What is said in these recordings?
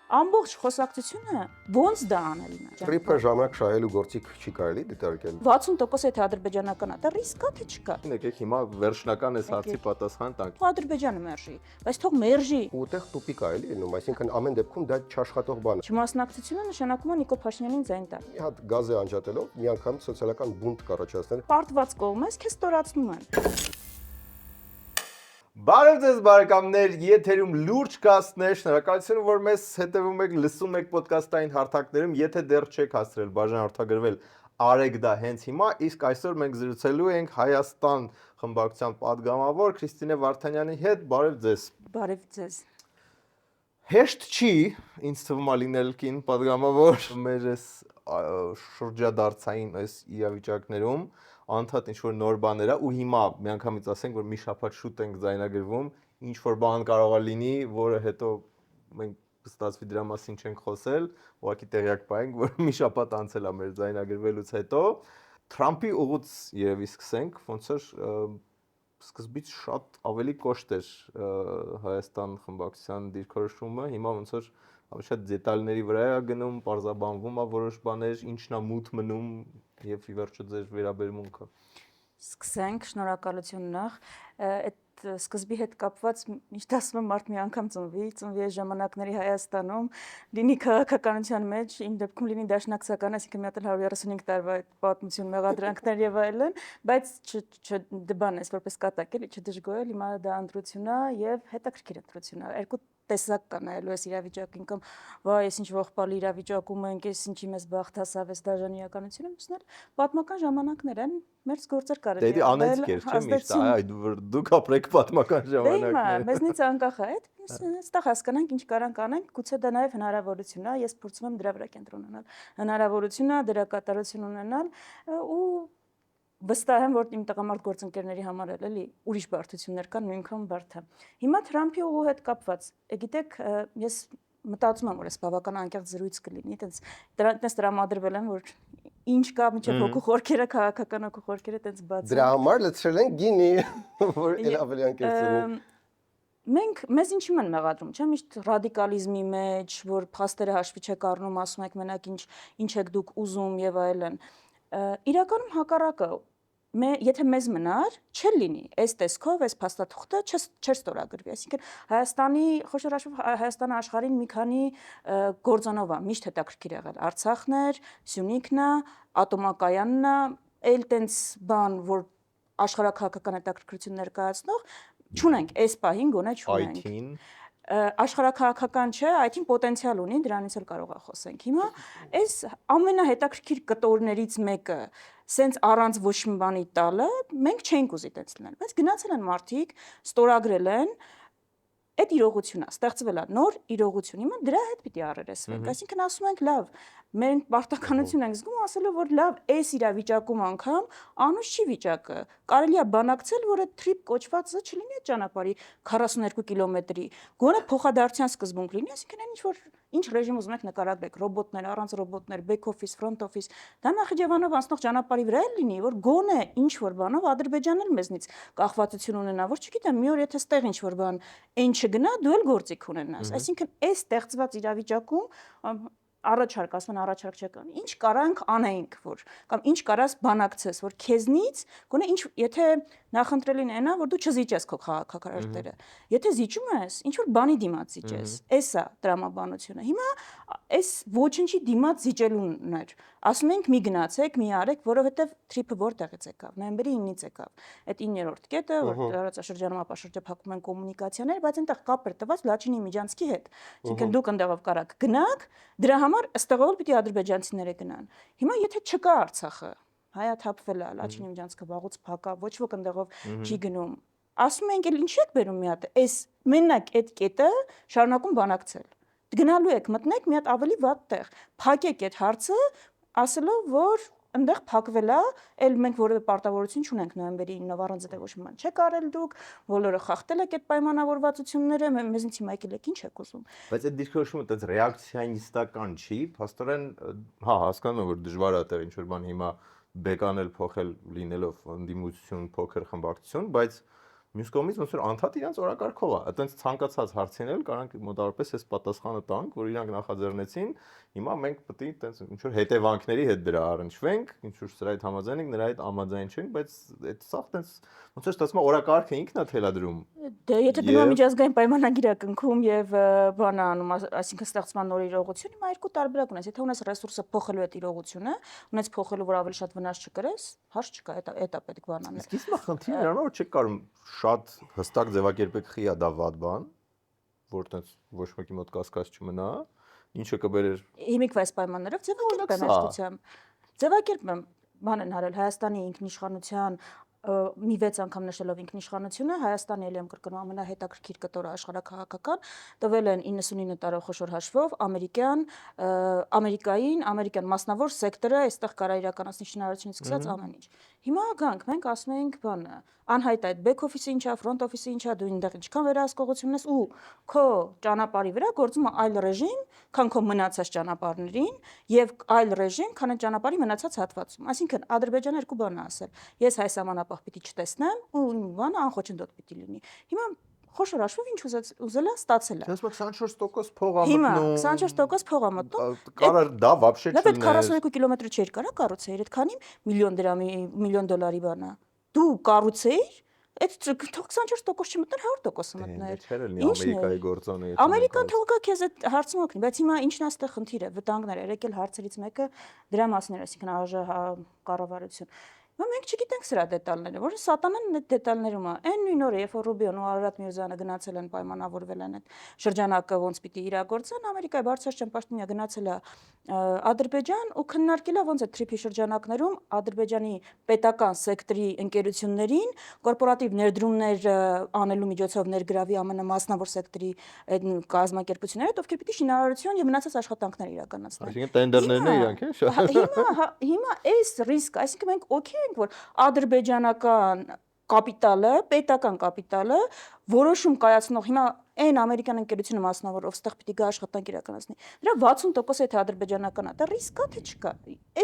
Ամբողջ խոսակցությունը ոնց դա անելն է։ Տրիփը ժամանակ շահելու գործիք չի կարելի դիտարկել։ 60% եթե ադրբեջանական է, դա ռիսկ է թե չկա։ Եկեք հիմա վերջնական այս հարցի պատասխան տանք։ Ադրբեջանը մերժի, բայց թող մերժի։ Ուտեղ տուպիկ է էլի լինում, այսինքն ամեն դեպքում դա չաշխատող բան է։ Չմասնակցությունը նշանակում է Նիկոլ Փաշինյանին ձայն տալ։ Մի հատ գազ է անջատելով, միանգամ սոցիալական բունտ կառաջացնել։ Պարտված կողմես քեզ ստորացնում են։ Բարև ձեզ բարեկամներ, եթերում լուրջ կասներ, շնորհակալություն որ մեզ հետևում եք, լսում եք ոդկասթային հարթակներում, եթե դեռ չեք հասցրել բաժանորդագրվել, արեք դա հենց հիմա, իսկ այսօր մենք զրուցելու ենք Հայաստան խմբակցության падգամավոր Քրիստինե Վարդանյանի հետ, բարև ձեզ։ Բարև ձեզ։ Հեշտ չի, ինձ թվում է լինել կին падգամավոր մեր այս շրջադարձային այս իրավիճակներում անդադ ինչ-որ նոր բաներ է ու հիմա միանգամից ասենք որ մի շաբաթ շուտ ենք ձայնագրվում ինչ-որ բան կարող է լինի, որը հետո մենք ստացվի դրա մասին չենք խոսել, ուղղակի տեղյակ պահենք, որ մի շաբաթ անցել է մեր ձայնագրվելուց հետո Թրամփի ուղուց երևի սկսենք, ոնց որ սկզբից շատ ավելի կոշտ էր Հայաստան խմբակցության դիրքորոշումը, հիմա ոնց որ ավելի շատ դետալների վրա է գնում, պարզաբանվում է որոշ բաներ, ինչն է մութ մնում եւ ի վերջո ձեր վերաբերմունքը։ Սկսենք, շնորհակալություն նախ, այդ սկզբի հետ կապված միշտ ասում եմ մարդ մի անգամ ծնվի այս ժամանակների Հայաստանում, լինի քաղաքականության մեջ, իմ դեպքում լինի դաշնակցական, այսինքն մի հատ 135 տարվա պատմություն, մեղադրանքներ եւ այլն, բայց դբան էս որպես կատակ էլի չդժգոհել, հիմա դա ընտրություն է եւ հետաքրքիր ընտրություն է։ Երկու տեսակ կա նայելու այս իրավիճակին կամ վայ, ես ինչ ողբալի իրավիճակում ենք, ես ինչի մեզ բախտ հասավ այս դաժանի իրականությունը, մյուսն էլ պատմական ժամանակներ են, մեր գործեր կարելի է անեցք էր, չէ՞, միշտ այ դուք ապրեք պատմական ժամանակներ։ Մեզնից անկախ է, այստեղ հասկանանք ինչ կարանք անենք, գուցե դա նաև հնարավորություն է, ես փորձում եմ դրա վրա կենտրոնանալ։ Հնարավորություն է դրա կատարություն ունենալ ու վստահ եմ, որ իմ տղամարդ գործընկերների համար էլ էլի ուրիշ բարդություններ կան, նույնքան բարդ է։ Հիմա Թրամփի ուղու հետ կապված, գիտեք, ես մտածում եմ, որ այս բավական անկեղծ զրույց կլինի, այդպես տրամադրվել եմ, որ ինչ կա միջև հոգու խորքերը, քաղաքական հոգու խորքերը այդպես բաց։ Դրա համար լցրել են գինի, որ էլ ավելի անկեղծ լինի։ Մենք մեզ ինչի՞մ են մեղադրում, չէ՞, միշտ ռադիկալիզմի մեջ, որ փաստերը հաշվի չեք առնում, ասում եք մենակ ինչ եք դուք ուզում եւ այլն։ Իրականում հակառակը, եթե մեզ մնար, չէր լինի այս տեսքով, այս փաստաթուղթը չէր ստորագրվի, այսինքն Հայաստանի խոշոր հաշվով Հայաստանը աշխարհին մի քանի գործոնով է միշտ հետաքրքիր եղել, Արցախն էր, Սյունիքն է, ատոմակայանն է, այլ տենց բան, որ աշխարհակահաղական հետաքրքրություն ներկայացնող չունենք, այս պահին գոնե չունենք։ Այդ-ին Աշխարհակահաղական չէ, այդ-ին պոտենցիալ ունի, դրանից էլ կարող է խոսենք։ Հիմա այս ամենահետաքրքիր կտորներից մեկը սենց առանց ոչ մի բանի տալը, մենք չենք ուզի տենց լինել, բայց գնացել են մարդիկ, ստորագրել են, այդ իրողությունն է, ստեղծվել է նոր իրողություն։ Հիմա դրա հետ պիտի առերեսվենք, այսինքն ասում ենք լավ, մենք պարտականություն ենք զգում ասելով որ լավ, այս իրավիճակում անգամ անուշ չի վիճակը։ Կարելի է բանակցել, որ այդ թրիփ կոչվածը չլինի այդ ճանապարհի 42 կիլոմետրի, գոնե փոխադարձության սկզբունք լինի, այսինքն այն ինչ ռեժիմ ուզում եք նկարագրեք, ռոբոտներ, առանց ռոբոտներ, back office, front office, դա Նախիջևանով անցնող ճանապարհի վրա էլ լինի, որ գոնե ինչ որ բանով Ադրբեջանն էլ մեզնից կախվածություն ունենա, որ չգիտեմ, մի օր եթե ստեղ ինչ որ բան այն չգնա, դու էլ գործիք ունենաս։ Այսինքն այս ստեղծված իրավիճակում առաջարկ, ասում են առաջարկ չկան։ Ինչ կարանք անենք, որ կամ ինչ կարաս բանակցես, որ քեզնից գոնե ինչ, եթե նախընտրելին այնա, որ դու չզիջես քո քաղաքակրթերը։ Եթե զիջում ես, ինչ որ բանի դիմաց զիջես։ Էսա տրամաբանությունը։ Հիմա այս ոչնչի դիմաց զիջելուն էր։ Ասում ենք մի գնացեք, մի արեք, որովհետև թրիփը որտեղից եկավ։ Նոյեմբերի 9-ից եկավ։ Այդ 9-րդ կետը, որ տարածաշրջանում ապաշրջափակում են կոմունիկացիաներ, բայց այնտեղ կապ էր տված Լաչինի Միջանցքի հետ։ Այսինքն դուք ընդեղով կարաք գնաք, դրա համար ըստեղով պիտի ադրբեջանցիները գնան։ Հիմա եթե չկա Արցախը, հայաթափվել է, Լաչինի Միջանցքը վաղուց փակա, ոչ ոք ընդեղով չի գնում։ Ասում ենք, էլ ինչի՞ եք բերում մի հատ, այս մենակ այդ կետը շարունակում բանակցել։ Գնալու եք, մտնեք մի հատ ավելի վատ տեղ, փակեք այդ հարցը, ասելով, որ այնտեղ փակվել է, էլ մենք որևէ պարտավորություն չունենք նոյեմբերի 9-ով առանց դե ոչ մի բան չեք արել դուք, բոլորը խախտել եք այդ պայմանավորվածությունները, մեզնից հիմա եկել եք ինչ եք ուզում։ Բայց այդ դիրքորոշումը այդպես ռեակցիոնիստական չի, փաստորեն, հա, հասկանում եմ, որ դժվար է այդտեղ ինչ որ բան հիմա բեկանել փոխել լինելով ընդդիմություն փոքր խմբակցություն, բայց Մյուս կողմից ոնց որ անդադ իրանց օրակարգով է, այտենց ցանկացած հարցինել կարանք մոտավորապես այս պատասխանը տանք, որ իրանք նախաձեռնեցին, հիմա մենք պետք է այտենց ինչ որ հետևանքների հետ դրա առնչվենք, ինչ որ սրա հետ համաձայն ենք, նրա հետ համաձայն չենք, բայց այդ սա այտենց ոնց որ ստացվում է օրակարգը ինքն է թելադրում։ Դե եթե դնում միջազգային պայմանագիր է կնքում եւ բան անում, այսինքն ստեղծման նոր իրողություն, հիմա երկու տարբերակ ունես։ Եթե ունես ռեսուրսը փոխելու այդ իրողությունը, ունես փոխելու, որ ավելի շատ վնաս չկրես, հարց չկա, դա պետք բան անել։ Իսկ իսկ խնդիրը նրան որ չեք կարող շատ հստակ ձևակերպեք խի է դա վատ բան, որ այտենց ոչ մեկի մոտ կասկած չմնա, ինչը կբերեր Հիմիկվայս պայմաններով ձևակերպեմ հեշտությամբ։ Ձևակերպեմ, բան են արել Հայաստանի ինքնիշխանության մի 6 անգամ նշելով ինքնիշխանությունը Հայաստանի ելեմ կրկնում ամենահետաքրքիր կտորը աշխարհաքաղաքական տվել են 99 տարով խոշոր հաշվով ամերիկյան մասնավոր սեկտորը այստեղ կարա իրականացնի շինարարությունից սկսած ամեն ինչ։ Հիմա գանք, մենք ասում ենք բանը, անհայտ այդ back office-ը ինչա, front office-ը ինչա, դու այնտեղ ինչքան վերահսկողություն ես ու քո ճանապարհի վրա գործում է այլ ռեժիմ, քան քո մնացած ճանապարհներին եւ այլ ռեժիմ, քան այդ ճանապարհի մնացած հատվածում։ Այսինքն Ադրբեջանը երկու բան է ասել։ Ես հայ սահմանապահ պիտի չտեսնեմ ու բանը անխոչնդոտ պիտի լինի։ Հիմա խոշոր հաշվով ինչ ուզելա ստացել է։ Դες 24% փող է Հիմա մտնում։ 24% փող է մտնում։ Կարար դա вообще Լավ, այդ չլիներ։ 42 կիլոմետր չէր կարա կառուցեիր, այդ քանի միլիոն դրամի, միլիոն դոլարի բան է։ Դու կառուցեիր, այդ թող 24% չմտներ, 100% մտներ։ Չէր լինի Ամերիկայի գործոնը։ Ամերիկան թող գա քեզ այդ հարցում օգնի, բայց հիմա ինչն է այստեղ խնդիրը, վտանգները, եկել հարցերից մեկը դրա մասն էր, այսինքն ԱԺ կառավարություն։ Հիմա մենք չգիտենք սրա դետալները, որը սատանան այդ դետալներում է։ Այն նույն օրը, երբ որ Ռուբիոն ու Արարատ Միրզյանը գնացել են պայմանավորվել են այդ շրջանակը ոնց պիտի իրագործեն, Ամերիկայի բարձրաստիճան պաշտոնյա գնացել է Ադրբեջան ու քննարկել է ոնց է թրիփի շրջանակներում Ադրբեջանի պետական սեկտորի ընկերություններին կորպորատիվ ներդրումներ անելու միջոցով ներգրավի ամենամասնավոր սեկտորի այդ կազմակերպությունները, ովքեր պիտի շինարարություն եւ մնացած աշխատանքներ իրականացնեն։ Այսինքն տենդերներն են իրանք, է՞։ Հիմա այս ռիսկ, այսինքն մենք օքեյ ենք, որ ադրբեջանական կապիտալը, պետական կապիտալը որոշում կայացնող հիմա այն ամերիկյան ընկերությունը մասնավոր ով ստեղ պիտի գա աշխատանք իրականացնի։ Դրա 60% եթե ադրբեջանական է, դա ռիսկ կա թե չկա։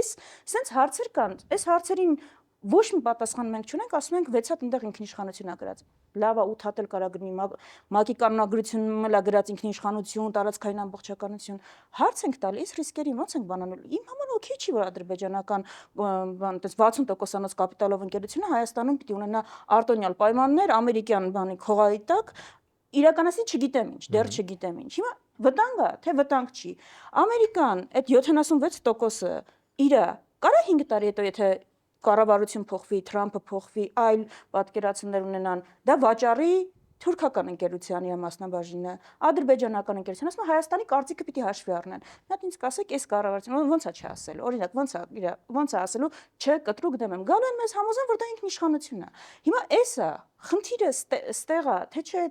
Այս սենց հարցեր կան, այս հարցերին ոչ մի պատասխան մենք չունենք, ասում ենք 6 հատ այնտեղ ինքնիշխանություն ա գրած։ Լավ է 8 հատ էլ կարա գրնի, ՄԱԿ-ի կանոնագրությունում էլ ա գրած ինքնիշխանություն, տարածքային ամբողջականություն։ Հարց ենք տալիս ռիսկերին ո՞նց ենք բանանելու։ Իմ համար օքեյ չի, որ ադրբեջանական բան, այդպես 60%-անոց կապիտալով ընկերությունը Հայաստանում պիտի ունենա արտոնյալ պայմաններ, ամերիկյան բանի խողարի տակ իրականացի չգիտեմ ինչ, դեռ չգիտեմ ինչ։ Հիմա վտանգ է, թե վտանգ չի։ Ամերիկան այդ 76%-ը իրա կարա 5 տարի հետո եթե կառավարություն փոխվի, Թրամփը փոխվի, այլ պատկերացումներ ունենան, դա վաճառի թուրքական ընկերությանի մասնաբաժինը, ադրբեջանական ընկերության, ասում Հայաստանի կարծիքը պիտի հաշվի առնեն։ Մի հատ ինձ կասեք, այս կառավարությունը ո՞նց է չասել։ Օրինակ, ո՞նց է ասելու, չէ, կտրուկ դեմ եմ։ Գալու են մեզ համոզեն, որ դա ինքնիշխանություն է։ Հիմա էսա խնդիրը ստեղ է, թե չէ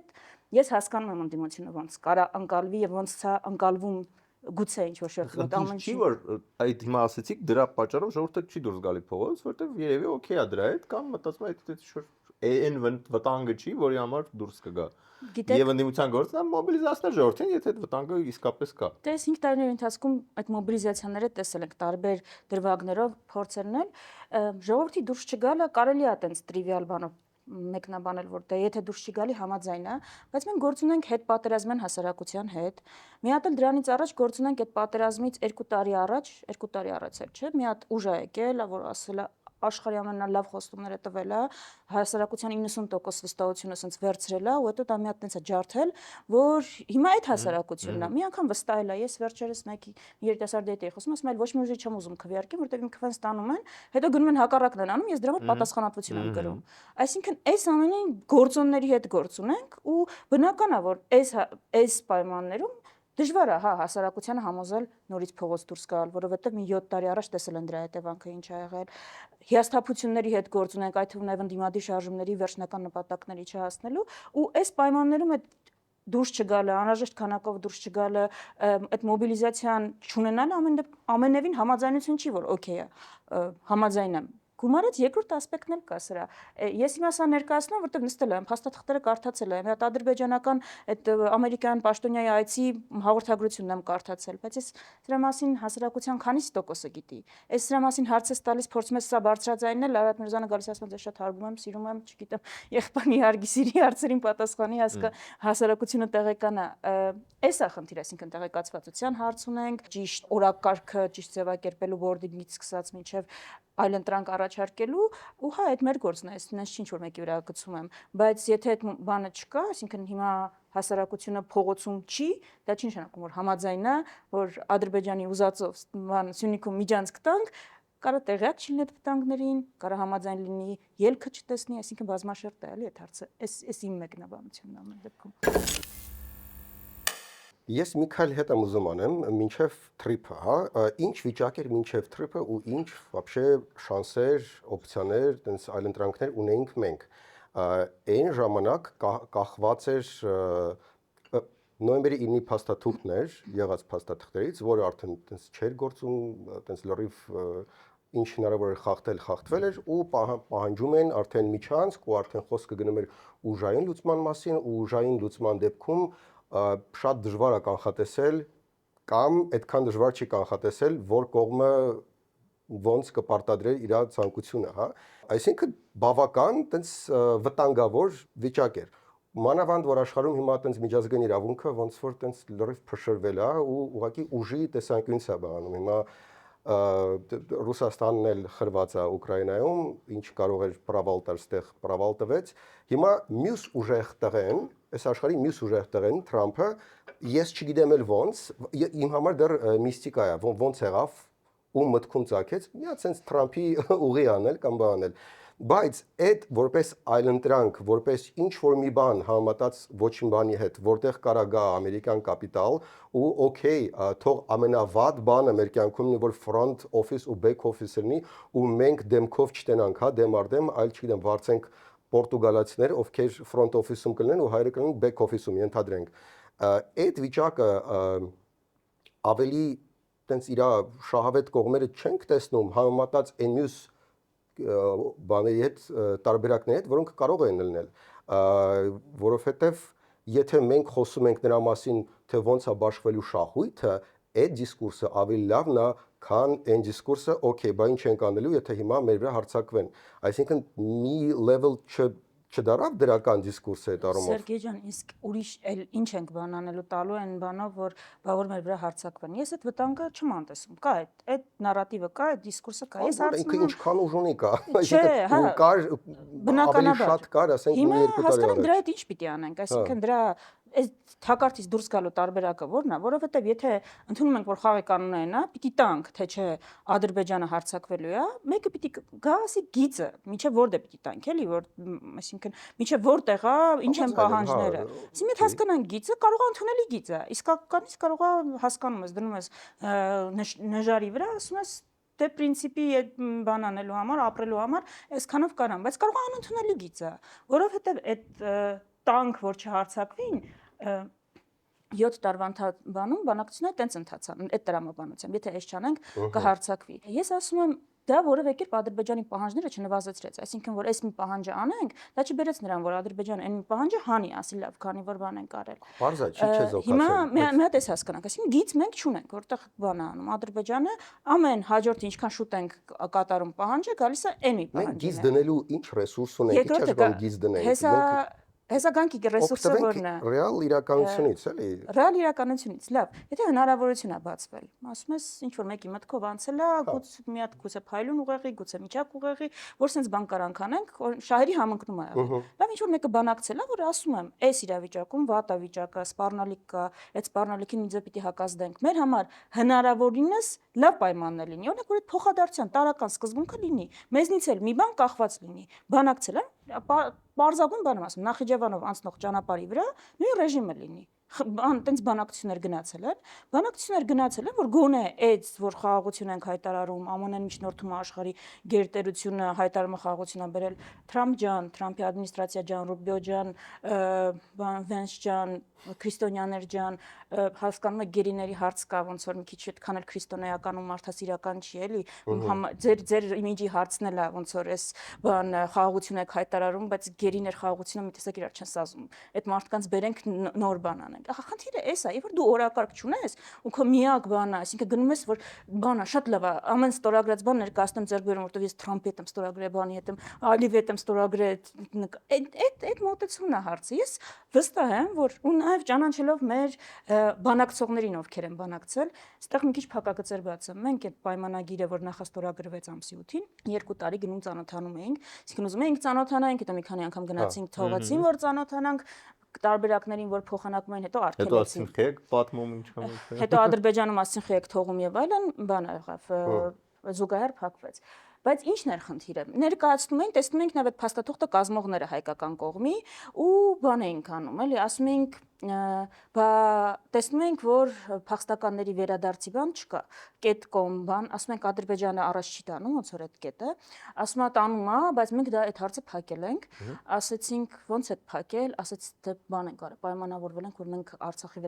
ես հասկանում եմ ընդդիմությունը ոնց կարա անցալվի եւ ոնց է անցալվում գուցե ինչ որ շրջան ամեն չի որ այդ հիմա ասեցիք դրա պատճառով ժողովուրդը չի դուրս գալի փողոց, որտեվ երևի օքեյ է դրա հետ կամ մտածում է այդ ինչ որ այն վտանգը չի, որի համար դուրս կգա։ Եվ ընդդիմության գործն է մոբիլիզացնել ժողովրդին, եթե այդ վտանգը իսկապես կա։ Դες 5 տարիների ընթացքում այդ մոբիլիզացիաները տեսել ենք տարբեր դրվագներով, փորձերն էլ ժողովրդի դուրս չգալը կարելի է այտենց տրիվիալ բանով մեկնաբանել, որ դե եթե դուրս չի գալի համաձայն է, բայց մենք գործ ունենք հետ պատերազմյան հասարակության հետ։ Մի հատ էլ դրանից առաջ գործ ունենք այդ պատերազմից 2 տարի առաջ էր, չէ՞, մի հատ ուժ է եկել, որ ասել է աշխարհի ամենալավ խոստումները տվել է, հասարակության 90% վստահությունը ասենց վերցրել է, ու հետո դա մի հատ տենց է ջարդել, որ հիմա այդ հասարակությունն է։ Մի անգամ վստահել է, ես վերջերս մեկի երիտասարդ հետ էի խոսում, ասում եմ, ոչ մի ուժի չեմ ուզում քվեարկեմ, որտեղ իմ քվեն ստանում են, հետո գնում են հակառակն են անում, ես դրա համար պատասխանատվություն եմ կրում։ Այսինքն այս ամենին գործոնների հետ գործ ունենք ու բնական է, որ այս պայմաններում դժվար է, հա, հասարակությանը համոզել նորից փողոց դուրս գալ, որովհետև մի 7 տարի առաջ տեսել են դրա հետևանքը ինչ ա եղել։ Հիասթափությունների հետ գործ ունենք, այդ թվում նաև ընդդիմադիր շարժումների վերջնական նպատակների չհասնելու, ու այս պայմաններում այդ դուրս չգալը, անհրաժեշտ քանակով դուրս չգալը, այդ մոբիլիզացիան չունենալը ամենևին համաձայնություն չի, որ օքեյ է, համաձայն եմ Գումարած երկրորդ ասպեկտն էլ կա սրա։ Ես հիմա սա ներկայացնում, որտեղ նստել եմ, փաստաթղթերը կարդացել եմ, այդ ադրբեջանական այդ ամերիկյան պաշտոնյայի այցի հաղորդագրությունն եմ կարդացել, բայց ես սրա մասին հասարակության քանիսի տոկոսը գիտի։ Այս սրա մասին հարց ես տալիս, փորձում ես սա բարձրաձայնել, Արարատ Միրզյանը գալիս ասում է, շատ հարգում եմ, սիրում եմ, չգիտեմ, եղբայրի հարգիսիրի հարցերին պատասխանի, հասարակությունը տեղեկանա։ Էս է խնդիրը, այսինքն տեղեկացվածության հարց ունենք, ճիշտ օրակարգը, ճիշտ ձևակերպելու boarding-ից սկսած մինչև այլընտրանք առաջարկելու, ու հա, այդ մեր գործն է, ես ինչ որ մեկի վրա գցում եմ, բայց եթե այդ բանը չկա, այսինքն հիմա հասարակությունը փողոցում չի, դա չի նշանակում, որ համաձայն է, որ Ադրբեջանի ուզածով Սյունիքում միջանցք տանք, կարա տեղյակ չլինի այդ վտանգներին, կարա համաձայն լինի, ելքը չտեսնի, այսինքն բազմաշերտ է, էլի այդ հարցը, էս իմ մեկնաբանությունն է ամեն դեպքում։ Ես Միքայել հետ եմ ուզում անեմ մինչև թրիփը, հա, ինչ վիճակ էր մինչև թրիփը ու ինչ вообще շանսեր, օպցիաներ, տենց այլընտրանքներ ունեինք մենք։ Այն ժամանակ կախված էր նոյեմբերի 9-ի փաստաթուղթներ, եղած փաստաթղթերից, որը արդեն տենց չէր գործում, տենց լրիվ ինչ հնարավոր էր խախտվել էր ու պահանջում են արդեն միջանցք ու արդեն խոսքը գնում էր ուժային լուծման մասին ու ուժային լուծման դեպքում շատ դժվար է կանխատեսել կամ այդքան դժվար չի կանխատեսել, որ կողմը ոնց կպարտադրի իր ցանկությունը, հա։ Այսինքն բավական տենց վտանգավոր վիճակ էր։ Մանավանդ որ աշխարհում հիմա տենց միջազգային իրավունքը ոնց որ տենց լրիվ փշրվել է ու ուղղակի ուժի տեսանկյունից է բանում։ Հիմա Ռուսաստանն էլ խրված է Ուկրաինայում, ինչ կարող էր պրավալ տալ, ստեղ պրավալ տվեց։ Հիմա մյուս ուժեղ տղեն, այս աշխարհի մյուս ուժեղ տղեն Թրամփը, ես չգիտեմ էլ ոնց, իմ համար դեռ միստիկա է, ոնց եղավ ու մտքում ցակեց, միա sense Թրամփի ուղի անել կամ բանել։ Բայց այդ որպես այլընտրանք, որպես ինչ որ մի բան համատած ոչ մի բանի հետ, որտեղ կարա գա ամերիկյան կապիտալ ու օքեյ, թող ամենավատ բանը մեր կյանքում լինի, որ front office ու back office լինի ու մենք դեմքով չտենանք, հա, դեմ առ դեմ, այլ չգիտեմ, վարձենք պորտուգալացիներ, ովքեր front office-ում կլինեն ու հայերը կլինեն back office-ում, ենթադրենք։ Այդ վիճակը ավելի տենց իր շահավետ կողմերը չենք տեսնում համեմատած այն մյուս բաների հետ, տարբերակների հետ, որոնք կարող են լինել, որովհետև եթե մենք խոսում ենք նրա մասին, թե ոնց է բաշխվելու շահույթը, այդ դիսկուրսը ավելի լավն է, քան այն դիսկուրսը, օքեյ, բա ինչ ենք անելու, եթե հիմա մեր վրա հարձակվեն։ Այսինքն մի level չդարավ դրական դիսկուրսը այդ առումով։ Սերգեյ ջան, իսկ ուրիշ ինչ ենք բան անելու տալու են բանով, որ մեր վրա հարձակվեն։ Ես այդ վտանգը չեմ անտեսում։ Կա այդ նարատիվը կա, այդ դիսկուրսը կա։ Ես ինքը ինչքան ուժ ունի կա։ Չէ, հա, կար ավելի բնականաբար շատ կար, ասենք 1-2 հիմա տարի հասկանանք դրա առաջ։ հետ ինչ պիտի անենք, այսինքն դրա այս թակարդից դուրս գալու տարբերակը ո՞րն է, որովհետև եթե ընդունում ենք, որ խաղի կանոնն է, պիտի տանք, թե չէ Ադրբեջանը հարձակվելու է, մեկը պիտի գա ասի գիծը, միջև որտեղ պիտի տանք, էլի, որ այսինքն միջև որտեղ է, ինչ են պահանջները։ Իսկ մենք հասկանանք գիծը, կարող է ընդունելի գիծ է, իսկականից կարող է հասկանում ես, դնում ես նժարի վրա, ասում ես դե պրինցիպի այդ բան անելու համար, ապրելու համար այսքանով կարամ, բայց կարող է անընդունելի գիծ է, որովհետև այդ տանք, որ չհարցակվին 7 տարվա բանում բանակցությունը տենց ընթացան, այդ տրամաբանությամբ, եթե այս չանենք, կհարցակվի։ Ես ասում եմ, դա որևէ կերպ Ադրբեջանի պահանջները չնվազեցրեց, այսինքն որ այս մի պահանջը անենք, դա չբերեց նրան, որ Ադրբեջանը այն մի պահանջը հանի, ասի լավ, քանի որ բան ենք արել։ Բարձա չի չեզոքացել։ Հիմա մի հատ էս հասկանանք, այսինքն գիծ մենք չունենք, որտեղ բան անում Ադրբեջանը, ամեն հաջորդը ինչքան շուտ ենք կատարում պահանջը, գալիս է այն մի Մենք պահանջը։ գիծ դնելու ինչ ռեսուրս ունենք, ինչ աշխատում գիծ դնենք։ Հեսագանքի ռեսուրսը որն է։ Ռեալ իրականությունից, էլի։ Ռեալ իրականությունից, լավ։ Եթե հնարավորություն է բացվել, ասում ես ինչ որ մեկի մտքով անցել է, գուցե մի հատ գուցե փայլուն ուղեղի, գուցե միջակ ուղեղի, որ sense բան կարանք անենք, շահերի համընկնում է եղել։ Լավ, ինչ որ մեկը բանակցել է, որ ասում եմ, այս իրավիճակում վատ է վիճակը, սպառնալիք կա, այդ սպառնալիքին ինձ պիտի հակազդենք։ Մեր համար հնարավորինս լավ պայմաններ լինի։ Օրինակ, որ այդ փոխադարձության տարական սկզբունքը լինի, մեզնից էլ մի բան կախված լինի։ Բանակցել են, պարզագույն բան եմ ասում, Նախիջևանով անցնող ճանապարհի վրա նույն ռեժիմը լինի։ Տենց բանակցություններ գնացել են, որ գոնե այդ որ խաղաղություն ենք հայտարարում, ԱՄՆ-ն միջնորդում աշխարհի գերտերությունը հայտարարումը խաղաղություն է բերել, Թրամփ ջան, Թրամփի ադմինիստրացիա ջան, Ռուբիո ջան, Վենս ջան, քրիստոնյաներ ջան, հասկանում եք գերիների հարց կա, ոնց որ մի քիչ այդքան էլ քրիստոնեական ու մարդասիրական չի էլի, ձեր իմիջի հարցն էլ է, ոնց որ էս բան խաղաղություն եք հայտարարում, բայց գերիներ խաղաղությունը մի տեսակ իրար չեն սազում։ Այդ մարդկանց բերենք նոր բան անենք։ Ախա խնդիրը էս է, երբ որ դու օրակարգ չունես, ու քո միակ բանը, այսինքն գնում ես որ բանա շատ լավ է, ամեն ստորագրած բան ներկայացնում ձեռք բերում, որտեվ ես Թրամփի հետ եմ ստորագրել, բանի հետ եմ, Ալիևի հետ եմ ստորագրել, այդ մոտեցումն է հարցը։ Ես վստահ եմ, որ ու նաև ճանաչելով մեր բանակցողներին, ովքեր են բանակցել, այստեղ մի քիչ փակագծեր բացեմ։ Մենք այդ պայմանագիրը, որ նախաստորագրվեց ամսի 8-ին, 2 տարի գնում ծանոթանում էինք, այսինքն ուզում էինք ծանոթանանք, հետո մի քանի անգամ գնացինք, թողեցին, որ ծանոթանանք տարբերակներին, որ փոխանակում են, հետո արգելեցին։ Հետո ասին պատմում ինչքան է։ Հետո Ադրբեջանում ասին խեք թողում եւ այլն, բան եղավ, զուգահեռ փակվեց։ Բայց ինչն էր խնդիրը։ Ներկայացնում էին, տեսնում ենք նաև այդ փաստաթուղթը կազմողները հայկական կողմի ու բան էինք անում, էլի, ասում ենք, բա տեսնում ենք, որ փախստականների վերադարձի բան չկա, կետ.com բան, ասում ենք Ադրբեջանը առաջ չի տանում, ոնց որ այդ կետը, ասում է տանում է, բայց մենք դա այդ հարցը փակել ենք, ասեցինք ոնց է փակել, ասեց դե բան ենք արել, պայմանավորվել ենք, որ մենք Արցախի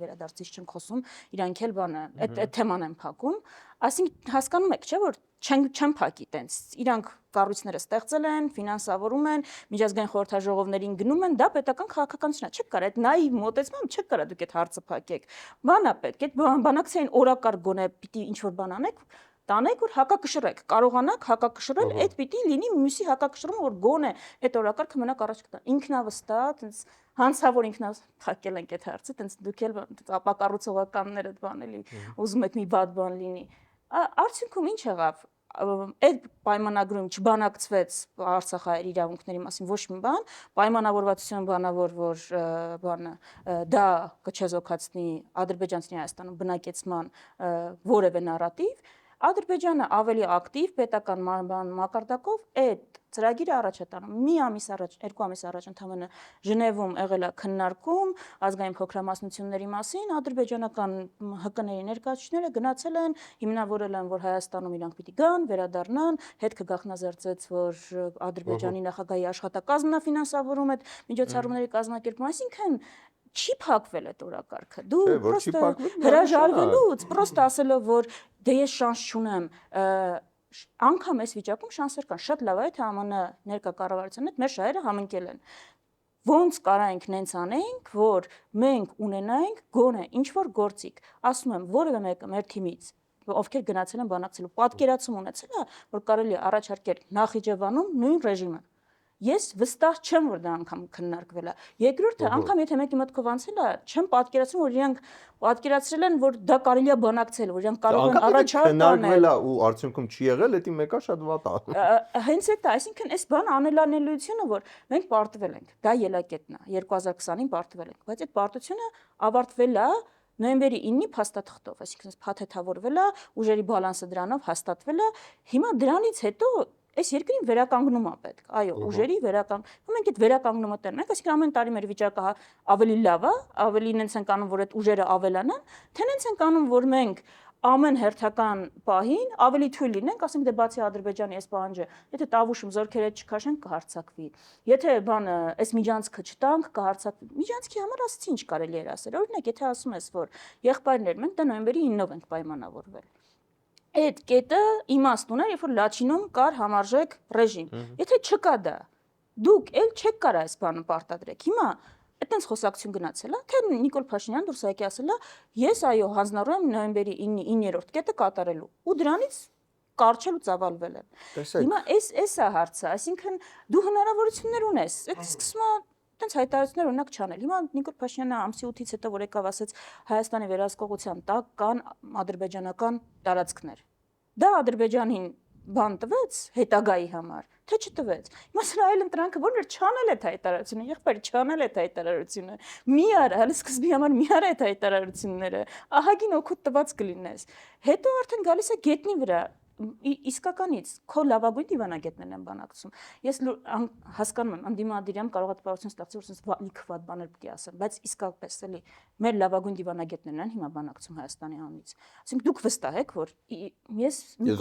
վերադարձից չենք խոսում, իրանք էլ բանը, այդ թեման են փակում, ասինքն հասկանում եք, չէ՞ որ չեն փակի տենց, իրանք կառույցները ստեղծել են, ֆինանսավորում են, միջազգային խորհրդաժողովներին գնում են, դա պետական քաղաքականություն է, չեք կարող այդ նայիվ մոտեցմամբ չեք կարող դուք այդ հարցը փակեք։ Բան է պետք, այդ բանակցային օրակարգ գոնե պիտի ինչ որ բան անեք, տանեք որ հակակշռեք, կարողանաք հակակշռել, այդ պիտի լինի մյուսի հակակշռումը, որ գոնե այդ օրակարգը մնաք առաջ կտա։ Ինքնավստահ, տենց հանցավոր փակել ենք այդ հարցը, տենց դուք էլ ապակառուցողականներ այդ բան էլի ուզում եք մի բադ բան լինի։ Արդյունքում ինչ եղավ։ Այդ պայմանագրում չբանակցվեց Արցախի իրավունքների մասին ոչ մի բան, պայմանավորվածություն բանավոր, որ բանը դա կչեզոքացնի ադրբեջանցիների Հայաստանում բնակեցման որևէ նարատիվ, Ադրբեջանը ավելի ակտիվ պետական մակարդակով այդ ծրագիրը առաջ է տանում։ Մի ամիս առաջ, 2 ամիս առաջ ընդհանրապես Ժնևում եղել է քննարկում ազգային փոքրամասնությունների մասին, ադրբեջանական ՀԿ-ների ներկայացուցիչները գնացել են, հիմնավորել են, որ Հայաստանում իրանք պիտի գան, վերադառնան, հետքը գաղտնազերծեց, որ Ադրբեջանի նախագահի աշխատակազմն է ֆինանսավորում այդ միջոցառումների կազմակերպումը, այսինքն չի փակվել այդ օրակարգը։ Դու պրոստը հրաժարվելուց, պրոստը ասելով, որ դե ես շանս չունեմ, անգամ այս վիճակում շանսեր կան։ Շատ լավ է, թե ԱՄՆ ներկա կառավարությունն հետ մեր շահերը համընկել են։ Ոնց կարայինք նենց անենք, որ մենք ունենայինք գոնե ինչ որ գործիք, ասում եմ, որևէ մեկը մեր թիմից, ովքեր գնացել են բանակցելու, պատկերացում ունեցել է, որ կարելի է առաջարկել Նախիջևանում նույն ռեժիմը։ Ես վստահ չեմ, որ դա անգամ քննարկվել է։ Երկրորդը, անգամ եթե մեկի մտքով անցել է, չեմ պատկերացնում, որ իրանք պատկերացրել են, որ դա կարելի է բանակցել, որ իրանք կարող են առաջարկ քննարկվել է ու արդյունքում չի եղել, դա մեկը շատ վատ է։ Հենց այդ է, այսինքն այս բանը անելանելիությունը, որ մենք պարտվել ենք, դա ելակետն է, 2020-ին պարտվել ենք, բայց այդ պարտությունը ավարտվել է նոյեմբերի 9-ի փաստաթղթով, այսինքն փաթեթավորվել է, ուժերի բալանսը դրանով հաստատվել է, հիմա դրանից հետո այս երկրին վերականգնում է պետք, այո, ուժերի վերականգնում։ Մենք այդ վերականգնումը տերն ենք, այսինքն ամեն տարի մեր վիճակը ավելի լավ է, ավելի նենց ենք անում, որ այդ ուժերը ավելանան, թե նենց ենք անում, որ մենք ամեն հերթական պահին ավելի թույլ լինենք, ասենք դե բացի Ադրբեջանի այս պահանջը, եթե Տավուշում զորքերը չքաշենք, կհարձակվի։ Եթե բանը այս միջանցքը չտանք, կհարձակվի։ Միջանցքի համար ասեցի ինչ կարելի էր ասել։ Օրինակ, եթե ասում ես, որ եղբայրներ, մենք դա նոյեմբերի 9-ով ենք պայմանավորվել։ Այդ կետը իմաստ ուներ, երբ որ Լաչինում կար համարժեք ռեժիմ։ Եթե չկա դա, դուք էլ չեք կարող այս բանը պարտադրեք։ Հիմա այդտենց խոսակցություն գնացել է, թե Նիկոլ Փաշինյանը դուրս եկի ասել է, ես այո հանձնառու եմ նոյեմբերի 9-ի 9-րդ կետը կատարելու։ Ու դրանից կարճել ու ծավալվել են։ Հիմա էս է հարցը, այսինքն դու հնարավորություններ ունես։ Այդ սկսում է տենց հայտարարություններ օրինակ չանել։ Հիմա Նիկոլ Փաշինյանը ամսի 8-ից հետո որ եկավ ասեց Հայաստանի վերահսկողության տակ կան ադրբեջանական տարածքներ։ Դա Ադրբեջանին բան տվեց հետագայի համար, թե չտվեց։ Հիմա սրա այլ ընտրանքը ո՞րն էր չանել այդ հայտարարությունը, եղբայր չանել այդ հայտարարությունը։ Մի արա, հələ սկզբի համար մի արա այդ հայտարարությունները, ահագին օգուտ տված կլինես։ Հետո արդեն գալիս է գետնի վրա։ իսկականից քո լավագույն դիվանագետներն են բանակցում։ Ես հասկանում եմ, անդիմադիր եմ, կարող է տպավորություն ստեղծել, որ sense լիքված բաներ պետք է ասեմ, բայց իսկապես էլի մեր լավագույն դիվանագետներն են հիմա բանակցում Հայաստանի անունից։ Այսինքն դուք վստահ եք, որ ես մի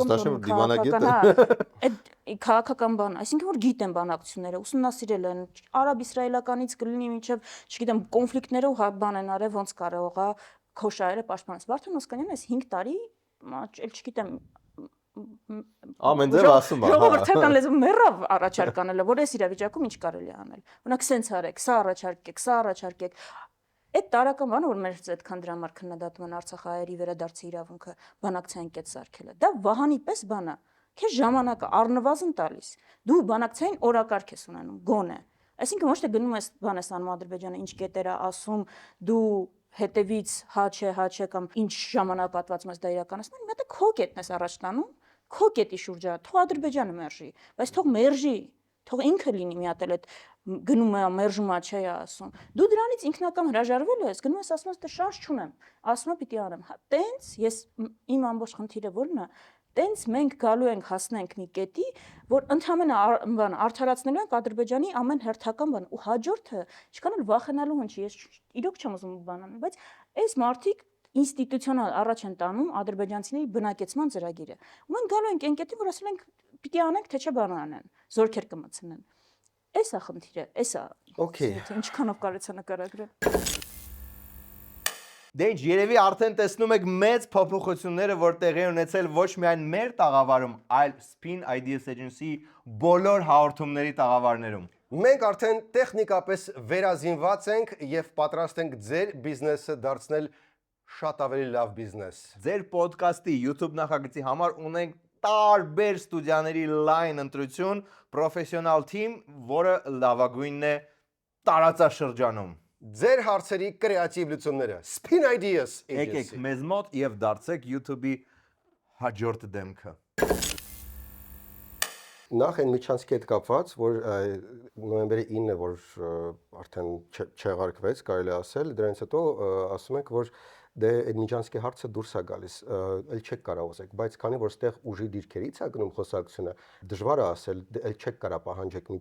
այդ քաղաքական բան, այսինքն որ գիտեն բանակցությունները, ուսումնասիրել են, արաբ-իսրայելականից կլինի մինչև, չգիտեմ, կոնֆլիկտներով բան են արել, ոնց կարող է քո շահերը պաշտպանել։ Վարդան Օսկանյանն այս 5 տարի, էլ չգիտեմ, ամեն դեպ ասում է, ժողովրդական լեզու մեռավ առաջարկ անելը, որ այս իրավիճակում ինչ կարելի է անել։ Օրինակ սենց արեք, սա առաջարկեք։ Այդ տարական բանը, որ մեր այդքան դրա համար քննադատում են Արցախահայերի վերադարձի իրավունքը, բանակցային կետ սարքելը, դա վահանի պես բան է։ Քեզ ժամանակը առնվազն տալիս։ Դու բանակցային օրակարգ ես ունենում, գոնե։ Այսինքն ոչ թե գնում ես բան ես անում Ադրբեջանը ինչ կետեր է ասում, դու հետևից հա չէ կամ ինչ ժամանակապատվածում ես դա իրականացնում, մի հատ քո կետն ես առաջ տանում, քո կետի շուրջը, թող Ադրբեջանը մերժի, բայց թող մերժի, թող ինքը լինի մի հատ էլ այդ գնում է մերժում է չէ ասում։ Դու դրանից ինքնական հրաժարվել ես, գնում ես ասում ես դե շարժ չունեմ, ասում եմ պիտի անեմ։ Տենց ես իմ ամբողջ խնդիրը ո՞րն է։ Տենց մենք գալու ենք հասնենք մի կետի, որ ընդհանրապես բան արդարացնելու ենք Ադրբեջանի ամեն հերթական բան ու հաջորդը ինչքան էլ վախենալու հնչի, ես իրոք չեմ ուզում բան անել, բայց այս մարդիկ ինստիտուցիոնալ առաջ են տանում ադրբեջանցիների բնակեցման ծրագիրը։ Ու մենք գալու ենք այն կետի, որ ասել ենք պիտի անենք, թե չէ բան անեն, զորքեր կմցնեն։ Էս է խնդիրը, էս է։ Okay. Ինչքանով կարեցա նկարագրել։ Դե ինչ, երևի արդեն տեսնում եք մեծ փոփոխությունները, որ տեղի են ունեցել ոչ միայն մեր տաղավարում, այլ Spin Ideas Agency բոլոր հաղորդումների տաղավարներում։ Մենք արդեն տեխնիկապես վերազինված ենք եւ պատրաստ ենք ձեր բիզնեսը դարձնել շատ ավելի լավ բիզնես։ Ձեր ոդկասթի YouTube նախագծի համար ունենք տարբեր ստուդիաների լայն ընտրություն, պրոֆեսիոնալ թիմ, որը լավագույնն է տարածաշրջանում։ Ձեր հարցերի կրեատիվ լուծումները Spin Ideas Եկեք Agency։ մեզ մոտ եւ դարձեք YouTube-ի հաջորդ դեմքը։ Նախ այն միջանցքի հետ կապված, որ նոյեմբերի 9-ը, որ արդեն չեղարկվեց, կարելի ասել, դրանից հետո ասում ենք, որ դե այդ միջանցքի հարցը դուրս է գալիս, ել չեք կարող ասեք, բայց քանի որ ստեղ ուժի դիրքերից է գնում խոսակցությունը, դժվար է ասել, ել չեք կարող պահանջեք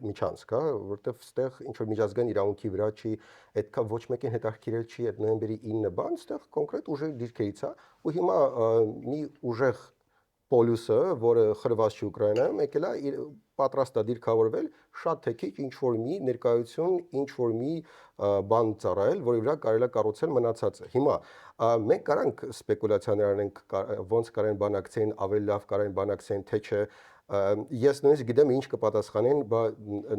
միջանցք, հա, որտեվ ստեղ ինչ որ միջազգային իրավունքի վրա չի, այդքա ոչ մեկին հետաքրքիրել չի այդ նոյեմբերի 9 բան, ստեղ կոնկրետ ուժի դիրքերից է, ու հիմա մի ուժեղ Պոլյուսը, որը խրված չի Ուկրաինայում, եկել է պատրաստ է դիրքավորվել շատ թե քիչ ինչ որ մի ներկայություն, ինչ որ մի բան ծառայել, որի վրա կարելի է կառուցել մնացածը։ Հիմա մենք կարանք սպեկուլյացիաներ անենք, ոնց կարեն բանակցեն, ավելի լավ կարեն բանակցեն, թե չէ։ Ես նույնիսկ գիտեմ ինչ կպատասխանեն, բա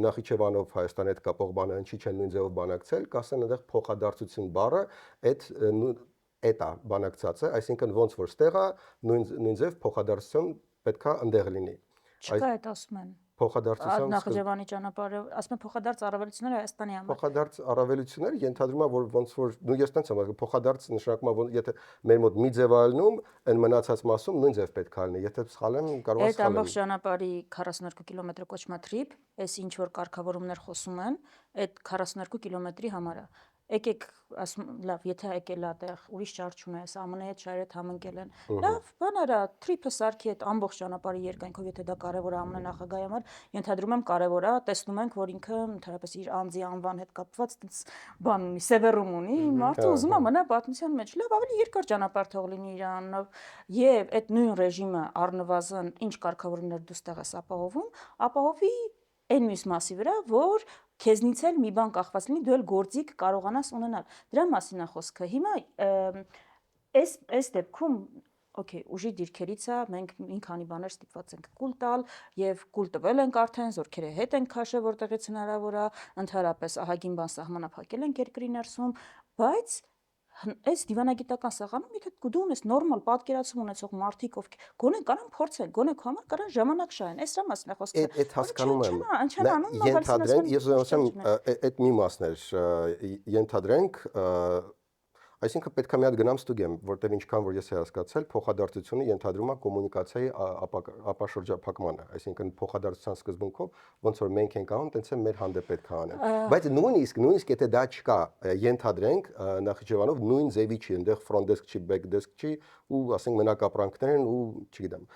Նախիջևանով Հայաստանի հետ կապող բանը ինչի չեն նույն ձևով բանակցել, կասեն այնտեղ փոխադարձություն բառը այդ Էտա բանակցածը, այսինքն ոնց որ ստեղ է նույն ձև փոխադարձություն պետքա ընդեղ լինի։ Չկա այդ ասում են։ Փոխադարձության Նախիջևանի ճանապարհը, ասում են փոխադարձ առավելությունները Հայաստանի համար։ Փոխադարձ առավելությունները ենթադրում է որ ոնց որ նույն ես տենց եմ ասում, փոխադարձ նշանակում է որ եթե մեր մոտ մի ձև ալնում, այն մնացած մասում նույն ձև պետք է լինի։ Եթե սխալ եմ, կարող է Այդ սխալ ամբողջ ճանապարհի 42 կիլոմետր կոչմատրիպ, այս ինչ որ կարգավորումներ խոսում են, այդ 42 կիլոմետրի համար է։ Եկեք, ասում լավ, եթե եկել է տեղ, ուրիշ ճար չունես, ԱՄՆ-ի հետ շահերը համընկել են։ Լավ, բան արա, թրիփը սարքի այդ ամբողջ ճանապարհի երկայնքով, եթե դա կարևոր է ԱՄՆ նախագահի համար, ենթադրում եմ կարևոր է, տեսնում ենք, որ ինքը ընդհանրապես իր անձի անվան հետ կապված այդպես բան ունի, սևեռում ունի, մարդը ուզում է մնա պատմության մեջ։ Լավ, ավելի երկար ճանապարհ թող լինի իր անունով, եւ այդ նույն ռեժիմը առնվազն ինչ կարգավորումներ դու ստեղ ես ապահովի այն մյուս մասի վրա, որ քեզնից էլ մի բան կախված լինի, դու էլ գործիք կարողանաս ունենալ։ Դրա մասին է խոսքը։ Հիմա այս դեպքում, օքեյ, ուժի դիրքերից է, մենք մի քանի բաներ ստիպված ենք կուլ տալ եւ կուլ տվել ենք արդեն, զորքերը հետ ենք քաշել, որտեղից հնարավոր է, ընդհանրապես ահագին բան սահմանափակել ենք երկրի ներսում, բայց այս դիվանագիտական սեղանում եթե դու ունես նորմալ պատկերացում ունեցող մարդիկ ովքեր գոնե կարան փորձեն, գոնե քո համար կարան ժամանակ շահեն, այս մասն է խոսքը։ Այդ հասկանում եմ։ Ինչան անում Ենթադրենք, ես ուզում եմ այդ մի մասն էր, ենթադրենք Այսինքն պետք է մի հատ գնամ ստուգեմ, որտեղ ինչքան որ ես եմ հասկացել, փոխադարձությունը ենթադրում է կոմունիկացիայի ապաշրջափակմանը, այսինքն փոխադարձության սկզբունքով ոնց որ մենք ենք անում, տենց է մեր հանդեպ պետք է անեն։ Բայց նույնիսկ եթե դա չկա, ենթադրենք Նախիջևանով նույն ձևի չի, այնտեղ front desk չի, back desk չի, ու ասենք մնակապրանքներ են ու չգիտեմ,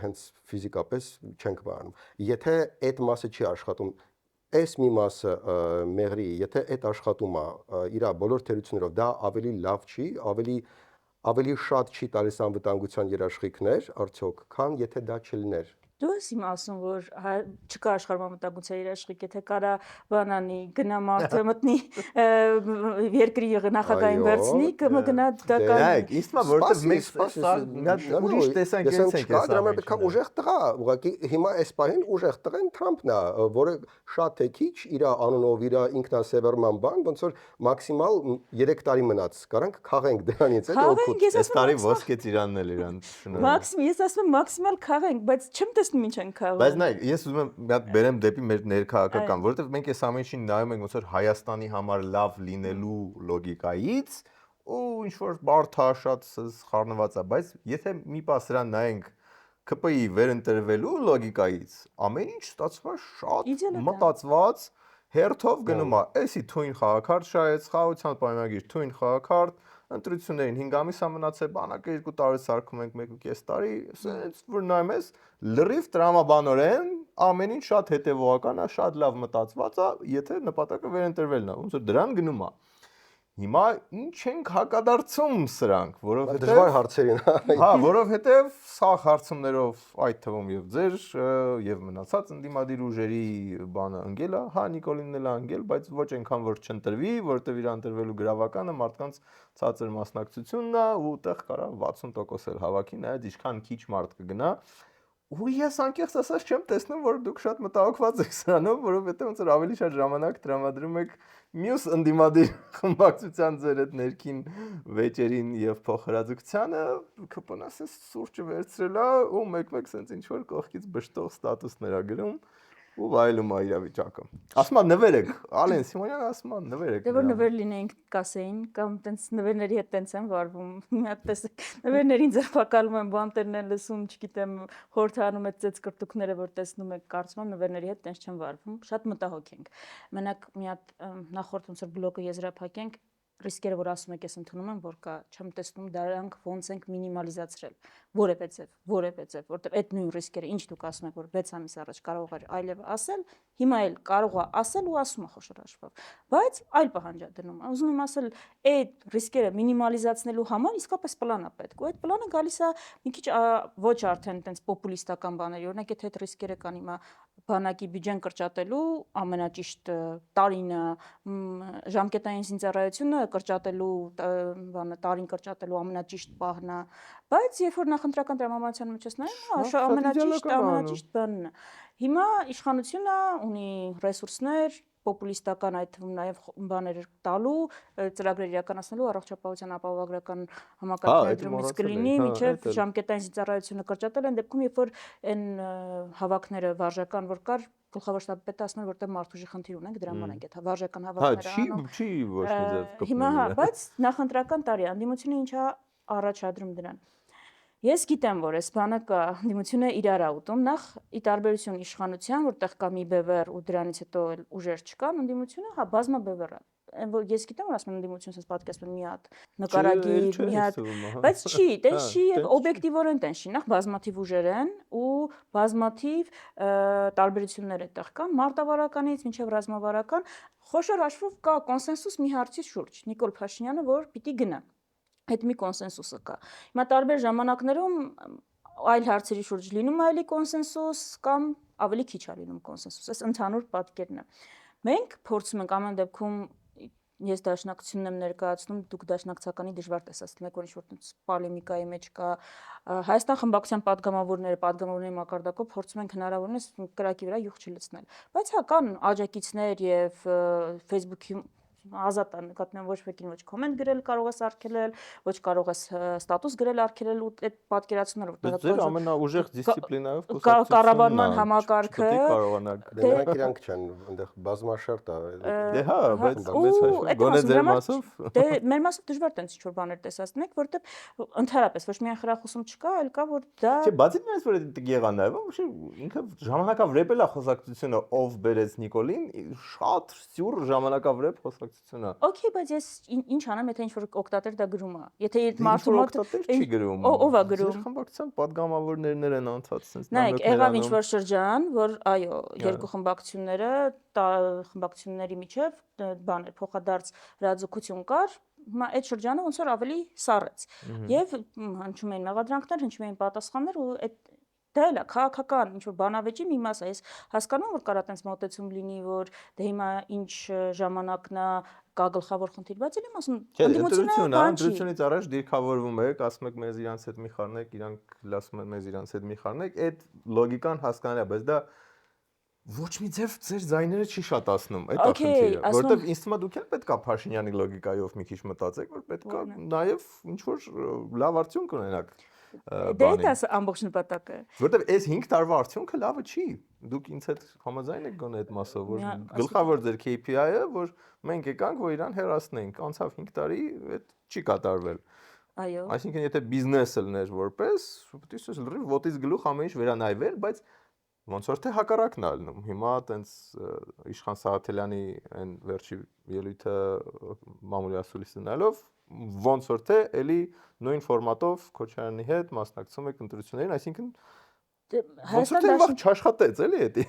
հենց ֆիզիկապես չենք բանում։ Եթե այդ մասը չի աշխատում, այս մի մասը մեղրի, եթե այդ աշխատում է իր բոլոր թերություններով, դա ավելի լավ չի, ավելի շատ չի տալիս անվտանգության երաշխիքներ, արդյոք, քան եթե դա չլիներ։ Դու ես իմ ասում, որ չկա աշխարհում անվտանգության երաշխիք, եթե կարա բանանի, գնա մարդը մտնի երկրի նախագահին վերցնի, կմգնա դա կա։ Նայեք, ինձ թվում է, որովհետև մենք ուրիշ տեսանկյունից ենք դրա համար պետք է ուժեղ տղա, ուղղակի հիմա այս պահին ուժեղ տղեն Թրամփն է, որը շատ թե քիչ իր անունով, իր ինքնասևեռման բան, ոնց որ մաքսիմալ 3 տարի մնաց, կարանք քաղենք դրանից, այդ օգուտ։ Այս տարի ոսկե ծիրանն էլ իրան շնորհիվ։ Ես ասում եմ մաքսիմալ քաղենք, բայց չեմ տեսնում ինչ են քաղում։ Բայց նայեք, ես ուզում եմ մի հատ բերեմ դեպի մեր ներքաղաքական, որովհետև մենք այս ամեն ինչին նայում ենք ոնց որ Հայաստանի համար լավ լինելու լոգիկայից ու ինչ որ բարդ է, շատ խառնված է, բայց եթե մի պահ սրան նայենք ԿՊ-ի վերընտրվելու լոգիկայից, ամեն ինչ ստացվում է շատ մտածված, հերթով գնում է, էսի թույն խաղաքարտ շահեց, խաղաղության պայմանագիր թույն խաղաքարտ, ընտրություններին 5 ամիս է մնացել, բանակը 2 տարի սարքում ենք 1.5 տարի, ասենց որ նայում ես լրիվ տրամաբանորեն ամեն ինչ շատ հետևողական է, շատ լավ մտածված է, եթե նպատակը վերընտրվելն է, ոնց որ դրան գնում է։ Հիմա ինչ ենք հակադարձում սրանք, որովհետև դժվար հարցերին, հա, որովհետև սա հարցումներով այդ թվում եւ ձեր եւ մնացած ընդդիմադիր ուժերի բանը ընկել է, հա Նիկոլինն էլ ընկել, բայց ոչ այնքան որ չընտրվի, որովհետև իր ընտրվելու գրավականը մարդկանց ցածր մասնակցությունն է ու այդտեղ կարա 60% էլ հավաքի, նայած ինչքան քիչ մարդ կգնա։ Ու ես անկեղծ ասած չեմ տեսնում, որ դուք շատ մտահոգված եք սրանով, որովհետև ոնց որ ավելի շատ ժամանակ տրամադրում եք մյուս ընդդիմադիր խմբակցության ձեր այդ ներքին վեճերին եւ փոխհրաձգությանը, ԿՊ-ն ասես սուրճը վերցրել է ու մեկ-մեկ սենց ինչ որ կողքից բշտող ստատուսներ ա գրում ու վայելում է իրավիճակը։ Ասում եմ նվերեք, Ալեն Սիմոնյանը ասում է նվերեք։ Դե որ նվեր լինեինք կասեին կամ տենց նվերների հետ տենց են վարվում։ Մի հատ տեսեք, նվերներին ձերբակալում են բանտերն են լսում, չգիտեմ, հորթանում այդ ծեծ կրտուկները, որ տեսնում եք, կարծում եմ նվերների հետ տենց չեն վարվում։ Շատ մտահոգ ենք։ Մենակ մի հատ նախորդ ոնց որ բլոգը եզրափակենք, ռիսկերը, որ ասում եք, ես ընդունում եմ, որ կա, չեմ տեսնում դրանք ոնց ենք մինիմալիզացրել։ Որևէ ձև, որտեղ այդ նույն ռիսկերը, ինչ դուք ասում եք, որ 6 ամիս առաջ կարող էր այլև ասել, հիմա էլ կարող է ասել ու ասում է խոշոր հաշվով։ Բայց այլ պահանջ է դնում։ Ուզում եմ ասել, այդ ռիսկերը մինիմալիզացնելու համար իսկապես պլան է պետք։ Ու այդ պլանը գալիս է մի քիչ ոչ արդեն այտենց պոպուլիստական բաների, օրինակ եթե այդ ռիսկերը կան հիմա բանակի բյուջեն կրճատելու ամենաճիշտ տարինը, ժամկետային զինծառայությունը կրճատելու բանը տարին կրճատելու ամենաճիշտ պահն է, բայց երբ որ նախընտրական տրամաբանության մեջ ես նայում, ամենաճիշտ բանն է։ Հիմա իշխանությունը ունի ռեսուրսներ, պոպուլիստական այդ թվում նաև բաներ տալու, ծրագրեր իրականացնելու առողջապահության ապահովագրական համակարգերի դրումից կլինի, մինչև ժամկետային զինծառայությունը կրճատել են դեպքում, երբ որ այն հավաքները վարժական որ կար, գլխավոր շտաբի պետը ասում էր, որտեղ մարդուժի խնդիր ունենք, դրա համար ենք այդ վարժական հավաքները անում։ Հա, չի ոչ մի ձև կպնի։ Հիմա հա, բայց նախընտրական տարի անդիմությունը ինչա առաջադրում դրան։ Ես գիտեմ, որ այս բանը կա, ընդդիմությունը իրար է ուտում, նախ ի տարբերություն իշխանության, որտեղ կա մի բևեռ ու դրանից հետո էլ ուժեր չկան, ընդդիմությունը հա բազմաբևեռ է։ Ես գիտեմ, որ ասում են ընդդիմություն sense պատկերացնում մի հատ նկարագիր, մի հատ, բայց չի, տես չի եւ օբյեկտիվորեն տես չի, նախ բազմաթիվ ուժեր են ու բազմաթիվ տարբերություններ այդտեղ կան, մարտավարականից մինչև ռազմավարական, խոշոր հաշվով կա կոնսենսուս մի հարցի շուրջ, Նիկոլ Փաշինյանը, որ պիտի գնա։ Այդ մի կոնսենսուսը կա։ Հիմա տարբեր ժամանակներում այլ հարցերի շուրջ լինում է այլի կոնսենսուս կամ ավելի քիչ է լինում կոնսենսուս, այս ընդհանուր պատկերն է։ Մենք փորձում ենք ամեն դեպքում ես դաշնակցությունն եմ ներկայացնում, դուք դաշնակցականի դժվար տեսածում եք, որ ինչ-որ պոլեմիկայի մեջ կա Հայաստան խմբակցության падգամավորների մակարդակով փորձում ենք հնարավորինս կրակի վրա յուղ չլցնել։ Բայց հա կան աջակիցներ եւ Facebook-ի ազատ է նկատի ունեմ ոչ մեկին ոչ կոմենտ գրել կարող ես արգելել, ոչ կարող ես ստատուս գրել արգելել ու այդ պատկերացումները Բայց ձեր ամենաուժեղ դիսցիպլինայով կառավարման համակարգը կարողանաք Նրանք իրանք չեն, այնտեղ բազմաշերտ է։ Դե հա, բայց այդ գոնե ձեր համար- մասով Դե մեր մասով դժվար տենց ինչ որ բաներ տեսածնեք, որտեղ ընդհանրապես ոչ միայն խրախուսում չկա, այլ կա որ դա Չէ, բացի դրանից որ դա եղա նաև, вообще ինքը ժամանակավրեպ է խոսակցությունը ով բերեց Նիկոլին, շատ սյուր ժամանակավրեպ խոսակցություն է։ Okay, բայց ես ինչ անեմ, եթե ինչ որ օկտատեր դա գրում է։ Եթե այդ Մարդու մարդու մոտ չի գրում։ ով է գրում։ Ձեր խմբակցության падգամավորներն են անցած sense Նայեք, եղավ ինչ որ շրջան, որ այո, երկու խմբակցությունները, խմբակցությունների միջև բաներ փոխադարձ հրաձգություն կար, հիմա այդ շրջանը ոնց որ ավելի սառեց։ Եվ հնչում էին մեղադրանքներ, հնչում էին պատասխաններ ու այդ դա էլ է քաղաքական ինչ որ բանավեճի մի մաս է։ Ես հասկանում որ կարա տենց մոտեցում լինի, որ դե հիմա ինչ ժամանակն է կա գլխավոր խնդիր, բայց էլ եմ ասում, ընդդիմությունը, ընդդիմությունից առաջ դիրքավորվում եք, ասում եք մեզ իրանց հետ մի խառնեք, իրանք ասում են մեզ իրանց հետ մի խառնեք, այդ լոգիկան հասկանալի է, բայց դա ոչ մի ձև ձեր ձայները չի շատացնում, այդ է խնդիրը, որովհետև ինձ թվում է դուք էլ պետք է Փաշինյանի լոգիկայով մի քիչ մտածեք, որ պետք է նաև ինչ որ լավ արդյունք ունենաք։ Դե դա ամբողջ նպատակը։ Որտեվ այս 5 տարվա արդյունքը լավը չի։ Դուք ինձ հետ համաձայն եք գոնե այդ մասով, որ գլխավոր ձեր KPI-ը, որ մենք եկանք, որ իրան հեռացնենք, անցավ 5 տարի, այդ չի կատարվել։ Այո։ Այսինքն եթե բիզնեսը լներ որպես, պետք է լրիվ ոտից գլուխ ամեն ինչ վերանայվեր, բայց ոնց որ թե հակառակն է ալնում։ Հիմա տենց Իշխան Սաղաթելյանի այն վերջի ելույթը մամուլի ասուլիսնալով ոնց որ թե էլի նույն ֆորմատով Քոչարյանի հետ մասնակցում եք ընտրություններին, այսինքն ոնց որ թե վաղ չաշխատեց էլի էդի։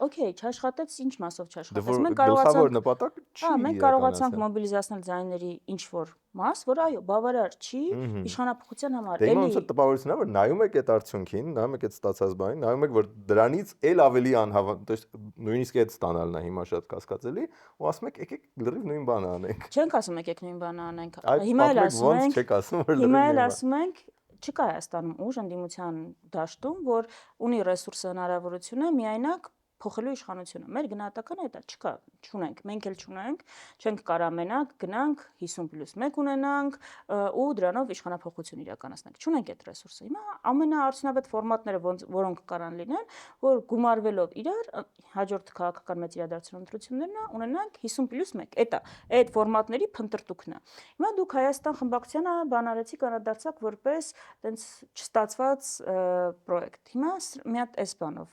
Okay, չաշխատեց, ինչ մասով չաշխատեց։ Մենք կարողացանք նպատակ չի։ Մենք կարողացանք մոբիլիզացնել ձայների ինչ որ մաս, որ այո, բավարար չի իշխանապահության համար։ Էլի ոնց որ տպավորությունն է, որ նայում եք այդ արդյունքին, նայում եք այդ ստացած բանին, նայում եք որ դրանից էլ ավելի անհավատ, то есть նույնիսկ այդ ստանալն է հիմա շատ կասկածելի, ու ասում եք եկեք լրիվ նույն բանը անենք։ Չենք ասում եկեք նույն բանը անենք։ Հիմա էլ ասում ենք, չեք ասում որ հիմա էլ ասում ենք չկա Հայաստանում ուժ ընդդիմության դաշտում, որ ունի ռեսուրսը հնարավորությունը միայնակ փոխելու իշխանությունը։ Մեր գնահատականը դա չկա, չունենք, մենք էլ չունենք, չենք կարա մենակ գնանք 50+1 ունենանք ու դրանով իշխանափոխություն իրականացնենք։ Չունենք այդ ռեսուրսը։ Հիմա ամենաարդյունավետ ֆորմատները, որոնք կարան լինեն, որ գումարվելով իրար հաջորդ քաղաքական մեծ իրադարձության ընտրություններն ունենանք 50+1։ Էդ է, այդ ֆորմատների փնտրտուքն է։ Հիմա դուք Հայաստան խմբակցությանը բանարեցիք, անադարձակ որպես տենց չստացված պրոյեկտ։ Հիմա մի հատ էս բանով։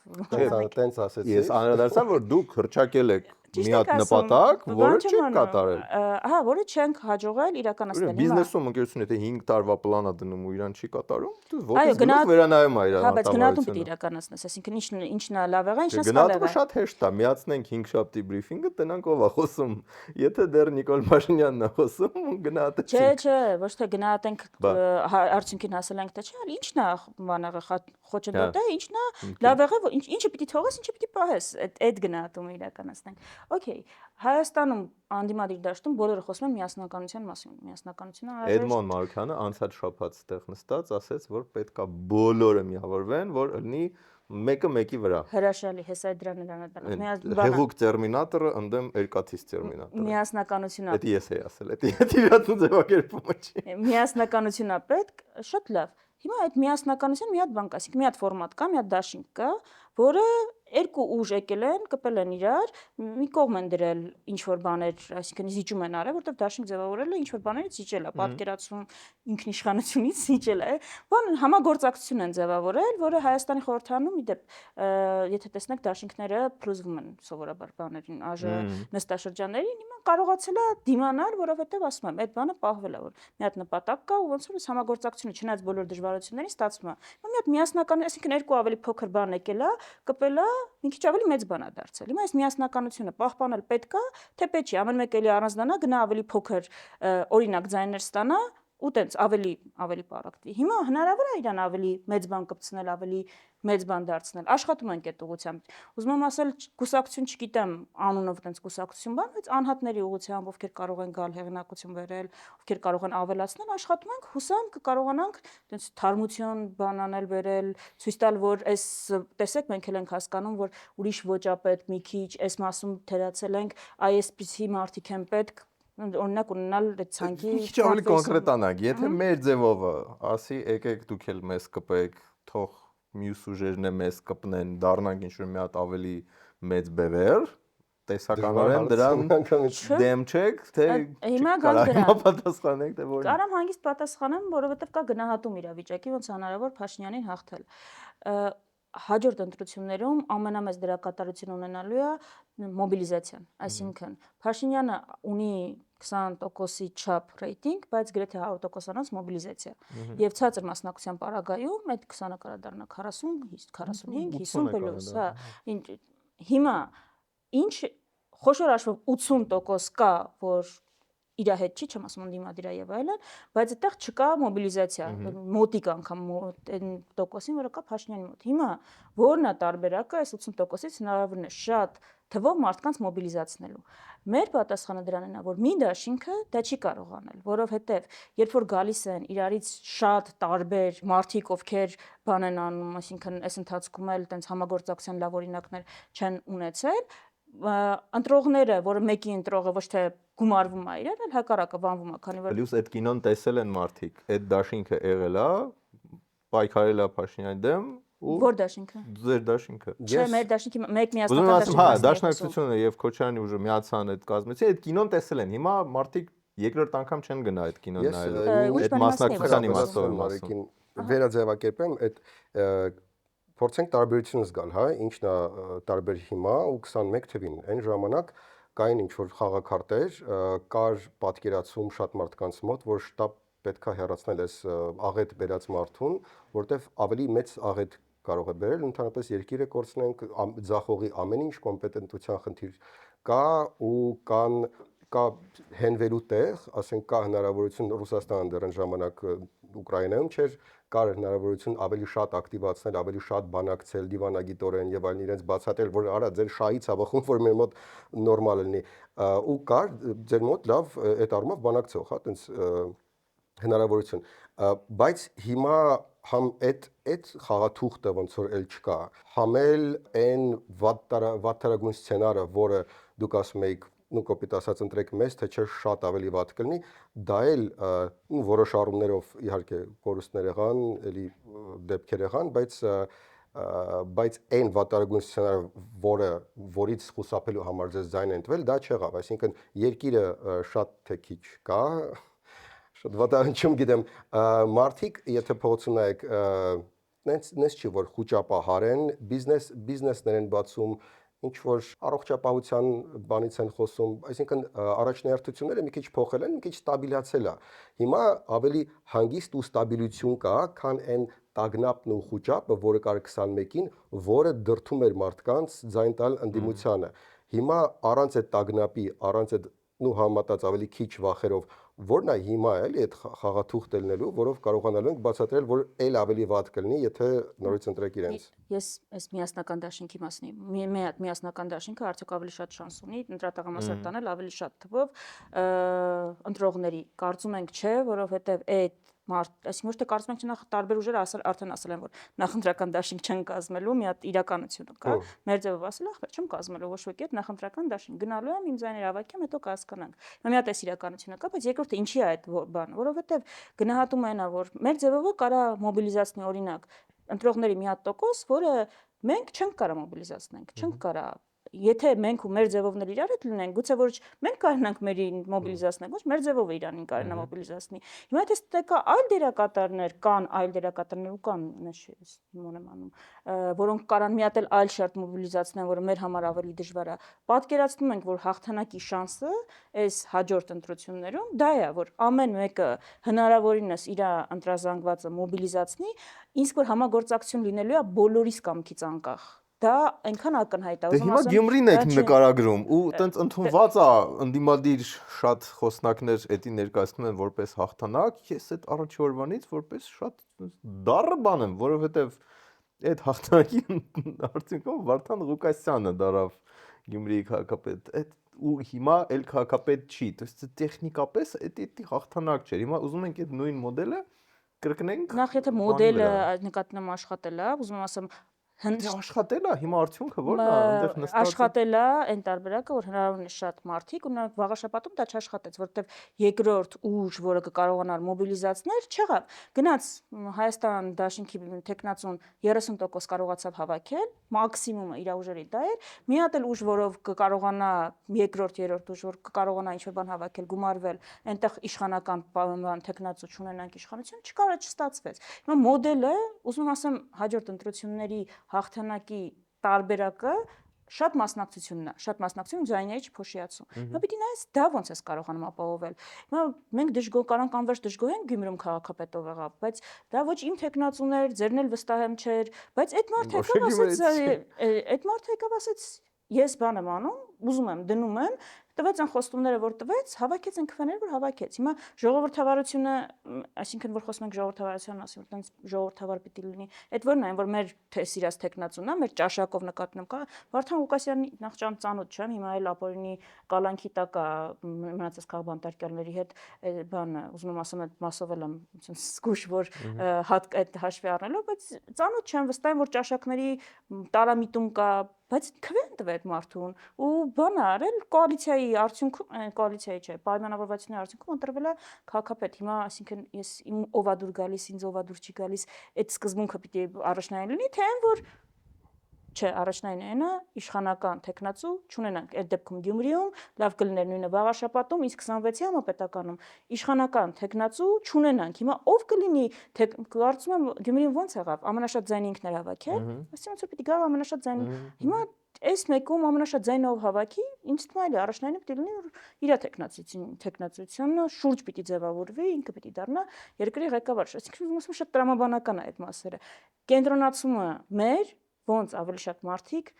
Տենց ասեցի։ Ես անդրադարձա որ դուք հրճակել եք մի հատ նպատակ, որը չեք կատարել։ Ահա, որը չենք հաջողել իրականացնել։ Բիզնեսում ընկերությունը եթե 5 տարվա պլան է դնում ու իրան չի կատարում, դու ոտից գնաց վերանայում է իրան։ Հա, բայց գնահատում պիտի իրականացնես, այսինքն ինչն է լավ եղա, ինչն է սխալ եղա։ Գնահատումը շատ հեշտ է, միացնենք 5 շաբթի բրիֆինգը, տնանք ով է խոսում։ Եթե դեռ Նիկոլ Փաշինյանն է խոսում, գնահատեցինք։ Չէ, ոչ թե գնահատենք արդյունքին հասել ենք թե չէ, այլ ինչն է բանաղը խոչընդոտը, ինչն է լավ եղա, ինչը պիտի թողես, ինչը պիտի պահես, այդ գնահատումը իրականացնենք։ Okay, Հայաստանում անդիմադիր դաշտում բոլորը խոսում են միասնականության մասին։ Միասնականությունը Էդմոն Մարուքյանը անցած շաբաթ ստեղ նստած ասեց, որ պետքա բոլորը միավորվեն, որ լինի մեկը մեկի վրա։ Հրաշալի, հեսա դրան նրան։ Հեղուկ տերմինատորը ընդդեմ երկաթից տերմինատորը։ Միասնականությունն է։ Դա ես էի ասել, դա իրացուն ձևակերպումը չի։ Միասնականությունն է պետք, շատ լավ։ Հիմա այդ միասնականության մի հատ բան կա, ասենք մի հատ ֆորմատ կա, մի հատ դաշինք կա, որը երկու ուժ եկել են, կպել են իրար, մի կողմ են դրել ինչ որ բաներ, այսինքն զիջում են արել, որտեղ դաշինք ձևավորելը ինչ որ բաներից զիջել է, պատկերացում ինքնիշխանությունից զիջել է, բան համագործակցություն են ձևավորել, որը Հայաստանի խորհրդարանում ի դեպ, եթե տեսնեք դաշինքները փլուզվում են սովորաբար բաներին, ԱԺ նստաշրջաններին, հիմա կարողացել է դիմանալ, որովհետև ասում եմ, այդ բանը պահվել է, որ մի հատ նպատակ կա ու ոնց որ համագործակցությունը չնայած բոլոր դժվարություններին ստացվում է։ Մի հատ միասնական, այսինքն երկու ավելի փոքր բան եկել է, կպել է, մի քիչ ավելի մեծ բան է դարձել։ Հիմա այս միասնականությունը պահպանել պետք է, թե պետք չի, ամեն մեկ էլի առանձնանա, գնա ավելի փոքր օրինակ ձայներ ստանա ու տենց ավելի պարակտվի։ Հիմա հնարավոր է իրան ավելի մեծ բան կպցնել, ավելի մեծ բան դարձնել։ Աշխատում ենք այդ ուղղությամբ։ Ուզում եմ ասել, կուսակցություն չգիտեմ անունով տենց կուսակցություն բան, բայց անհատների ուղղությամբ, ովքեր կարող են գալ հեղինակություն վերել, ովքեր կարող են ավելացնել, աշխատում ենք, հուսամ կկարողանանք տենց թարմություն բան անել վերել, ցույց տալ, որ այս տեսեք մենք էլ ենք հասկանում, որ ուրիշ ոճ է պետք մի քիչ, այս մասում թերացել ենք, այսպիսի մարդիկ են պետք օրինակ ունենալ այդ ցանկի Մի քիչ ավելի կոնկրետանանք, եթե մեր ձևովը ասի եկեք դուք էլ մեզ կպեք, թող մյուս ուժերն է մեզ կպնեն, դառնանք ինչ-որ մի հատ ավելի մեծ բևեր, տեսականորեն դրան դեմ չեք, թե հիմա պատասխանեք, թե որ կարամ հանգիստ պատասխանեմ, որովհետև կա գնահատում իրավիճակի, ոնց հնարավոր Փաշինյանին հաղթել։ Հաջորդ ընտրություններում ամենամեծ դերակատարություն ունենալու է մոբիլիզացիան, այսինքն Փաշինյանը ունի 20%-ի չափ ռեյտինգ, բայց գրեթե 100%-անոց մոբիլիզացիա։ Եվ ցածր մասնակցության պարագայում այդ 20-ը կարա դառնա 40, 45, 50 պլյուս, հա։ Հիմա ինչ խոշոր հաշվով 80% կա, որ իր հետ չի, չեմ ասում դիմադիր է եւ այլն, բայց այդտեղ չկա մոբիլիզացիա, մոտիկ անգամ այն տոկոսին, որը կա Փաշինյանի մոտ։ Հիմա որն է տարբերակը, այս 80%-ից հնարավորն է շատ թվով մարդկանց մոբիլիզացնելու։ Մեր պատասխանը դրանն է, որ մի դաշինքը դա չի կարող անել, որովհետեւ երբ որ գալիս են իրարից շատ տարբեր մարդիկ, ովքեր բան են անում, այսինքն այս ընթացքում էլ տենց համագործակցության լավ օրինակներ չեն ունեցել, ընտրողները, որը մեկի ընտրողը ոչ թե գումարվում է իրեն, այլ հակառակը վանվում է, քանի որ Պլյուս այդ կինոն տեսել են մարդիկ, այդ դաշինքը եղել է, պայքարել է Փաշինյանի դեմ ու որ դաշինքը։ Ձեր դաշինքը։ Չէ, մեր դաշինքի մեկ Ուզում եմ ասեմ, միասնական հա, դաշնակցությունը եւ Քոչարյանի ուժը միացան այդ կազմեցին, այդ կինոն տեսել են։ Հիմա մարդիկ երկրորդ անգամ չեն գնա այդ կինոն նայելու։ Այդ մասնակցության իմաստով եմ ասում։ Վերաձևակերպեմ այդ փորձենք տարբերություն զգալ, հա, ինչն է տարբեր հիմա ու 21 թվին։ Այն ժամանակ կային ինչ որ խաղաքարտեր, կար պատկերացում շատ մարդկանց մոտ, որ շտապ պետքա հեռացնել այս աղետ բերած մարդուն, որտեվ ավելի մեծ աղետ կարող է բերել, ընդհանրապես երկիրը կորցնենք, ձախողի ամեն ինչ կոմպետենտության խնդիր կա ու կա հենվելու տեղ, ասենք կա հնարավորություն Ռուսաստանը դեռ այն ժամանակ Ուկրաինայում չէր, կար հնարավորություն ավելի շատ ակտիվացնել, ավելի շատ բանակցել դիվանագիտորեն եւ այլն իրենց բացատրել, որ արա ձեր շահից է բխում, որ մեր մոտ նորմալ լինի, ու կար ձեր մոտ լավ այդ առումով բանակցող, հա, տենց հնարավորություն, բայց հիմա համ այդ խաղաթուղթը ոնց որ էլ չկա, համ էլ այն վատթարագույն սցենարը, որը դուք ասում եք ու կոպիտ ասած ընտրեք մեզ, թե չէ շատ ավելի վատ կլինի, դա էլ որոշ առումներով իհարկե կորուստներ եղան, էլի դեպքեր եղան, բայց այն վատթարագույն սցենարը, որից խուսափելու համար ձեզ ձայն են տվել, դա չեղավ, այսինքն երկիրը շատ թե քիչ կա, շատ վատահանչում գիտեմ, մարդիկ, եթե փողոցում նայեք, նենց չի, որ խուճապահար են, բիզնեսներ են բացում, ինչ որ առողջապահության բանից են խոսում, այսինքն առաջնահերթությունները մի քիչ փոխել են, մի քիչ ստաբիլացել է։ Հիմա ավելի հանգիստ ու ստաբիլություն կա, քան այն տագնապն ու խուճապը, որը կար 21-ին, որը դրթում էր մարդկանց ձայն տալ ընդդիմությանը։ Հիմա առանց այդ տագնապի, առանց այդ ու համատած ավելի քիչ վախերով, որն է հիմա էլի այդ խաղաթուղթ ելնելու, որով կարողանալու ենք բացատրել, որ էլ ավելի վատ կլինի, եթե նորից ընտրեք իրենց։ Ես այս միասնական դաշինքի մասնի, մի հատ միասնական դաշինքը արդյոք ավելի շատ շանս ունի ընտրատաղամասեր տանել ավելի շատ թվով ընտրողների։ Կարծում ենք չէ, որովհետև այդ այսինքն ոչ թե կարծում ենք չնախ տարբեր ուժերը արդեն ասել են, որ նախընտրական դաշինք չեն կազմելու, մի հատ իրականություն կա։ Մեր ձևով ասել ախպեր չեմ կազմելու ոչ ոքի հետ նախընտրական դաշինք։ Գնալու եմ իմ ձայները հավաքեմ, հետո կհասկանանք։ Մի հատ էս իրականությունը կա, բայց երկրորդը ինչի է այդ բանը, որովհետև գնահատում այնա, որ մեր ձևով կարա մոբիլիզացնի օրինակ ընտրողների մի հատ տոկոս, որը մենք չենք կարա մոբիլիզացնենք, չենք կարա եթե մենք ու մեր ձևովներ իրար հետ լինենք, գուցե որ մենք կարողանանք մերին մոբիլիզացնել, ոչ մեր ձևով Իրանին կարողանա մոբիլիզացնի։ Հիմա դες տեկա այլ դերակատարներ կան, այլ դերակատարներ ու կան, նշես հիմոն եմ անում, որոնք կարան մի հատ էլ այլ շերտ մոբիլիզացնեն, որը մեր համար ավելի դժվար է։ Պատկերացնում ենք, որ հաղթանակի շանսը այս հաջորդ ընտրություններում դա է, որ ամեն մեկը հնարավորինս իր ընտրազանգվածը մոբիլիզացնի, իսկ որ համագործակցություն լինելու է բոլորիս կամքից անկախ։ Դա այնքան ակնհայտ է, ուզում ասեմ։ Հիմա Գյումրին եք նկարագրում ու տենց ընդունված է ընդդիմադիր շատ խոսնակներ էդի ներկայացնում են որպես հաղթանակ, ես այդ առաջի օրվանից որպես շատ դառը բան եմ, որովհետև այդ հաղթանակի արդյունքում Վարդան Ղուկասյանը դարավ Գյումրիի քաղաքապետ, այդ ու հիմա էլ քաղաքապետ չի, то есть տեխնիկապես դա հաղթանակ չէ։ Հիմա ուզում ենք այդ նույն մոդելը կրկնենք։ Նախ եթե մոդելը նկատնում աշխատել է, ուզում եմ ասեմ Դե աշխատել է, հիմա արդյունքը ո՞րն է, այնտեղ նստած։ աշխատել է այն տարբերակը, որ հնարավորին է շատ մարդիկ ու նրանք վաղաշապատում դա չաշխատեց, որովհետև երկրորդ ուժ, որը կկարողանար մոբիլիզացնել, չեղավ։ Գնաց Հայաստան դաշինքի տեխնացուն 30% կարողացավ հավաքել, մաքսիմումը իր ուժերի դա էր։ Մի հատ էլ ուժ, որով կկարողանա երկրորդ, երրորդ ուժ, որ կկարողանա ինչ-որ բան հավաքել, գումարվել, այնտեղ իշխանական բան տեխնացու չունենանք իշխանություն, չկարա չստացվեց։ Հիմա մոդելը, ուզում եմ ասեմ, հաջորդ ընտրությունների հաղթանակի տարբերակը շատ մասնակցությունն է, շատ մասնակցություն ձայների չփոշիացում։ Հիմա պիտի նայես դա ոնց է կարողանում ապահովել։ Հիմա մենք դժգոհ կարանք անվերջ դժգոհենք Գյումրում քաղաքապետով եղավ, բայց դա ոչ իմ տեխնացուն էր, ձերն էլ վստահ եմ չէր, բայց այդ մարդը եկավ ասեց, այդ մարդը եկավ ասեց ես բան եմ անում, ուզում եմ, դնում եմ, տվեց այն խոստումները, որ տվեց, հավաքեց այն քվեները, որ հավաքեց։ Հիմա ժողովրդավարությունը, այսինքն որ խոսում ենք ժողովրդավարության մասին, որ տենց ժողովրդավար պիտի լինի, այդ որն է, որ մեր սիրած տեխնացունն է, մեր ճաշակով նկատնում կա, Վարդան Ղուկասյանի նախճան ծանոթ չեմ, հիմա էլ ապօրինի կալանքի տակ է մնացած քաղբանտարկյալների հետ, բանը, ուզում եմ ասեմ, այդ մասով էլ եմ զգուշ, որ այդ հաշվի առնելով, բայց ծանոթ չեմ, վստահ եմ, որ ճաշակների տարամիտում կա, բայց քվեն տվե այդ մարդուն ու բան արել կոալիցիայի արդյունքում, կոալիցիայի չէ, պայմանավորվածությունների արդյունքում ընտրվել է քաղաքապետ։ Հիմա, այսինքն, ես իմ ով է դուր գալիս, ինձ ով է դուր չի գալիս, այդ սկզբունքը պիտի առաջնային լինի, թե այն որ չէ, առաջնային այնա իշխանական տեխնացու չունենանք այդ դեպքում Գյումրիում, լավ կլիներ նույնը Վաղաշապատում, իսկ 26-ի համապետականում իշխանական տեխնացու չունենանք։ Հիմա ով կլինի, կարծում եմ Գյումրիում ոնց եղավ, ամենաշատ ձայնը ինքն էր հավաքել, այսինքն ոնց որ պիտի գա ամենաշատ ձայն։ Հիմա այս մեկում ամենաշատ ձայնով հավաքի, ինձ թվում է առաջնայինը պիտի լինի, որ իր տեխնացությունը շուրջ պիտի ձևավորվի, ինքը պիտի դառնա երկրի ղեկավար։ Այսինքն ուսում շատ տրամաբանական է այդ մասերը։ Կենտրոնացումը մեր ոնց ավելի շատ մարդիկ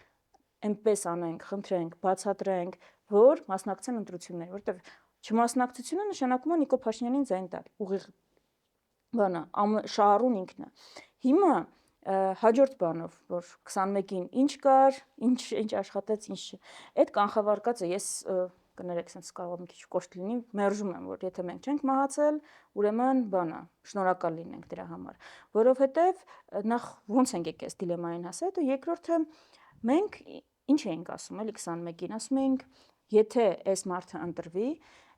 այնպես անենք, խնդրենք, բացատրենք, որ մասնակցեն ընտրություններին, որովհետև չմասնակցությունը նշանակում է Նիկոլ Փաշինյանին ձայն տալ, ուղիղ բանը, շահառուն ինքն է։ Հիմա հաջորդ բանով, որ 21-ին ինչ կար, ինչ աշխատեց, ինչ չէ։ Այդ կանխավարկածը ես կներեք, sense կարող եմ քիչ կոշտ լինի, մերժում եմ, որ եթե մենք չենք մահացել, ուրեմն բանա, շնորհակալ լինենք դրա համար, որովհետև նախ ոնց ենք եկել դիլեմային հասել, հետո երկրորդը մենք ինչ էինք ասում, էլի 21-ին, ասում էինք, եթե այս մարդը ընտրվի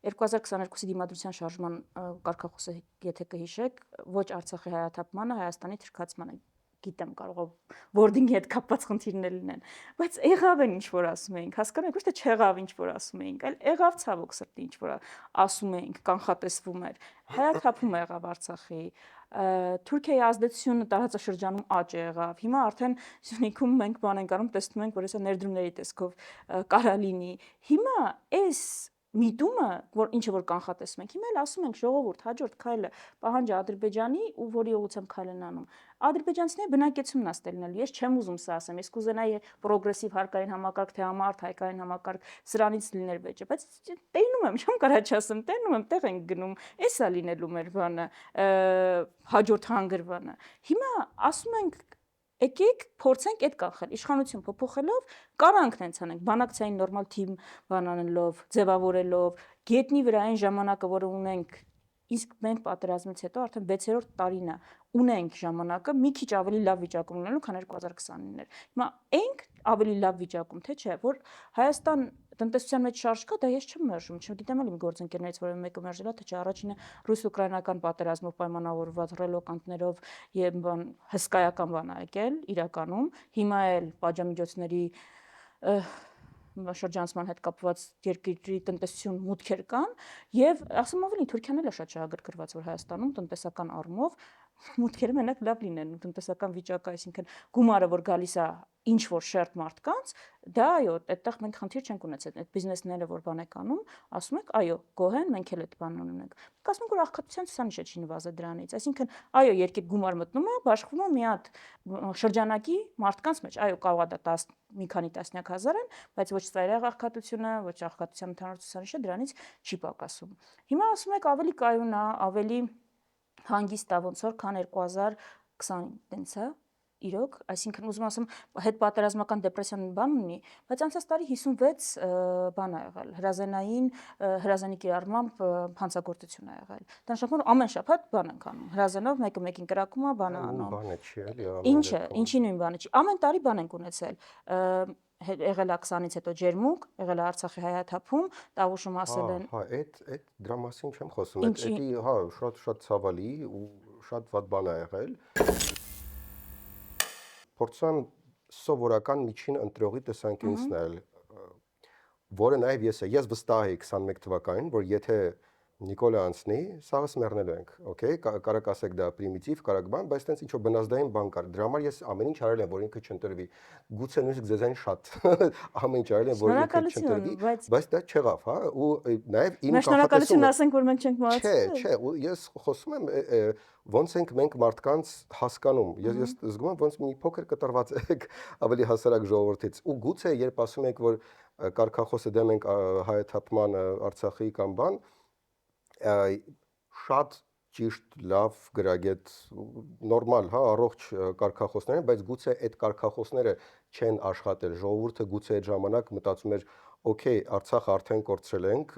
2022-ի դիմադրության շարժման կարգախոսը եթե կհիշեք, ոչ Արցախի հայաթափմանը, Հայաստանի թրքացմանը, գիտեմ կարող է wording-ի հետ կապված խնդիրներ լինեն, բայց եղավ են ինչ որ ասում էինք, հասկանու՞մ եք, ոչ թե չեղավ ինչ որ ասում էինք, այլ եղավ ցավոք սրտի ինչ որ ասում էինք, կանխատեսվում էր։ Հայաթափումը եղավ Արցախի, Թուրքիայի ազդեցությունը տարածաշրջանում աճ եղավ։ Հիմա արդեն Սյունիքում մենք բան ենք անում, տեսնում ենք, որ հեսա ներդրումների տեսքով կարա լինի։ Հիմա այս միտումը, որ ինչը որ կանխատեսում ենք, հիմա էլ ասում ենք ժողովուրդ, հաջորդ քայլը պահանջը Ադրբեջանի ու որի ուղղությամբ քայլ են անում։ Ադրբեջանցիների բնակեցումն է ստելնելու։ Ես չեմ ուզում սա ասեմ, ես կուզենայի պրոգրեսիվ հարկային համակարգ, թե համարդ հայկային համակարգ սրանից լիներ վեճը, բայց տենում եմ, չեմ կարա չասեմ, տենում եմ, տեղ ենք գնում։ Էսա լինելու մեր բանը, հաջորդ հանգրվանը։ Հիմա ասում ենք եկեք փորձենք այդ կանխել, իշխանություն փոփոխելով կարանք տենց անենք, բանակցային նորմալ թիմ բանանելով, ձևավորելով, գետնի վրա այն ժամանակը, որը ունենք, իսկ մենք պատերազմից հետո արդեն 6-րդ տարին է, ունենք ժամանակը մի քիչ ավելի լավ վիճակում լինելու, քան 2029-ին էր։ Հիմա ենք ավելի լավ վիճակում, թե չէ, որ Հայաստան տնտեսության մեջ շարժ կա, դա ես չեմ մերժում, չգիտեմ էլ իմ գործընկերներից որևէ մեկը մերժել է, թե չէ, առաջինը ռուս-ուկրաինական պատերազմով պայմանավորված ռելոկանտներով եւ բան հսկայական բան ա եկել իրականում, հիմա էլ պատժամիջոցների շրջանցման հետ կապված երկրի տնտեսություն մուտքեր կան եւ ասում ավելի Թուրքիան էլ է շատ շահագրգռված որ Հայաստանում տնտեսական առումով մուտքերը մենակ լավ լինեն ու տնտեսական վիճակը, այսինքն գումարը որ գալիս է ինչ որ շերտ մարդկանց, դա այո, այդտեղ մենք խնդիր չենք ունեցել, այդ բիզնեսները որ բան եք անում, ասում եք, այո, գոհ են, մենք էլ այդ բանն ունենք։ Մենք ասում ենք որ աղքատության ցուցանիշը չի նվազել դրանից, այսինքն այո, երկիր գումար մտնում է, բաշխվում է մի հատ շրջանակի մարդկանց մեջ, այո, կարող է դա 10 մի քանի տասնյակ հազար են, բայց ոչ ծայրահեղ աղքատությունը, ոչ աղքատության ընդհանուր ցուցանիշը դրանից չի պակասում։ Հիմա ասում եք ավելի կայուն է, ավելի հանգիստ է ոնց որ քան 2020 տենց է։ իրոք, այսինքն ուզում ասեմ, հետպատերազմական դեպրեսիան բան ունի, բայց անցած տարի 56 բան ա եղել, հրազենի կիրառմամբ հանցագործություն ա եղել։ Դա նշանակում է ամեն շաբաթ բան ենք անում, հրազենով մեկը մեկին կրակում ա, բան ա անում։ Բանը չի էլի, Ինչը, ինչի նույն բանը չի։ Ամեն տարի բան ենք ունեցել։ Եղել է 20-ից հետո ջերմուկ, եղել է Արցախի հայաթափում, Տավուշում ասել են։ Հա, այդ դրա մասին չեմ խոսում, էդի, հա, շատ ցավալի ու շատ վատ բան ա եղել։ Փորձան սովորական միջին ընտրողի տեսանկյունից նայել, որը նաև ես վստահ եի 21 թվականին, որ եթե Նիկոլը անցնի, սաղս մեռնելու ենք, օքեյ, կարակ ասեք դա պրիմիտիվ, կարակ բան, բայց տենց ինչ-որ բնազդային բան կար։ Դրա համար ես ամեն ինչ արել եմ, որ ինքը չընտրվի։ Գուցե նույնիսկ ձեզանից շատ ամեն ինչ արել եմ, որ ինքը չընտրվի, բայց դա չեղավ, հա, ու նաև իմ Շնորհակալություն ասենք, որ մենք չենք մոռացել։ Չէ, ու ես խոսում եմ ոնց ենք մենք մարդկանց հասկանում։ Ես զգում եմ ոնց մի փոքր կտրված եք ավելի հասարակ ժողովրդից։ Ու գուցե երբ ասում եք, որ կարգախոսը դեմ ենք հայաթափման Արցախի կամ բան, շատ ճիշտ, լավ, գրագետ, նորմալ, հա, առողջ կարգախոսներ են, բայց գուցե այդ կարգախոսները չեն աշխատել։ Ժողովուրդը գուցե այդ ժամանակ մտածում էր, օքեյ, Արցախը արդեն կորցրել ենք,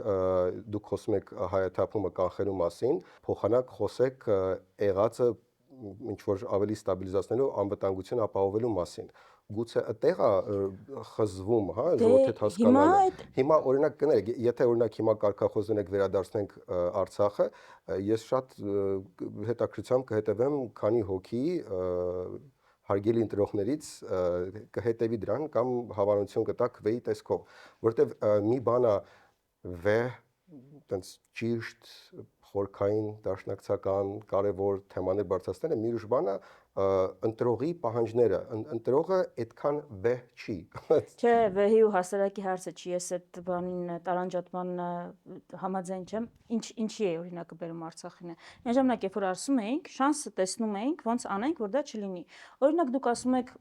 դուք խոսում եք հայաթափումը կանխելու մասին, փոխանակ խոսեք եղածը ինչ որ ավելի ստաբիլիզացնելու, անվտանգություն ապահովելու մասին։ Գուցե այդտեղ է խզվում, հա, ժողովրդի հասկանալը։ Հիմա օրինակ կներեք, եթե օրինակ հիմա կարգախոս դնենք վերադարձնենք Արցախը, ես շատ հետաքրքրությամբ կհետևեմ քանի հոգի հարգելի ընտրողներից կհետևի դրան կամ հավանություն կտա քվեի տեսքով, որովհետև մի բան է վեհ, տենց ճիշտ խորքային, դաշնակցական, կարևոր թեմաներ բարձրացնելը, մի ուրիշ բան է ընտրողի պահանջները, ընտրողը այդքան վեհ չի։ Չէ, վեհի ու հասարակի հարցը չի, ես այդ բանին տարանջատման համաձայն չեմ, ինչի է օրինակը բերում Արցախին է։ Այն ժամանակ, երբ որ ասում էինք, շանսը տեսնում էինք, ոնց անենք, որ դա չլինի։ Օրինակ դուք ասում եք,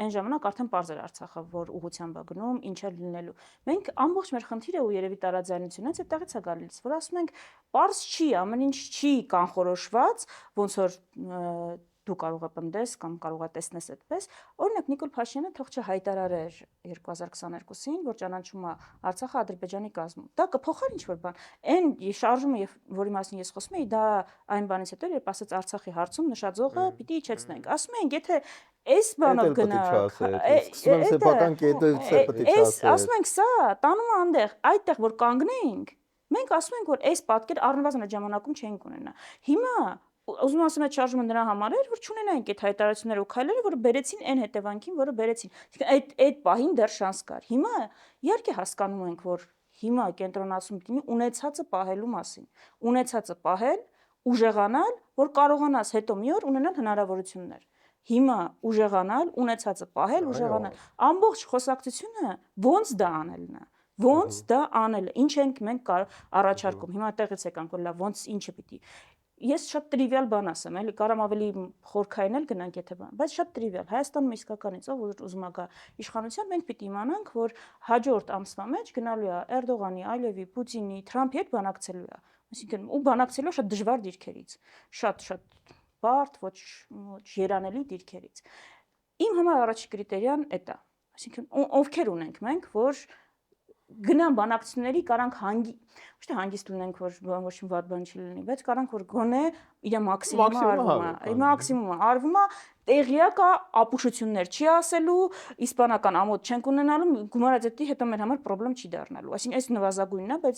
այն ժամանակ արդեն պարզ էր Արցախը, որ ուղղությամբ է գնում, ինչ է լինելու։ Մենք ամբողջ մեր խնդիրը ու երևի տարաձայնությունը այդտեղից է գալիս, որ ասում ենք, պարզ չի, ամեն ինչ չի կանխորոշված, ոնց որ դու կարող ես պնդես կամ կարող ես տեսնես այդպես։ Օրինակ Նիկոլ Փաշինյանը թող չհայտարարեր 2022-ին, որ ճանաչում է Արցախը Ադրբեջանի կազմում։ Դա կփոխար ինչ-որ բան։ Այն շարժումը, որի մասին ես խոսում էի, դա այն բանից հետո, երբ ասեց Արցախի հարցում նշաձողը պիտի իջեցնենք։ Ասում ենք, եթե այս բանով գնանք, սկսում եմ սեփական կետը պետք է չասել։ Ասում ենք, սա տանում է այնտեղ, այդտեղ որ կանգնենք, մենք ասում ենք, որ այս պատկեր առնվազն այդ ժամանակում չենք ունենա։ Հիմա ուզում ասեմ այդ շարժումը նրա համար էր, որ չունենայինք այդ հայտարարությունները ու քայլերը, որը բերեցին այն հետևանքին, որը բերեցին։ Այդ պահին դեռ շանս կար։ Հիմա իհարկե հասկանում ենք, որ հիմա կենտրոնացում դիմի ունեցածը պահելու մասին։ Ունեցածը պահել, ուժեղանալ, որ կարողանաս հետո մի օր ունենալ հնարավորություններ։ Հիմա ուժեղանալ, ունեցածը պահել, ուժեղանալ։ Ամբողջ խոսակցությունը ոնց դա անելն է։ Ոնց դա անելը, ինչ ենք մենք առաջարկում։ Հիմա տեղից եկանք, որ լավ, ոնց ինչը պիտի։ Ես շատ տրիվիալ բան ասեմ, էլի կարամ ավելի խորքային էլ գնանք եթե բան, բայց շատ տրիվիալ։ Հայաստանում իսկականից ով ուզում է գա իշխանության, մենք պիտի իմանանք, որ հաջորդ ամսվա մեջ գնալու է Էրդողանի, Ալիևի, Պուտինի, Թրամփի հետ բանակցելու է։ Այսինքն ու բանակցելու շատ դժվար դիրքերից, շատ բարդ, ոչ երանելի դիրքերից։ Իմ համար առաջի կրիտերիան է դա։ Այսինքն ովքեր ունենք մենք, որ գնան բանակցությունների կարանք ոչ թե հանգիստ ունենք, որ ոչ մի վատ բան չի լինի, բայց կարանք որ գոնե իր մաքսիմումը արվում է, տեղյակ է, ապուշություններ չի ասելու, իսպանական ամոթ չենք ունենալու, գումարած էդի հետո մեր համար խնդրեմ չի դառնալու։ Այսինքն այս նվազագույնն է, բայց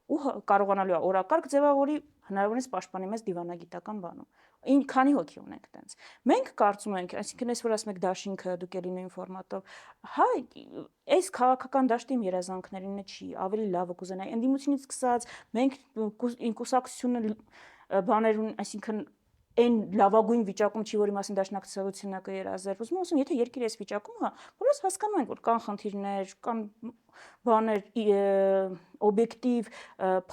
ու կարողանալու է օրակարգ ձևավորի, հնարավորինս պաշտպանի մեզ դիվանագիտական բանում։ Քանի հոգի ունենք տենց։ Մենք կարծում ենք, այսինքն այս որ ասում եք դաշինքը դուք ելի նույն ֆորմատով, հա, այս քաղաքական դաշտի երազանքներինը չի, ավելի լավը կուզենայի, ընդդիմությունից սկսած, մենք կուսակցությունը բաներ ունեն, այսինքն այն լավագույն վիճակում չի, որի մասին դաշնակցությունն է կերազեր։ Ուզում եմ ասում, եթե երկիրը այս վիճակում է, բոլորս հասկանում ենք, որ կան խնդիրներ, կան բաներ օբյեկտիվ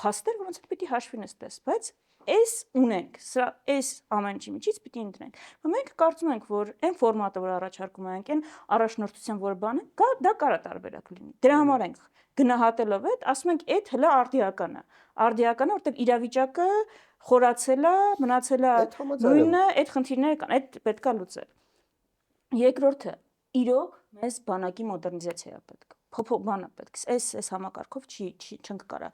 փաստեր, որոնց հետ պիտի հաշվի նստես, բայց այս ունենք, սա այս ամեն ինչի միջից պիտի ընտրենք։ Մենք կարծում ենք, որ այն ֆորմատը, որ առաջարկում ենք, այն առաջնորդության որ բանը, դա կարա տարբերակ լինի։ Դրա համար ենք գնահատելով այդ, ասում ենք, այդ հլը արդիական է, որտեղ իրավիճակը խորացել է, մնացել է նույնը, այդ խնդիրները կան, այդ պետքա լուծել։ Երկրորդը իրոք մեզ բանակի մոդեռնիզացիա է պետք։ Փոփոխ բան է պետք։ Այս համակարգով չենք կարա։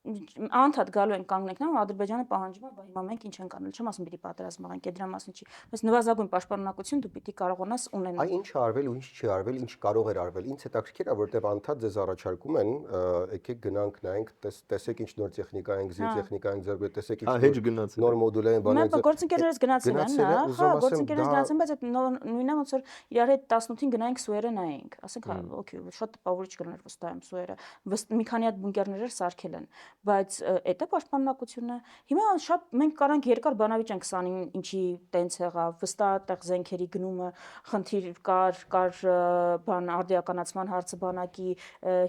Անդադ գալու են կանգնենք նա Ադրբեջանը պահանջում է, բա հիմա մենք ինչ ենք անել, չեմ ասում պիտի պատերազմենք, այդ դրա մասին չի։ Բայց նվազագույն պաշտպանունակություն դու պիտի կարողանաս ունենալ։ Այ ինչ է արվել ու ինչ չի արվել, ինչ կարող էր արվել։ Ինձ հետաքրքիր է, որտեղ անդադ ձեզ առաջարկում են, եկեք գնանք նայենք, տեսեք ինչ նոր տեխնիկա ենք, զի տեխնիկա ենք ձեռք, տեսեք ինչ Հեչ գնացել նոր մոդուլային բաներ Մենք գործընկերներս գնացել են, հա, գործընկերներս գնացել, բայց այդ նույնը ոնց որ իրար հետ 18-ին գնայինք սուերը նայենք, ասենք հա, օքեյ, շատ տպավորիչ կլիներ վստահ եմ սուերը։ Մի քանի հատ բունկերներ սարքել են, բայց այդ է պաշտպանունակությունը։ Հիմա շատ մենք կարանք երկար բանավիճ ենք 29 ինչի տենց եղավ, վստահ այդտեղ զենքերի գնումը, խնդիր կար բան արդիականացման հարցը բանակի,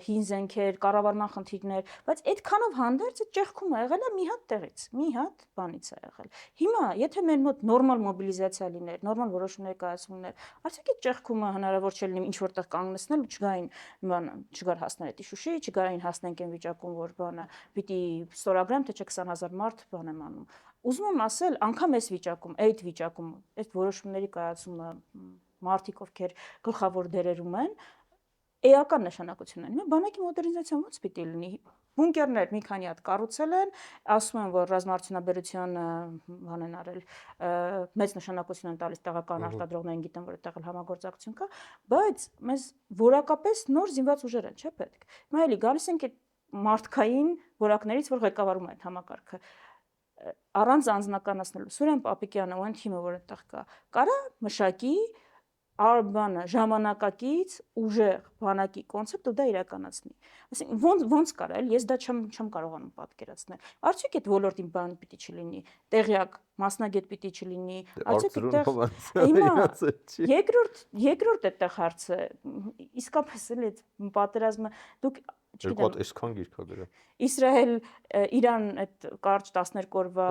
հին զենքեր, կառավարման խնդիրներ, բայց այդքանով հանդերձ այդ ճեղքում ա եղել է մի հատ տեղից, մի հատ բանից ա եղել։ Հիմա, եթե մեր մոտ նորմալ մոբիլիզացիա լիներ, նորմալ որոշումներ կայացումներ, արդյոք այդ ճեղքումը հնարավոր չէ լինի ինչ որտեղ կանգնեցնել ու չգային բանը, չգար հասնել էդի Շուշի, չգային հասնենք այն վիճակում, որ բանը պիտի ստորագրեմ, թե չէ 20,000 մարդ բան եմ անում։ Ուզում եմ ասել, անգամ այս վիճակում, այդ որոշումների կայացումը մարդիկ ովքեր գլխավոր դերերում են, էական նշանակություն են։ Հիմա բանակի մոդեռնիզացիան ո՞նց պիտի լինի։ Բունկերներ մի քանի հատ կառուցել են, ասում են, որ ռազմաարդյունաբերության բան են արել, մեծ նշանակություն են տալիս տեղական արտադրողներին, գիտեմ, որ այդտեղ համագործակցություն կա, բայց մեզ որակապես նոր զինված ուժեր են, չէ՞ պետք։ Հիմա էլի գալիս ենք այդ մարդկային որակներից, որ ղեկավարում են համակարգը առանց անձնականացնելու Սուրեն Պապիկյանը ու այն թիմը, որ այդտեղ կա, կարա մշակի բանը ժամանակակից ուժեղ բանակի կոնցեպտ ու դա իրականացնի։ Այսինքն ոնց կարա, ես դա չեմ կարողանում պատկերացնել։ Արդյոք այդ ոլորտին բան պիտի չլինի, տեղյակ մասնագետ պիտի չլինի, արդյոք այդտեղ հիմա երկրորդ այդտեղ հարցը իսկապես էլի այդ պատերազմը դուք Երկու հատ այսքան գիրք ա գրել։ Իսրայել Իրան այդ կարճ 12 օրվա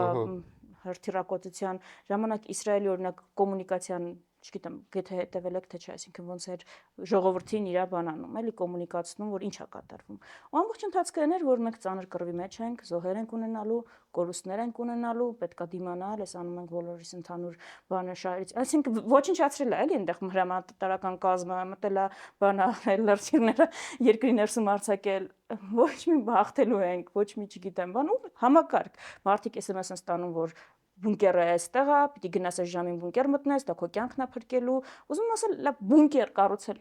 հրթիռակոծության ժամանակ Իսրայելի օրինակ կոմունիկացիան չգիտեմ, եթե հետևել եք թե չէ, այսինքն ոնց էր ժողովրդին իր բան անում, էլի կոմունիկացնում, որ ինչ է կատարվում։ Ու ամբողջ ընթացքը այն էր, որ մենք ծանր կռվի մեջ ենք, զոհեր ենք ունենալու, կորուստներ ենք ունենալու, պետքա դիմանալ, այս անում ենք բոլորիս ընդհանուր բանը շահերից։ Այսինքն ոչնչացրել է, էլի այնտեղ հրամանատարական կազմը, մտել է բանը, լրտիրները երկրի ներսում արձակել, ոչ մի հաղթելու ենք, ոչ մի չգիտեմ, բան ու համակարգ։ Մարդիկ SMS-ն ստանում, որ բունկերը այստեղ է, պիտի գնաս այս ժամին բունկեր մտնես, դա քո կյանքն է փրկելու։ Ուզում եմ ասել, լավ բունկեր կառուցել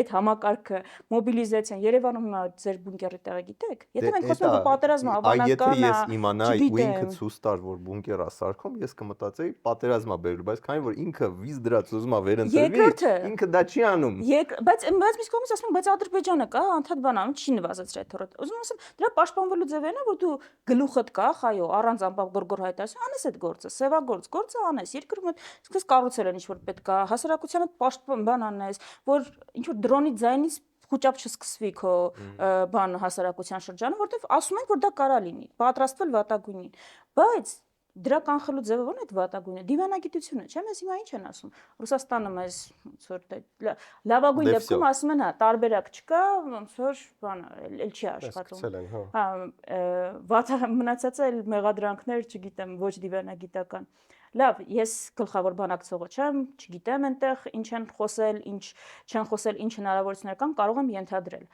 այդ համակարգը, մոբիլիզացիան Երևանում հիմա ձեր բունկերի տեղը գիտեք։ Եթե մենք խոսում ենք պատերազմը Եթե հավանական է, ես իմանայի ու ինքը ցույց տար, որ բունկեր է սարքում, ես կմտածեի պատերազմա բերելու, բայց քանի որ ինքը վիզ դրած ուզում է վերընտրվի, ինքը դա չի անում։ Բայց մի կողմից ասում են, բայց Ադրբեջանը կա, անդադ բան անում, չի նվազեցրել այդ թորը։ Ուզում եմ ասել, դրա պաշտպանվելու ձևերն է, որ դու գլուխդ կա, այո, առանց անպավ գորգոր հայտարարություն անես այդ գործը, սևագործը անես, երկրում սկսես կառուցել են ինչ որ պետք է, հասարակությանը պաշտպան բան անես, որ ինչ որ դրոնի ձայնից խոճապ չսկսվի քո բան հասարակության շրջանում, որտեվ ասում են, որ դա կարա լինի, պատրաստվել վատագույնին, բայց դրա կանխելու ձևը ո՞րն է այդ վատագույնը, դիվանագիտությունը, չէ՞, մեզ հիմա ինչ են ասում։ Ռուսաստանը մեզ ոնց որ լավագույն դեպքում ասում են, հա, տարբերակ չկա, ոնց որ բանը, էլ չի աշխատում։ Հա, վատը մնացածը էլ մեղադրանքներ, չգիտեմ, ոչ դիվանագիտական։ Լավ, ես գլխավոր բանակցողը չեմ, չգիտեմ այնտեղ ինչ են խոսել, ինչ չեն խոսել, ինչ հնարավորություններ կան, կարող եմ ենթադրել։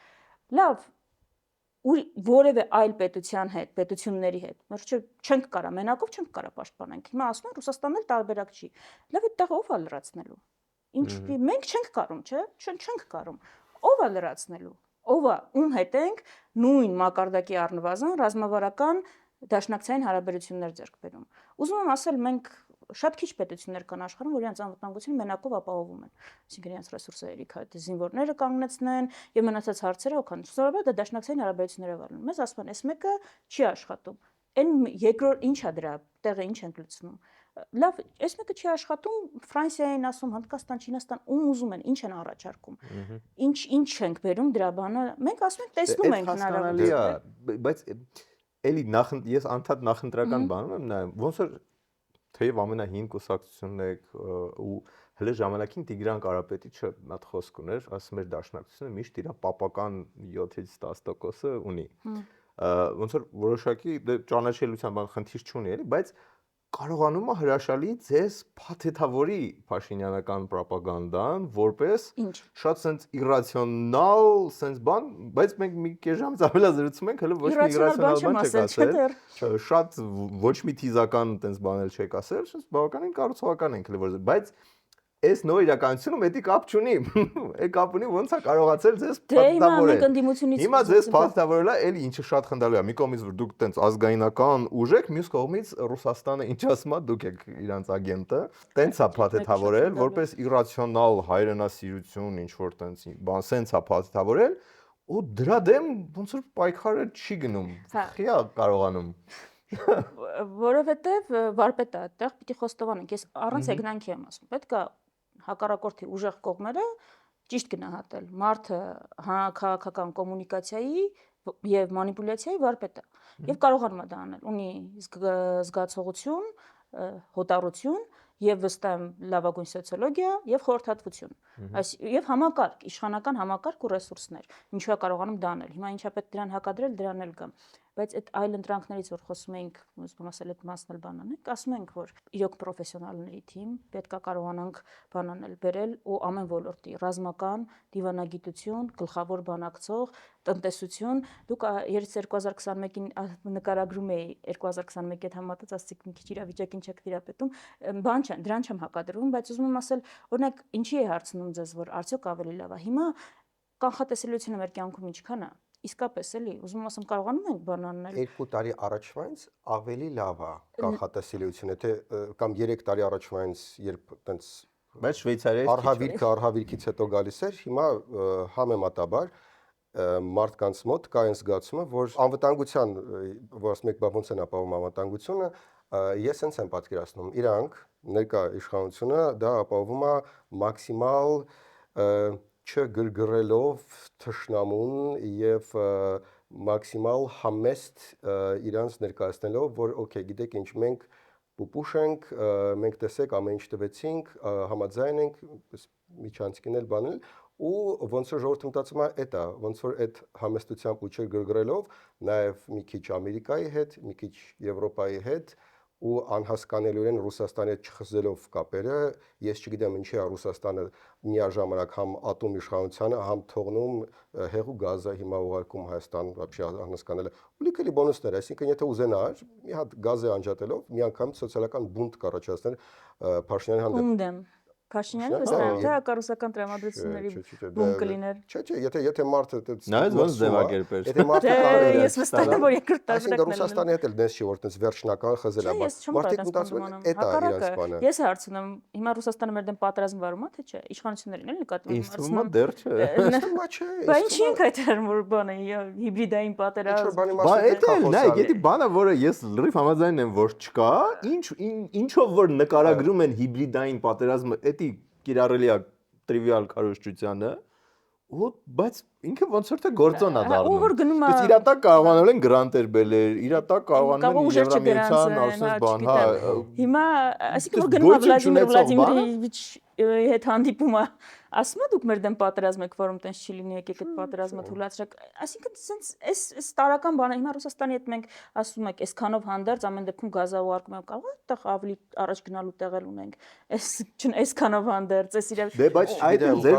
Լավ, ու որևէ այլ պետության հետ, պետությունների հետ, մրճը չենք կարա, մենակով չենք կարա պաշտպանենք։ Հիմա ասում են Ռուսաստանն էլ տարբերակ չի։ Լավ, այդտեղ ով է լրացնելու։ Ինչ մենք չենք կարում, չէ՞, չենք կարում։ Ով է լրացնելու։ Ով է, ում հետ ենք նույն մակարդակի առնվազն ռազմավարական դաշնակցային հարաբերություններ ձեռք բերում։ Ուզում եմ ասել, մենք շատ քիչ պետություններ կան աշխարհում, որ իրենց անվտանգությունը մենակով ապահովում են։ Այսինքն իրենց ռեսուրսների քայլը զինվորները կանգնեցնեն եւ մնացած հարցերը օգան։ Սովորաբար դա դաշնակցային հարաբերություններով ալնում։ Մեզ ասում են, այս մեկը չի աշխատում։ Այն երկրորդ ինչ է դրա տեղը ինչ են լցնում։ Լավ, այս մեկը չի աշխատում, Ֆրանսիային ասում, Հնդկաստան, Չինաստան, ում ուզում են, ինչ են առաջարկում։ Ինչ ենք բերում դրա բանը։ Մենք ասում ենք, տեսնում ենք հնարավորություն։ Բայց էլի ես անդադ նախընտրական բանում եմ նայում, ոնց որ թեև ամենահին կուսակցությունն եք ու հենց ժամանակին Տիգրան Կարապետիչը մատ խոսք ուներ, ասում էր դաշնակցությունը միշտ իր պապական 7-ից 10% ունի։ Ոնց որ որոշակի ճանաչելիության բան խնդիր չունի էլի, բայց կարողանում է հրաշալի ձեզ փաթեթավորի Փաշինյանական ռոպագանդան որպես Ինչ։ շատ sense իրացիոնալ sense բան, բայց մենք մի քիչ ժամից ավելազրուցում ենք, հələ ոչ մի իրացիոնալ բան չեք ասել։ Շատ ոչ մի թիզական տենց բաներ չեք ասել, շատ բավականին կառուցողական ենք հələ որ, բայց այս նոր իրականությունը մետի կապ չունի։ Է կապ ունի ոնց է կարողացել ձեզ փաթեթավորել։ Հիմա ձեզ փաթեթավորելա էլի ինչը շատ խնդալու է։ Մի կողմից որ դուք տենց ազգայնական ուժ եք, մյուս կողմից Ռուսաստանը ինչ ասում է, դուք եք իրանց ագենտը։ Տենց է փաթեթավորել, որպես իրացիոնալ հայրենասիրություն, ինչ որ տենց բան սենց է փաթեթավորել, ու դրա դեմ ոնց որ պայքարը չի գնում։ Խիա կարողանում։ Որովհետև վարպետը այդտեղ պիտի խոստովանենք, ես առանց եկնանքի եմ ասում, պետք է հակառակորդի ուժեղ կողմերը ճիշտ գնահատել։ Մարդը քաղաքական կոմունիկացիայի եւ մանիպուլյացիայի վարպետ է եւ կարողանում է դա անել։ Ունի զգացողություն, հոտառություն եւ վստահ եմ լավագույն սոցիոլոգիա եւ խորհրդատվություն։ Եվ համակարգ, իշխանական համակարգ ու ռեսուրսներ։ Ինչու է կարողանում դա անել։ Հիմա ինչա պետք դրան հակադրել, դրան էլ գամ։ Բայց այդ այլ ընտրանքներից որ խոսում ենք, ոնց որ ասել այդ մասն էլ բան անենք, ասում ենք որ իրոք պրոֆեսիոնալների թիմ պետքա կարողանանք բան անել, բերել ու ամեն ոլորտի ռազմական, դիվանագիտություն, գլխավոր բանակցող, տնտեսություն։ Դուք երբ 2021-ին նկարագրում էի 2021-ի հետ համատած ասացիք մի քիչ իրավիճակին չեք տիրապետում, բան չեն, դրան չեմ հակադրում, բայց ուզում եմ ասել, օրինակ, ինչի է հարցնում ձեզ, որ արդյոք ավելի լավ է։ Հիմա կանխատեսելիությունը մեր կյանքում ինչքան է։ Իսկապես էլի, ուզում եմ ասեմ, կարողանում ենք բան անել։ 2 տարի առաջվանից ավելի լավ է կանխատեսելիությունը, թե կամ 3 տարի առաջվանից, երբ տենց բայց Շվեյցարիայից արհավիրքից հետո գալիս էր, հիմա համեմատաբար մարդկանց մոտ կա այն զգացումը, որ անվտանգության, որ ասում եք, բա ոնց են ապահովում անվտանգությունը, ես հենց եմ պատկերացնում, իրանք ներկա իշխանությունը դա ապահովում է մաքսիմալ չգրգռելով թշնամուն եւ մաքսիմալ համեստ իրանց ներկայացնելով, որ օքեյ, գիտեք ինչ, մենք պուպուշ ենք, մենք տեսեք ամեն ինչ տվեցինք, համաձայն ենք, միջանցքին էլ բանել ու ոնց որ ժողովուրդը մտածում է, էտա, ոնց որ այդ համեստությամբ ու չգրգռելով, նաեւ մի քիչ Ամերիկայի հետ, մի քիչ Եվրոպայի հետ ու անհասկանալիորեն Ռուսաստանի հետ չխզելով կապերը, ես չգիտեմ ինչի է Ռուսաստանը միաժամանակ համ ատոմ իշխանությանը, համ թողնում հեղու գազը հիմա ուղարկում Հայաստան, вообще անհասկանալի։ Ու լիքելի բոնուսներ, այսինքն եթե ուզենար, մի հատ գազը անջատելով, միանգամից սոցիալական բունտ կառաջացնել Փաշինյանի հանդեպ։ Փաշինյանը վստահ է, կառուսական տրամադրությունների բում կլիներ։ Չէ, եթե մարդը նայես ոնց ձևակերպեր։ Եթե մարդը կարողանա ես վստահ եմ, որ երկրորդ տարբերակն է։ Ռուսաստանի հետ էլ դες չի, որ տես վերջնական խզելա, մարդիկ մտածում են, էտա իրանց բանը։ Ես հարց ունեմ, հիմա Ռուսաստանը մեր դեմ պատերազմ վարում է, թե չէ, իշխանություններին էլ նկատի ունեմ։ Իսկ հիմա դեռ չէ։ Չէ։ Բա ինչի ենք հայտարարում, որ բանը հիբրիդային պատերազմ։ Բա էդ էլ նայ, գիտի բանը, որը ես լրիվ համաձայն եմ, որ չկա, ինչով որ նկարագրում են հիբրիդային պատերազմը, էդի կիրառելի է տրիվիալ քարոզչությանը, բայց ինքը ոնց որ թե գործոն է դառնում։ Ու որ գնում է։ Բայց իրա տակ կարողանալ են գրանտեր բերել, իրա տակ կարողանում են Եվրամիության արսես բան, հա։ Հիմա, այսինքն որ գնում է Վլադիմիր Վլադիմիրովիչ հետ հանդիպումը, ասում է դուք մեր դեմ պատերազմ եք, որում տենց չի լինի, եկեք այդ պատերազմը թույլատրեք։ Այսինքն սենց այս տարական բանը հիմա Ռուսաստանի հետ մենք ասում ենք, այսքանով հանդերձ ամեն դեպքում գազա ուղարկում ենք, կարող է այդտեղ ավելի առաջ գնալու տեղել ունենք։ Այսքանով հանդերձ, այս իրավ։ Դե բայց այդ ձեր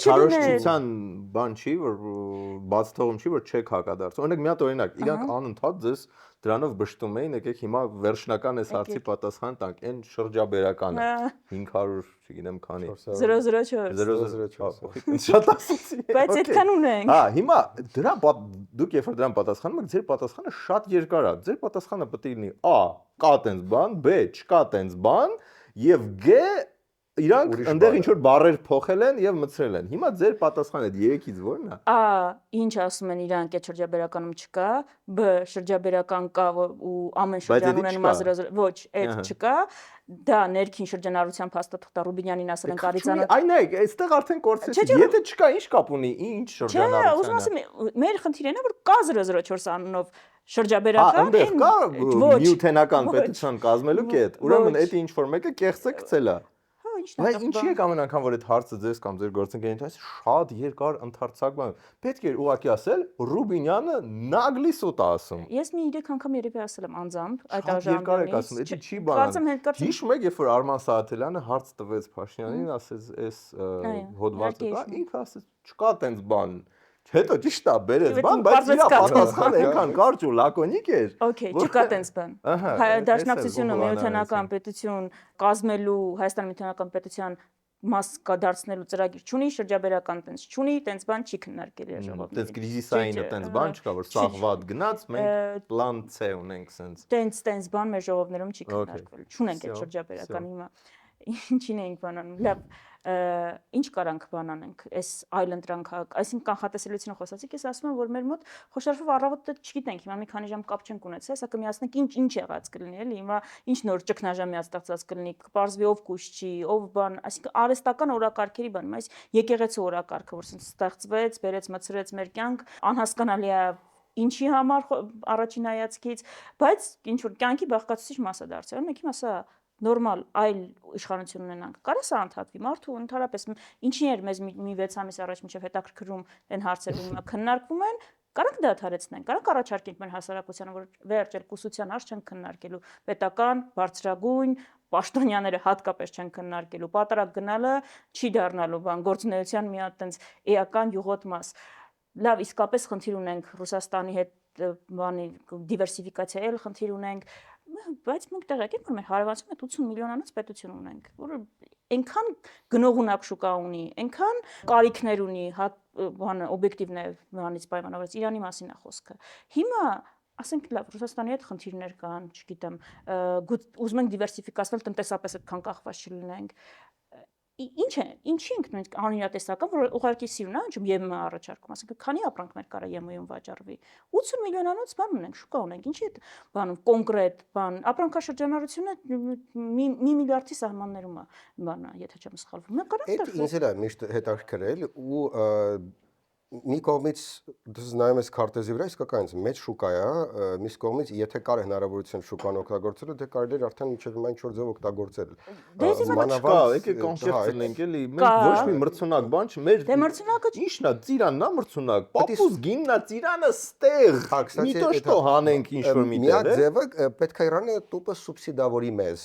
քարոզչության բան չի, որ բաց թողում չի, որ չեք հակադարձ։ Օրինակ մի հատ օրինակ, իրանք անընդհատ ձեզ դրանով բշտում էին, եկեք հիմա վերջնական այս հարցի պատասխան տանք, այն շրջաբերականը 500, չգիտեմ քանի 004 շատ ասեցի։ Բայց այդքան ունենք։ Հա, հիմա դրա դուք երբ որ դրան պատասխանում եք, ձեր պատասխանը շատ երկար է։ Ձեր պատասխանը պետք է լինի A. Կա տենց բան, B. Չկա տենց բան, եւ G. Իրանք այնտեղ ինչ որ բառեր փոխել են եւ մցրել են։ Հիմա ձեր պատասխանը այդ երեքից ո՞րն է։ A. Ինչ ասում են իրանք այդ շրջաբերականում չկա, B. Շրջաբերական կա ու ամեն շրջան ունեն մազրոզ, ոչ, այդ չկա։ Դա ներքին շրջանառության փաստաթղթ Ռուբինյանին ասել են կարիցանոց։ Այն է, այստեղ արդեն կորցրեցի։ Եթե չկա, ինչ կապ ունի, ինչ շրջանառություն։ Չէ, ուզում ասեմ, մեր խնդիրն է, որ կա 004 անունով շրջաբերական, այնտեղ կա միութենական պետության կազմելու կետ։ Ուրեմն այդ ինչ որ մեկը կեղծը գցել է։ ինչն է Բայց տղբան։ ինչի եք ամեն անգամ որ այդ հարցը ձեզ կամ ձեր գործընկերին այս շատ երկար ընդարձակ բան։ Պետք է ուղղակի ասել Ռուբինյանը նագլի սուտ ասում։ Ես մի 3 անգամ երևի ասել եմ անձամբ այդ Շատ երկար եք ասում, դա չի բան։ Կարծեմ հետ կարծեմ Հիշում եք, երբ որ Արման Սահաթելյանը հարց տվեց Փաշինյանին, ասեց, այս հոդվածը կա, ինքը ասեց, չկա տենց բան։ Հետո ճիշտ է, բերեց բան, բայց իր պատասխանը այնքան կարճ ու լակոնիկ էր։ Okay, չկա տենց բան։ Դաշնակցությունը միութենական պետություն կազմելու Հայաստանի միութենական պետության մաս դարձնելու ծրագիր չունի, շրջաբերական տենց չունի, տենց բան չի քննարկել ժողովուրդը։ Տենց կրիզիսային տենց բան չկա, որ սաղ վատ գնաց, մենք պլան C ունենք սենց։ Տենց բան մեր ժողովներում չի քննարկվել։ Չունենք այդ շրջաբերական հիմա։ Ինչին էինք բանանում։ Լավ, ինչ կարանք բանանենք այս այլընտրանք, այսինքն կանխատեսելիությունը խոսացիք, ես ասում եմ, որ մեր մոտ խոշորով առավոտը չգիտենք, հիմա մի քանի ժամ կապ չենք ունեցել, հեսա կմիացնենք ինչ եղած կլինի, էլի, հիմա ինչ նոր ճգնաժամյա ստեղծած կլինի, կպարզվի ով կուշչի, ով բան, այսինքն արհեստական օրակարգերի բան, այս եկեղեցու օրակարգը, որ ստեղծվեց, բերեց մցրեց մեր կյանք, անհասկանալի է ինչի համար առաջին հայացքից, բայց ինչ որ կյանքի բաղկացուցիչ մասը դարձել, մենք հիմա սա նորմալ այլ իշխանություն ունենանք։ Կարա սա ընդհատվի։ Մարդու ընդհանրապես ինչի էր մեզ մի 6 ամիս առաջ մինչև հետաքրքրում այն հարցերը հիմա քննարկվում են, կարանք դադարեցնենք, կարանք առաջարկենք մեր հասարակությանը, որ վերջել կուսության հարց չեն քննարկելու, պետական, բարձրագույն, պաշտոնյաները հատկապես չեն քննարկելու, պատարակ գնալը չի դառնալու բան, գործունեության մի հատ տենց էական յուղոտ մաս։ Լավ, իսկապես խնդիր ունենք Ռուսաստանի հետ բանի դիվերսիֆիկացիա էլ խնդիր ունենք, բայց մենք տեղյակ ենք, որ մեր հարևանացում հետ 80 միլիոնանոց պետություն ունենք, որ այնքան գնողունակ շուկա ունի, այնքան կարիքներ ունի, բանը օբյեկտիվն է բանից պայմանավորված, Իրանի մասին է խոսքը։ Հիմա ասենք լավ, Ռուսաստանի հետ խնդիրներ կան, չգիտեմ, ուզում ենք դիվերսիֆիկացնել տնտեսապես այդքան կախված չլինենք։ Ինչ է, ինչի ենք մենք անիրատեսական, որ ուղղակի սիրուն է, ինչում ԵՄ առաջարկում, ասենք քանի ապրանքներ կարա ԵՄ-ում վաճառվի։ 80 միլիոնանոց բան ունենք, շուկա ունենք, ինչի այդ բանում կոնկրետ բան, ապրանքաշրջանառությունը մի միլիարդի սահմաններում է, բանը, եթե չեմ սխալվում։ Մենք կարանք Այդ ինձ էլ է միշտ հետաքրքրել ու մի կողմից դες նայում ես քարտեզի վրա, իսկական մեծ շուկա է, մյուս կողմից եթե կար հնարավորություն շուկան օգտագործելու, դե կարելի էր արդեն մինչև հիմա ինչ որ ձև օգտագործել։ Եկեք կոնցեպտ ունենք էլի, մենք ոչ մի մրցունակ բան չի, մեր Դե մրցունակը ինչն է, ծիրանն է մրցունակ, պապուս գինն է, ծիրանը ստեղ։ Մի то что հանենք ինչ որ մի տեղ։ Միակ ձևը պետք է Իրանը տուպը սուբսիդավորի մեզ։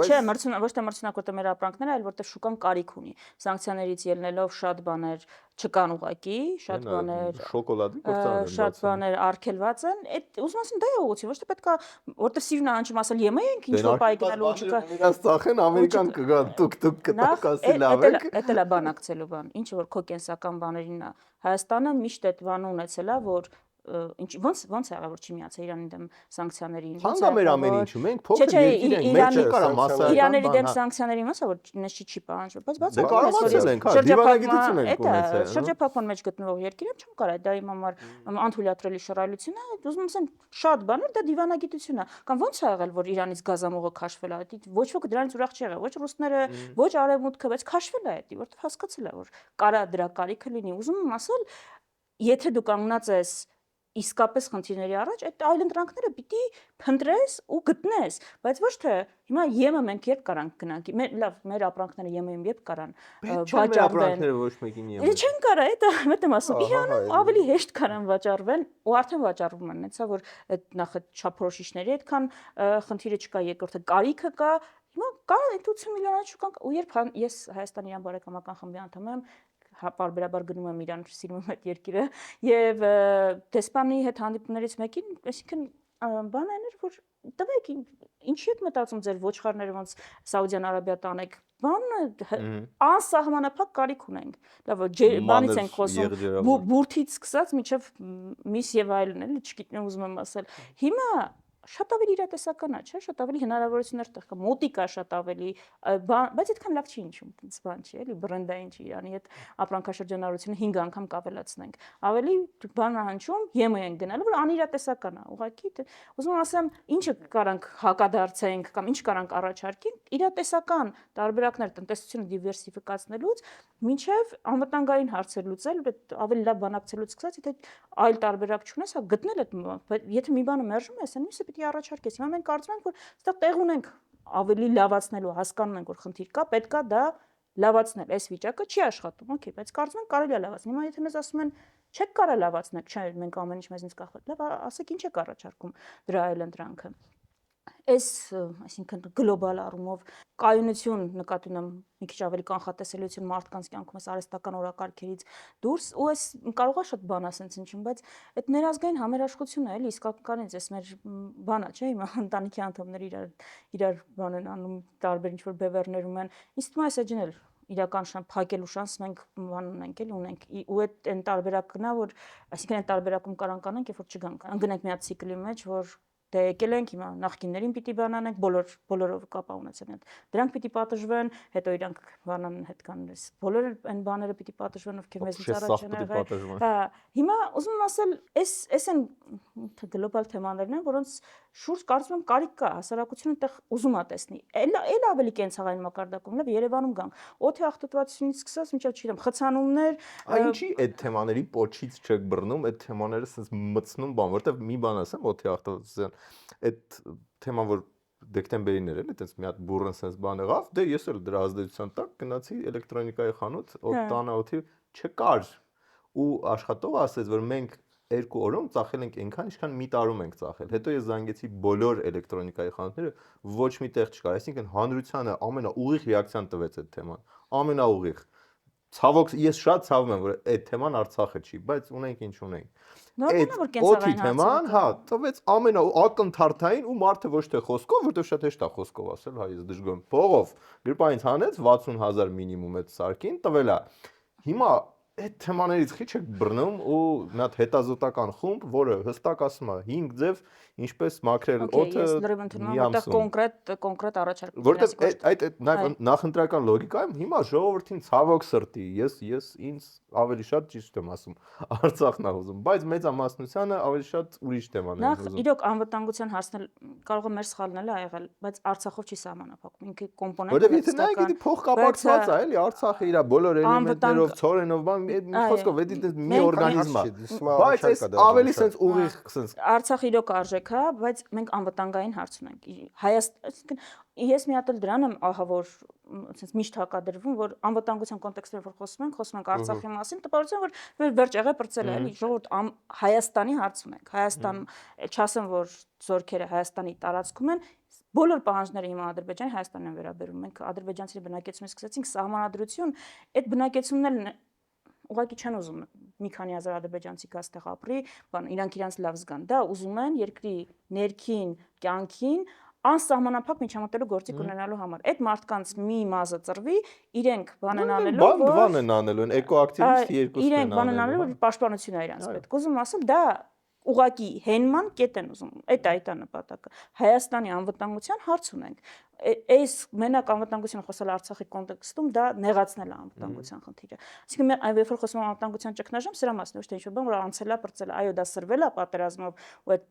Չէ, ոչ թե մրցունակ, որտեղ մեր ապրանքները, այլ որտեղ շուկան կարիք ունի։ Սանկցիաներից ելնելով շատ բաներ չկան ուղակի, շատ բաներ շոկոլադի գործարան են շատ բաներ արգելված են։ Այդ ուզում ասեմ դա է ուղղություն, ոչ թե պետքա որտեղ սիրուն է անջում ասել ԵՄ ենք ինչ որ բայ գնալու չկա։ Իրաց ծախեն Ամերիկան կգա տուկ կտակ ասի լավ եք։ Էդ էլ է բանակցելու բան, ինչը որ քո կենսական բաներին է։ Հայաստանը միշտ այդ բանը ունեցել է, որ ոնց է եղել որ չի միացել Իրանի դեմ սանկցիաներին։ Հանգա մեր ամեն ինչը, մենք փոքր երկիր ենք, մեր չի կարա մասսայական։ Իրանների դեմ սանկցիաներին ոնց է որ նշի չի պահանջվում, բայց Դե կարողացել ենք, հա, դիվանագիտություն ենք ունեցել։ Շրջափակման մեջ գտնվող երկիր եմ, չեմ կարա դա իմ համար անթույլատրելի շռայլություն է, ուզում ասեմ շատ բաներ դա դիվանագիտություն է։ Կամ ոնց է եղել որ Իրանից գազամուղը քաշվել է, ոչ ոք դրանից ուրախ չի եղել, ոչ ռուսները, ոչ արևմուտքը, բայց քաշվել է դա, որտեղ հասկացել է որ կարա դրա կարիքը լինի։ Ուզում եմ ասել, եթե դու կանգնած ես իսկապես խնդիրների առաջ այդ այլընտրանքները պիտի փնտրես ու գտնես, բայց ոչ թե հիմա ԵՄ մենք երբ կարանք գնանք, լավ, մեր ապրանքները ԵՄ-ում երբ կարան վաճառվեն։ Ապրանքները ոչ մեկին ԵՄ։ Չեն կարա, դա եմ ասում, Իրանում ավելի հեշտ կարան վաճառվեն ու արդեն վաճառվում են, հենց որ այդ նախ այդ չափորոշիչների այդքան խնդիրը չկա, երկրորդը կարիքը կա, հիմա կա 80 միլիոն շուկան ու երբ ես Հայաստան-Իրան բարեկամական խմբի անդամ եմ պարբերաբար գնում եմ Իրան, սիրում եմ այդ երկիրը եւ դեսպանի հետ հանդիպումներից մեկին, այսինքն բանն էր որ տվեք ինչի եք մտածում ձեր ոչխարները ոնց Սաուդյան Արաբիա տանեք բանը անսահմանափակ կարիք ունենք լավ բանից ենք խոսում բուրթից սկսած մինչև միս եւ այլն էլի չգիտեմ ուզում եմ ասել հիմա շատ ավելի իրատեսական է, չէ՞, շատ ավելի հնարավորություններ տեղ կա, մոտիկա շատ ավելի, բայց այդքան լավ չի ինչում, այնպես բան չի, էլի բրենդային չի, Իրանի հետ ապրանքաշրջանառությունը 5 անգամ կավելացնենք։ Ավելի բան հնչում, ԵՄ են գնալու, որ անիրատեսական է, ուղղակի ուզում ասեմ, ինչը կարանք հակադարձենք կամ ինչ կարանք առաջարկենք, իրատեսական տարբերակներ տնտեսությունը դիվերսիֆիկացնելուց մինչև անվտանգային հարցեր լուծել, ավելի լավ բանակցելուց սկսած, եթե այլ տարբերակ չունես, հա գտնել այդ, եթե մի բանը մերժում ես, մյուսը պիտի առաջարկես։ Հիմա մենք կարծում ենք, որ այստեղ տեղ ունենք ավելի լավացնելու հասկանում ենք, որ խնդիր կա, պետքա դա լավացնել, այս վիճակը չի աշխատում, օքեյ, բայց կարծում եմ կարելի է լավացնել։ Հիմա եթե մեզ ասում են, չեք կարա լավացնել, չէ, մենք ամեն ինչ մեզնից կախված։ Լավ, ասեք ինչ եք առաջարկում դրա այլընտրանքը։ Այս, այսինքն գլոբալ առումով կայունություն նկատի ունեմ մի քիչ ավելի կանխատեսելիություն մարդկանց կյանքում այս արհեստական օրակարգերից դուրս ու այս կարողա շատ բան ասենց ինչում, բայց այդ ներազգային համերաշխությունը էլի իսկականից էս մեր բանա, չէ՞, հիմա ընտանիքի անդամները իրար բան են անում, տարբեր ինչ որ բևեռներում են։ Ինձ թվում է այս էջն էլ իրական շան փակելու շանս մենք բան ունենք էլի ունենք ու այդ այն տարբերակն է որ այսինքն այն տարբերակում կարանք անենք երբ որ չգանք ընկնենք մի հատ ցիկլի մեջ որ դե եկել ենք հիմա նախկիններին պիտի բանանենք բոլորով կապա ունեցեն այդ դրանք պիտի պատժվեն հետո իրանք բանան հետ կան բոլոր այն բաները պիտի պատժվեն ովքեր մեզնից առաջ են եղել հա հիմա ուզում եմ ասել այս են գլոբալ թեմաներն են որոնց շուրջ կարծում եմ կարիք կա հասարակությունը այդտեղ ուզում է տեսնի էլ ավելի կենցաղային մակարդակում լավ Երևանում գանք օդի աղտոտվածությունից սկսած մինչև չգիտեմ խցանումներ Ինչի այդ թեմաների պոչից չեք բռնում այդ թեմաները sense մտցնում բան որտեվ մի բան ասեմ օդի աղտոտվածության այդ թեման որ դեկտեմբերին էր էլի այտենց մի հատ բուրըն sense բան եղավ դե ես էլ դրա ազդեցության տակ գնացի էլեկտրոնիկայի խանութ տանը օդի չկար ու աշխատողը ասեց որ մենք 2 օրում ծախել ենք այնքան ինչքան մի տարում ենք ծախել հետո ես զանգեցի բոլոր էլեկտրոնիկայի խանութները ոչ մի տեղ չկար այսինքն հանրությանը ամենաուղիղ ռեակցիան տվեց այդ թեման ամենաուղիղ ցավոք ես շատ ցավում եմ որ այդ թեման Արցախը չի բայց ունենք ինչ ունենք այդ օդի թեման հա տվեց ակնթարթային ու մարդը ոչ թե խոսքով որտեղ շատ հեշտ է խոսքով ասել հա ես դժգոհ եմ փողով գրպանից հանեց 60000 մինիմում այդ սարքին տվել է հիմա այդ թեմաներից քիչ եք բռնում ու մի հատ հետազոտական խումբ, որը հստակ ասում է 5 ձև ինչպես մաքրել օդը ես լրիվ ընդունում եմ, որտեղ կոնկրետ առաջարկություն որտեղ այդ նաև նախընտրական լոգիկայում հիմա ժողովրդին ցավոք սրտի ես ինձ ավելի շատ ճիշտ եմ ասում Արցախն է ուզում, բայց մեծամասնությանը ավելի շատ ուրիշ թեմաներ են ուզում։ Իրոք անվտանգության հարցնել կարող է մեր սխալն էլ եղել, բայց Արցախով չի սահմանափակվում, ինքը կոմպոնենտ որտեղ եթե նայեք դի փող կապակցված է, էլի Արցախը իր բոլոր էլեմենտներով, ցորենով, բան մի խոսքով էդի մի օրգանիզմ է, բայց այս ավելի sense ուղիղ sense Արցախը իրոք արժեք է, բայց մենք անվտանգային հարց ունենք։ Հայաստան, ես մի հատ էլ դրան եմ ահա որ sense միշտ հակադրվում, որ անվտանգության կոնտեքստով որ խոսում ենք Արցախի մասին, տպավորություն որ վերջ եղե բրծել է, էլի ժողովուրդ Հայաստանի հարց ունենք։ Հայաստան, չասեմ որ զորքերը Հայաստանի տարածքում են, բոլոր պահանջները հիմա Ադրբեջանի Հայաստանն են վերաբերում։ Մենք ադրբեջանցիների բնակեցումից սկսեցինք սահմանադրություն, այդ բնակեցումն էլ ուղղակի չեն ուզում մի քանի հազար ադրբեջանցի գա այդտեղ ապրի, բան իրանք իրանց լավ զգան։ Դա ուզում են երկրի ներքին կյանքին անսահմանափակ միջամտելու գործիք ունենալու համար։ Այդ մարդկանց մի մազը ծրվի, իրենք բան են անելու, որ բան են անելու, էկոակտիվիստի երկուսն են անելու։ Իրենք բան են անելու, որ պաշտպանություն է իրանց պետք։ Ուզում ասել, դա ուղղակի հենման կետ են ուզում։ Այդ է նպատակը։ Հայաստանի անվտանգության հարց ունենք։ Այս մենակ անվտանգությունը խոսալ Արցախի կոնտեքստում դա նեղացնել է անվտանգության խնդիրը։ Այսինքն մենք երբ որ խոսում ենք անվտանգության ճգնաժամ, սրա մասն է, ոչ թե ինչ-որ բան, որ անցել է, բրծել է, այո, դա սրվել է պատերազմով, ու այդ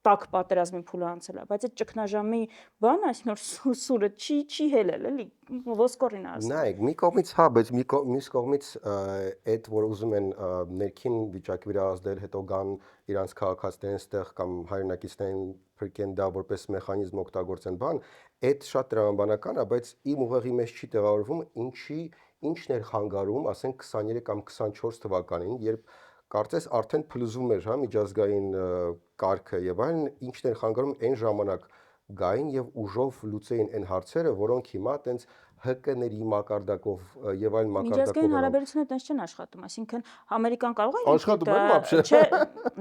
տակ պատերազմի փուլը անցել է, բայց այդ ճգնաժամի բանը, այսինքն սուրը չի հելել, էլի ոսկորին ասել։ Նայեք, մի կողմից հա, բայց մյուս կողմից այդ որ ուզում են ներքին վիճակի վրա ազդել, հետո գան իրանց քաղաքացիներին ստեղ կամ հայրենակիցներին փրկեն դա որպես մեխանիզմ օգտագործեն բան, այդ շատ տրամաբանական է, բայց իմ ուղեղի մեջ չի տեղավորվում ինչն էր խանգարում, ասենք 23 կամ 24 թվականին, երբ կարծես արդեն փլուզում էր հա միջազգային կարգը եւ այլն ինչն էր խանգարում այն ժամանակ գային եւ ուժով լուծեին այն հարցերը, որոնք հիմա տենց ՀԿ-ների մակարդակով եւ այլ մակարդակով միջազգային հարաբերությունները տենց չեն աշխատում, այսինքն Ամերիկան կարող է աշխատում են вообще չէ,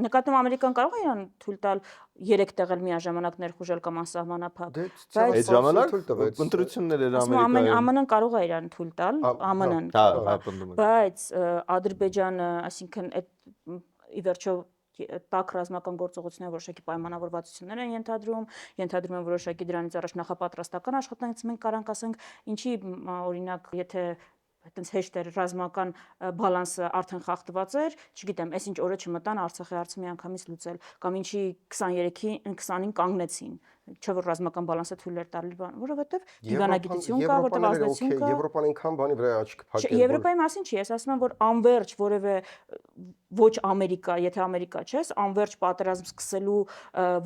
նկատում Ամերիկան կարող է իրան թույլ տալ 3 տեղել միաժամանակ ներխուժել կամ անսահմանափակ, այդ ժամանակ ընտրություններ էր Ամերիկայում ԱՄՆ-ն կարող է իրան թույլ տալ, ԱՄՆ-ն, բայց Ադրբեջանը, այսինքն այդ ի վերջո տակ ռազմական գործողությունները որոշակի պայմանավորվածություններ են ենթադրում են որոշակի դրանից առաջ նախապատրաստական աշխատանքից մենք կարանք ասենք ինչի օրինակ եթե այտենց հեշտ էր ռազմական բալանսը արդեն խախտված էր, չգիտեմ, այսինչ օրը չմտան Արցախի հարցը միանգամից լուծել կամ ինչի 23-ին 20-ին կանգնեցին չէ որ ռազմական բալանսը թույլ էր տալի բան, որովհետև դիվանագիտություն կա, որտեղ ազդեցություն կա։ Եվրոպան այնքան բանի վրա աչք փակել, որ Եվրոպայի մասին չի, ես ասում եմ, որ անverջ որևէ ոչ Ամերիկա, եթե Ամերիկա չես, անverջ պատերազմ սկսելու,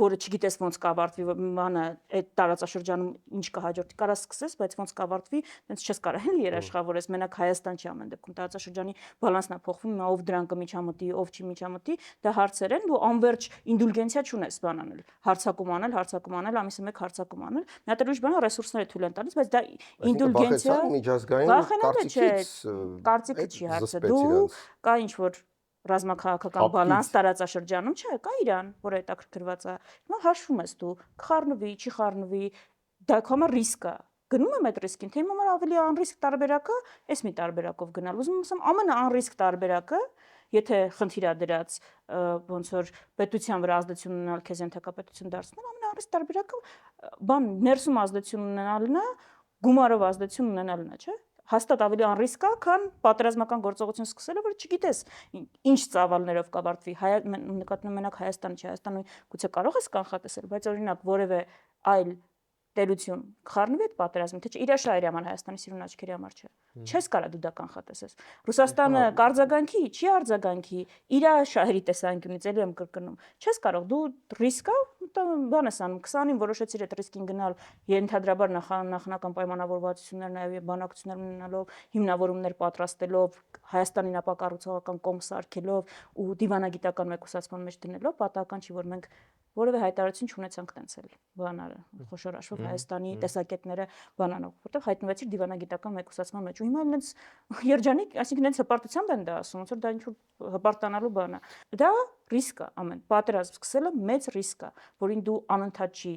որը չգիտես ոնց կավարտվի, բանը այդ տարածաշրջանում ինչ կհաջորդի, կարա սկսես, բայց ոնց կավարտվի, այնց չես կարող էլի երաշխավորես, մենակ Հայաստան չի ամեն դեպքում տարածաշրջանի բալանսն է փոխվում, ով դրան կմիջամտի, ով չի միջամտի, դա հարցեր են, ու անverջ ինդուլգենցիա չունես բան անել, հարցակում անել, ամիսը մեկ հարցակում անել, մի հատ ուրիշ բան է ռեսուրսները թույլ են տալիս, բայց դա ինդուլգենցիա միջազգային կարծիքը չի հարցը, դու կա ինչ որ ռազմաքաղաքական բալանս տարածաշրջանում չէ, կա Իրան, որը հետաքրքրված է։ Հիմա հաշվում ես դու, կխառնվի, չի խառնվի, դա կոմը ռիսկ է։ Գնում եմ այդ ռիսկին, թե հիմա ավելի անրիսկ տարբերակը, այս մի տարբերակով գնալ։ Ուզում եմ ասեմ, ամենաանրիսկ տարբերակը, եթե խնդիր է դրած ոնց որ պետության վրա ազդեցություն ունենալ, քեզ ենթակապետություն դարձնել, ամենաանրիսկ տարբերակը բան ներսում ազդեցություն ունենալն է, գումարով ազդեցություն ունենալն է, չէ՞։ Հաստատ ավելի անրիսկ է, քան պատերազմական գործողություն սկսելը, որ չգիտես ինչ ծավալներով կավարտվի, նկատում եմ մենակ Հայաստանը չի, Հայաստանը գուցե կարող ես կանխատեսել, բայց օրինակ որևէ այլ տերություն խառնվի այդ պատերազմին, թե չէ իր շահերի համար Հայաստանի սիրուն աչքերի համար չէ։ Չես կարա դու դա կանխատեսես։ Ռուսաստանը կարձագանքի, չի արձագանքի, իր շահերի տեսանկյունից էլի եմ կրկնում։ Չես կարող դու ռիսկա բան ես անում, 20-ին որոշեցիր այդ ռիսկին գնալ, ենթադրաբար նախնական պայմանավորվածություններ նաև բանակցություններ ունենալով, հիմնավորումներ պատրաստելով, Հայաստանին ապակառուցողական կողմ սարքելով ու դիվանագիտական մեկուսացման մեջ դնելով, պատահական չի որ մենք որևէ հայտարարություն չունեցանք տենցել բանարը խոշոր հաշվով Հայաստանի տեսակետները բանանով, որտեղ հայտնվեցիր դիվանագիտական մեկուսացման մեջ ու հիմա այնց երջանիկ, այսինքն այնց հպարտությամբ են դա ասում, ոնց որ դա ինչ որ հպարտանալու բան է։ Դա ռիսկ է ամեն պատերազմ սկսելը մեծ ռիսկ է, որին դու անընդհատ չի,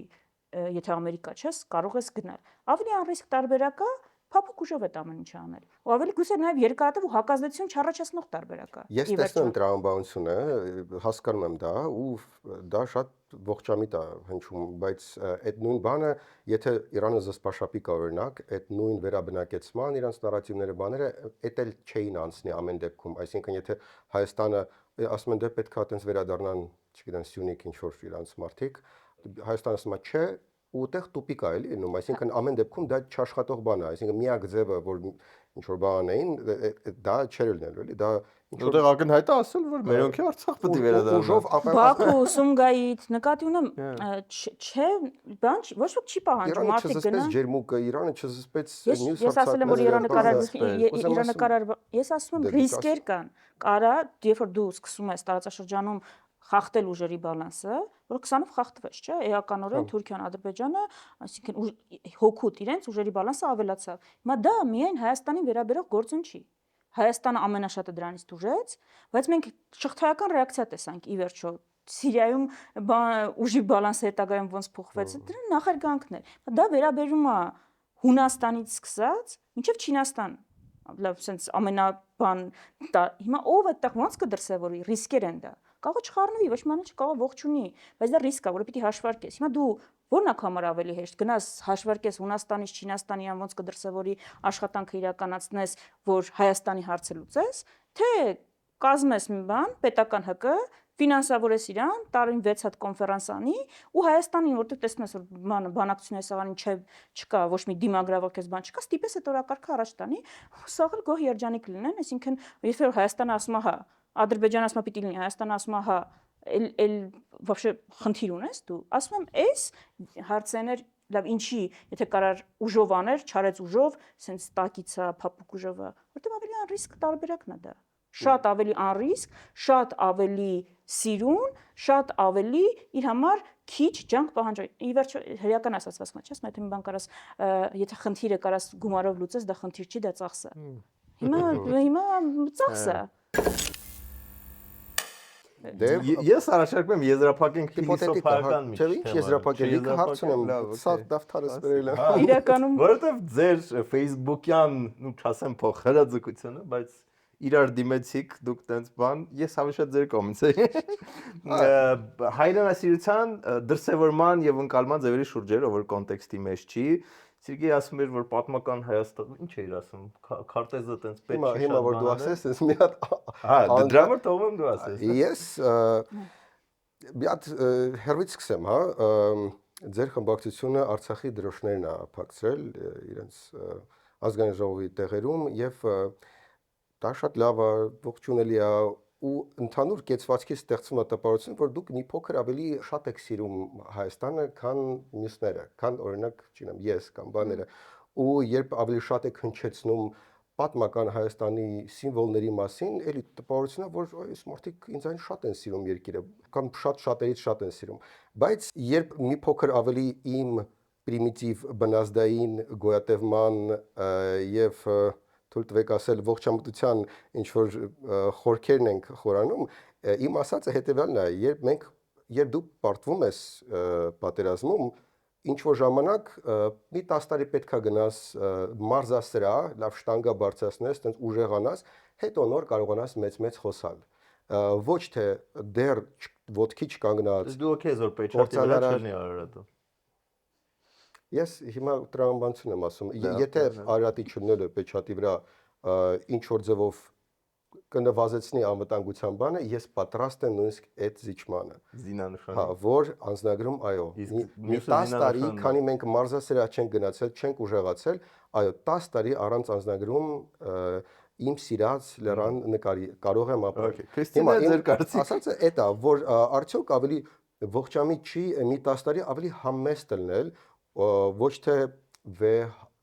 եթե Ամերիկա չես, կարող ես գնալ։ Ավելի անրիսկ տարբերակը փափուկ ուժով է ամեն ինչ անել։ Ու ավելի գուցե նաև երկարատև ու հակազդեցություն չառաջացնող տարբերակը։ Ես տեսնում եմ տրամաբանությունը, հասկանում եմ դա ու դա շատ ողջամիտ է հնչում, բայց այդ նույն բանը, եթե Իրանը զսպաշապի կա օրինակ, այդ նույն վերաբնակեցման իրանց նարատիվները բաները էդ էլ չէին անցնի ամեն դեպքում, այսինքն եթե Հայաստանը ասում են դե պետք է այտենց վերադառնան, չգիտեմ, Սյունիք ինչ որ իրանց մարդիկ, Հայաստանը ասում է չէ ու այդտեղ տուպիկ է էլի լինում, այսինքն ամեն դեպքում դա չաշխատող բան է, այսինքն միակ ձևը, որ ինչ որ բան էին, դա չէր լինելու, էլի, դա որտեղ ակնհայտ է ասել, որ մերոնքի Արցախ պետք է վերադառնան։ Բաքու, Սումգայիթ, նկատի ունեմ, չէ, բան ոչ ոք չի պահանջում մարդիկ գնան։ Ջերմուկը Իրանը չզսպեց մյուս Ես ասել եմ, որ Իրանը կարար, ես ասում եմ ռիսկեր կան, կարա, երբ որ դու սկսում ես տարածաշրջանում խախտել ուժերի բալանսը, որ 20-ով խախտվեց, չէ՞, էականորեն Թուրքիան, Ադրբեջանը, այսինքն հոգուտ իրենց ուժերի բալանսը ավելացավ։ Հիմա դա միայն Հայաստանին վերաբերող գործոն չի։ Հայաստանը ամենաշատը դրանից դուժեց, բայց մենք շղթայական ռեակցիա տեսանք ի վերջո Սիրիայում ուժի բալանսը հետագայում ոնց փոխվեց, դրա նախարգանքներ։ Դա վերաբերում է Հունաստանից սկսած մինչև Չինաստան։ Լավ, sense ամենաբան դա հիմա ով այդտեղ ոնց կդրսևորի, ռիսկեր են դա։ Կարող չխառնվի, ոչ մանալ չկարող ողջունի, բայց դա ռիսկ է, որը պիտի հաշվարկես։ Հիմա դու որն է համար ավելի հեշտ գնաս հաշվարկես Հունաստանից, Չինաստանի ան ոնց կդրսևորի աշխատանքը իրականացնես, որ Հայաստանի հարցը լուծես, թե կազմես մի բան, պետական ՀԿ, ֆինանսավորես իրան, տարին 6 հատ կոնֆերանս անի ու Հայաստանին, որտեղ տեսնես որ բանակցությունը սաղանին չկա, ոչ մի դիմագրավոր քեզ բան չկա, ստիպես այդ օրակարգը առաջ տանի, սաղ էլ գոհ երջանիկ լինեն, այսինքն եթե Հայաստանը ասում է հա, Ադրբեջանը ասում է պիտի լինի, Հայաստանը ասում է հա, էլ вообще խնդիր ունես դու, ասում եմ, այս հարցերներ լավ ինչի, եթե կարար ուժով աներ, չարեց ուժով, սենց տակից է, փափուկ ուժով է, որտեղ ավելի անրիսկ տարբերակն է դա։ Շատ ավելի անրիսկ, շատ ավելի սիրուն, շատ ավելի իր համար քիչ ջանք պահանջող։ Ի վերջո հրեական ասացվածքն է, չէ՞, եթե մի բան կարաս, եթե խնդիրը կարաս գումարով լուծես, դա խնդիր չի, դա ծախս է։ Հիմա ծախս է։ Ես առաջարկում եմ եզրափակենք փիլիսոփայական մի չէ՞, եզրափակելիք հարց ունեմ, սա դավթարս բերել եմ։ Իրականում որովհետև ձեր Facebook-յան, ու չասեմ փոխհրաձգությունը, բայց իրար դիմեցիք դուք տենց բան, ես ավելի շատ ձեր կողմից էի։ Հայրենասիրության դրսևորման եւ ընկալման ձևերի շուրջերը, որ կոնտեքստի մեջ չի, Սերգեյ ասում էր, որ պատմական Հայաստանը, ինչ էր ասում, քարտեզը տենց պետք չի շատ։ Հիմա որ դու ասես, ես մի հատ հա, դրա համար թողում եմ դու ասես։ Ես մի հատ հերվից սկսեմ, հա, ձեր խմբակցությունը Արցախի դրոշներն է փակցրել իրենց ազգային ժողովի տեղերում եւ դա շատ լավ է, ողջունելի է ու ընդհանուր կեցվածքի ստեղծում է տպավորություն, որ դուք մի փոքր ավելի շատ եք սիրում Հայաստանը, քան մյուսները, քան օրինակ, չգիտեմ, ես կամ բաները, ու երբ ավելի շատ եք հնչեցնում պատմական Հայաստանի սիմվոլների մասին, էլի տպավորությունն է, որ այս մարդիկ ինձ շատ են սիրում երկիրը, կամ շատերից շատ են սիրում, բայց երբ մի փոքր ավելի իմ պրիմիտիվ բնազդային գոյատևման եւ թույլ տվեք ասել ողջամտության ինչ որ խորքերն ենք խորանում, իմ ասածը հետեւյալն է, երբ դու պարտվում ես պատերազմում, ինչ որ ժամանակ մի 10 տարի պետքա գնաս մարզասրահ, լավ շտանգա բարձրացնես, տենց ուժեղանաս, հետո նոր կարողանաս մեծ խոսալ։ Ոչ թե դեռ ոտքի չկանգնած։ Դու օքեյ զոր պեչատի վրա չլինի Արարատը։ Ես հիմա տրամաբանություն եմ ասում, եթե Արարատի չլինելը պեչատի վրա ինչ որ ձևով կնվազեցնի անվտանգության բանը, ես պատրաստ եմ նույնիսկ այդ զիջմանը։ Զինանշանի։ Հա, որ անձնագրում, այո, մի 10 տարի, քանի մենք մարզասրահ չենք գնացել, չենք ուժեղացել, այո, 10 տարի առանց անձնագրում իմ սիրած լեռան նկարի կարող եմ ապրել։ Քրիստինա ձեր կարծիք։ Ասածը այդ է, որ արդյոք ավելի ողջամիտ չի մի 10 տարի ավելի համեստ լինել, ոչ թե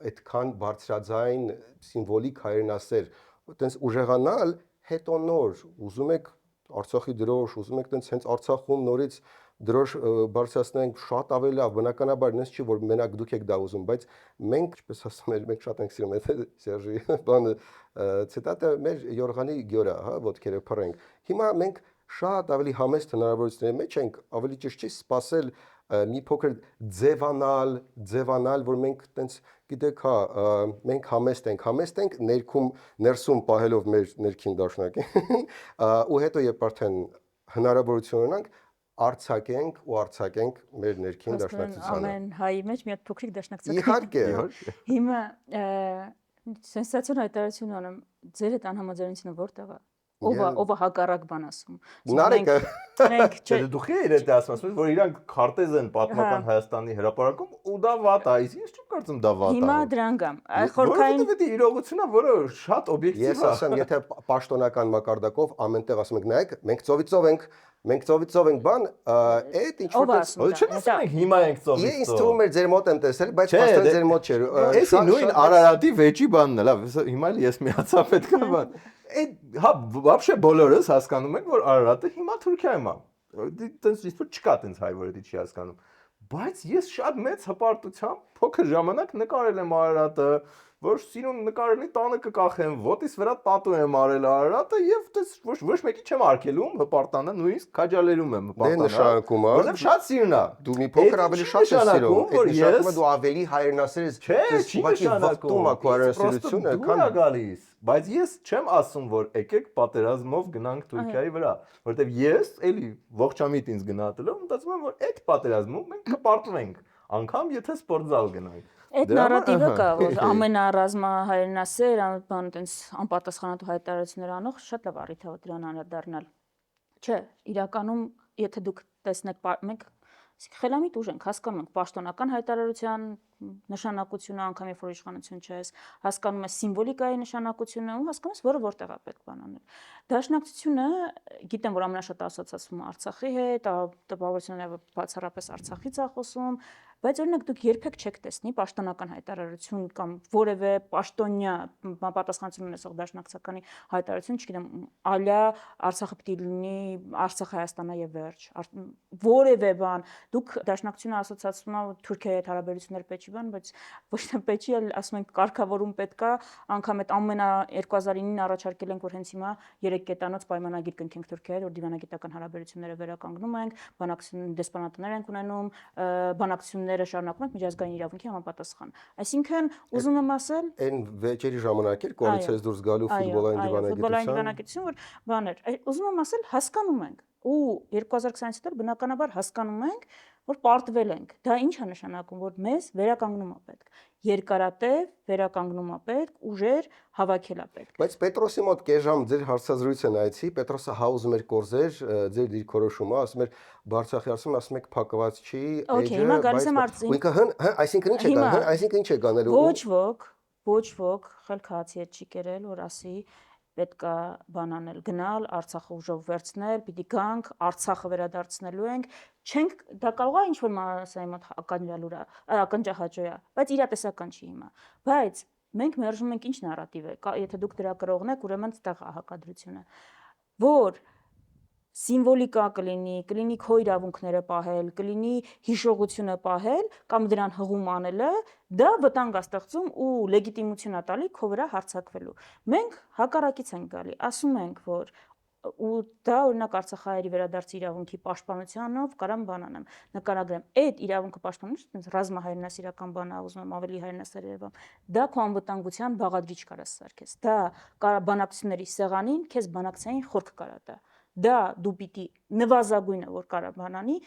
այդքան բարձրաձայն սիմվոլիկ հայրենասեր, այտենց ուժեղանալ, հետո նոր ուզում եք Արցախի դրոշ, ուզում եք տենց հենց Արցախում նորից դրոշ բարձրացնենք, շատ ավելի լավ, բնականաբար նենց չի, որ մենակ դուք եք դա ուզում, բայց մենք, ինչպես ասում են, մենք շատ ենք սիրում այդ Սերժի բանը, ցիտատը մեր Յորղանի գյորա, հա, ոտքերը փռենք։ Հիմա մենք շատ ավելի համեստ հնարավորությունների մեջ ենք, ավելի ճիշտ չի սпасել մի փոքր ձևանալ, որ մենք տենց գիտեք, հա, մենք համեստ ենք ներսում պահելով մեր ներքին դաշնակին, ու հետո երբ արդեն հնարավորություն ունենք, արձակենք մեր ներքին դաշնակցությանը։ Ամեն հայի մեջ մի հատ փոքրիկ դաշնակցություն։ Իհարկե։ Հիմա սենսացիոն հայտարարություն անեմ, ձեր այդ անհամաձայնությունը որտեղ է։ Ով է հակառակ բան ասում։ Նարեկը։ Մենք չէ։ Դե դու խեր է ասում, որ իրանք քարտեզ են պատմական Հայաստանի հրապարակում ու դա վատ է, ես չեմ կարծում դա վատ է։ Հիմա դրան գամ։ Խորքային որովհետեւ դա իրողությունն է, որը շատ օբյեկտիվ է։ Ես ասեմ, եթե պաշտոնական մակարդակով ամենտեղ ասում եք, նայեք, մենք ծովից ենք բան, այդ ինչ որ Չեմ ասում ենք հիմա ենք ծովից։ Ես ինձ թվում էր ձեր մոտ եմ տեսել, բայց փաստորեն ձեր մոտ չէր։ Էսի նույն Արարատի վեճի բանն է, լավ, հիմա ես միացա պետք է բան։ Այդ հա вообще բոլորս հասկանում ենք, որ Արարատը հիմա Թուրքիայում է։ Դից ինչ որ չկա տենց հայ, որ դա չի հասկանում։ Բայց ես շատ մեծ հպարտությամբ փոքր ժամանակ նկարել եմ Արարատը, որ սիրուն նկարելի տանը կկախեմ, ոտիս վրա տատու եմ արել Արարատը եւ դες ոչ մեկի չեմ արկելում հպարտանը, նույնիսկ քաջալերում եմ հպարտանը։ Դե նշանակում է։ Որովհետեւ շատ սիրուն է։ Դու մի փոքր ավելի շատ ես սիրում։ որ ես դու ավելի հայրենասեր ես։ Չէ, չի նշանակում քո հայրենասերությունը, քան գալիս։ Բայց ես չեմ ասում, որ եկեք պատերազմով գնանք Թուրքիայի վրա, որովհետեւ ես էլի ողջամիտ ինձ գնահատելով մտածում եմ, որ այդ պատերազմում մենք կպարտվենք, անգամ եթե սպորտզալ գնանք։ Այդ նարատիվը կա, որ ամենառազմահայրենասեր, բան այտենց անպատասխանատու հայտարարություններ անող շատ լավ առիթ է դրան անդրադառնալ։ Չէ, իրականում եթե դուք տեսնեք մենք խելամիտ ուժ ենք, հասկանում ենք պաշտոնական հայտարարության նշանակությունը, անգամ երբ որ իշխանություն չես, հասկանում ես սիմվոլիկայի նշանակությունը ու հասկանում ես, որը որտեղ է պետք բան անել։ Դաշնակցությունը գիտեմ, որ ամենաշատ ասոցացվում է Արցախի հետ, տպավորությունները բացառապես Արցախից է խոսում, բայց օրինակ դուք երբեք չեք տեսնի պաշտոնական հայտարարություն կամ որևէ պաշտոնյա պատասխանատվություն ունեցող դաշնակցականի հայտարարություն, չգիտեմ, ալյա Արցախը պիտի լինի Արցախ Հայաստանա եւ վերջ, որևէ բան, դուք դաշնակցությունը ասոցացվում է Թուրքիայի հետ հարաբերություններ պետք բան, բայց ոչ թե պետք է, ասում ենք կարգավորում պետքա, անգամ այդ ամենա 2009-ին առաջարկել ենք, որ հենց հիմա 3 կետանոց պայմանագիր կնքենք Թուրքիայի հետ, որ դիվանագիտական հարաբերությունները վերականգնում ենք, բանակցություն դեսպանատներ ենք ունենում, բանակցությունները շարունակում ենք միջազգային իրավունքի համապատասխան։ Այսինքն ուզում եմ ասել, այն վեճերի ժամանակ էր կոալիցիայից դուրս գալու ֆուտբոլային դիվանագիտություն, որ բաներ, ուզում եմ ասել հասկանում ենք ու 2020-ից հետո բնականաբար հասկանում ենք, որ պարտվել ենք։ Դա ինչ է նշանակում, որ մեզ վերականգնում է պետք։ Երկարատև վերականգնում է պետք, ուժեր հավաքել է պետք։ Բայց Պետրոսի մոտ կես ժամ ձեր հարցազրույցը նայեցի, Պետրոսը հաուզում էր կորզեր ձեր դիրքորոշումը, ասում էր Արցախի հարցում, ասում եք փակված չի Okay, հիմա գալիս եմ արծին։ Ու ինքը այսինքն ինչ է գանել, այսինքն ինչ է գանելու։ Ոչ ոք խել քաղաքի հետ չի կերել, որ ասի պետքա բան անել, գնալ, Արցախը ուժով վերցնել, պիտի գանք, Արցախը վերադարձնելու ենք, չենք դա կարող է ինչ-որ մասայի մոտ ականջալուր է, ականջահաճո է, բայց իրատեսական չի հիմա։ Բայց մենք մերժում ենք ինչ նարատիվ է, եթե դուք դրա կրողն եք, ուրեմն այդտեղ է հակադրությունը, որ սիմվոլիկա կլինի քո իրավունքները պահել, կլինի հիշողությունը պահել կամ դրան հղում անելը, դա վտանգ է ստեղծում ու լեգիտիմություն է տալի քո վրա հարձակվելու։ Մենք հակառակից ենք գալի, ասում ենք, որ ու դա օրինակ Արցախահայերի վերադարձի իրավունքի պաշտպանությանով կարամ բան անեմ, նկարագրեմ, այդ իրավունքը պաշտպանությունը, այսպես ռազմահայրենասիրական բան է, ուզում եմ ավելի հայրենասեր երևամ, դա քո անվտանգության բաղադրիչ կարաս սարքես, դա բանակցությունների սեղանին քեզ բանակցային խորք կարա տա։ Դա դու պիտի նվազագույնը որ կարա բանանի,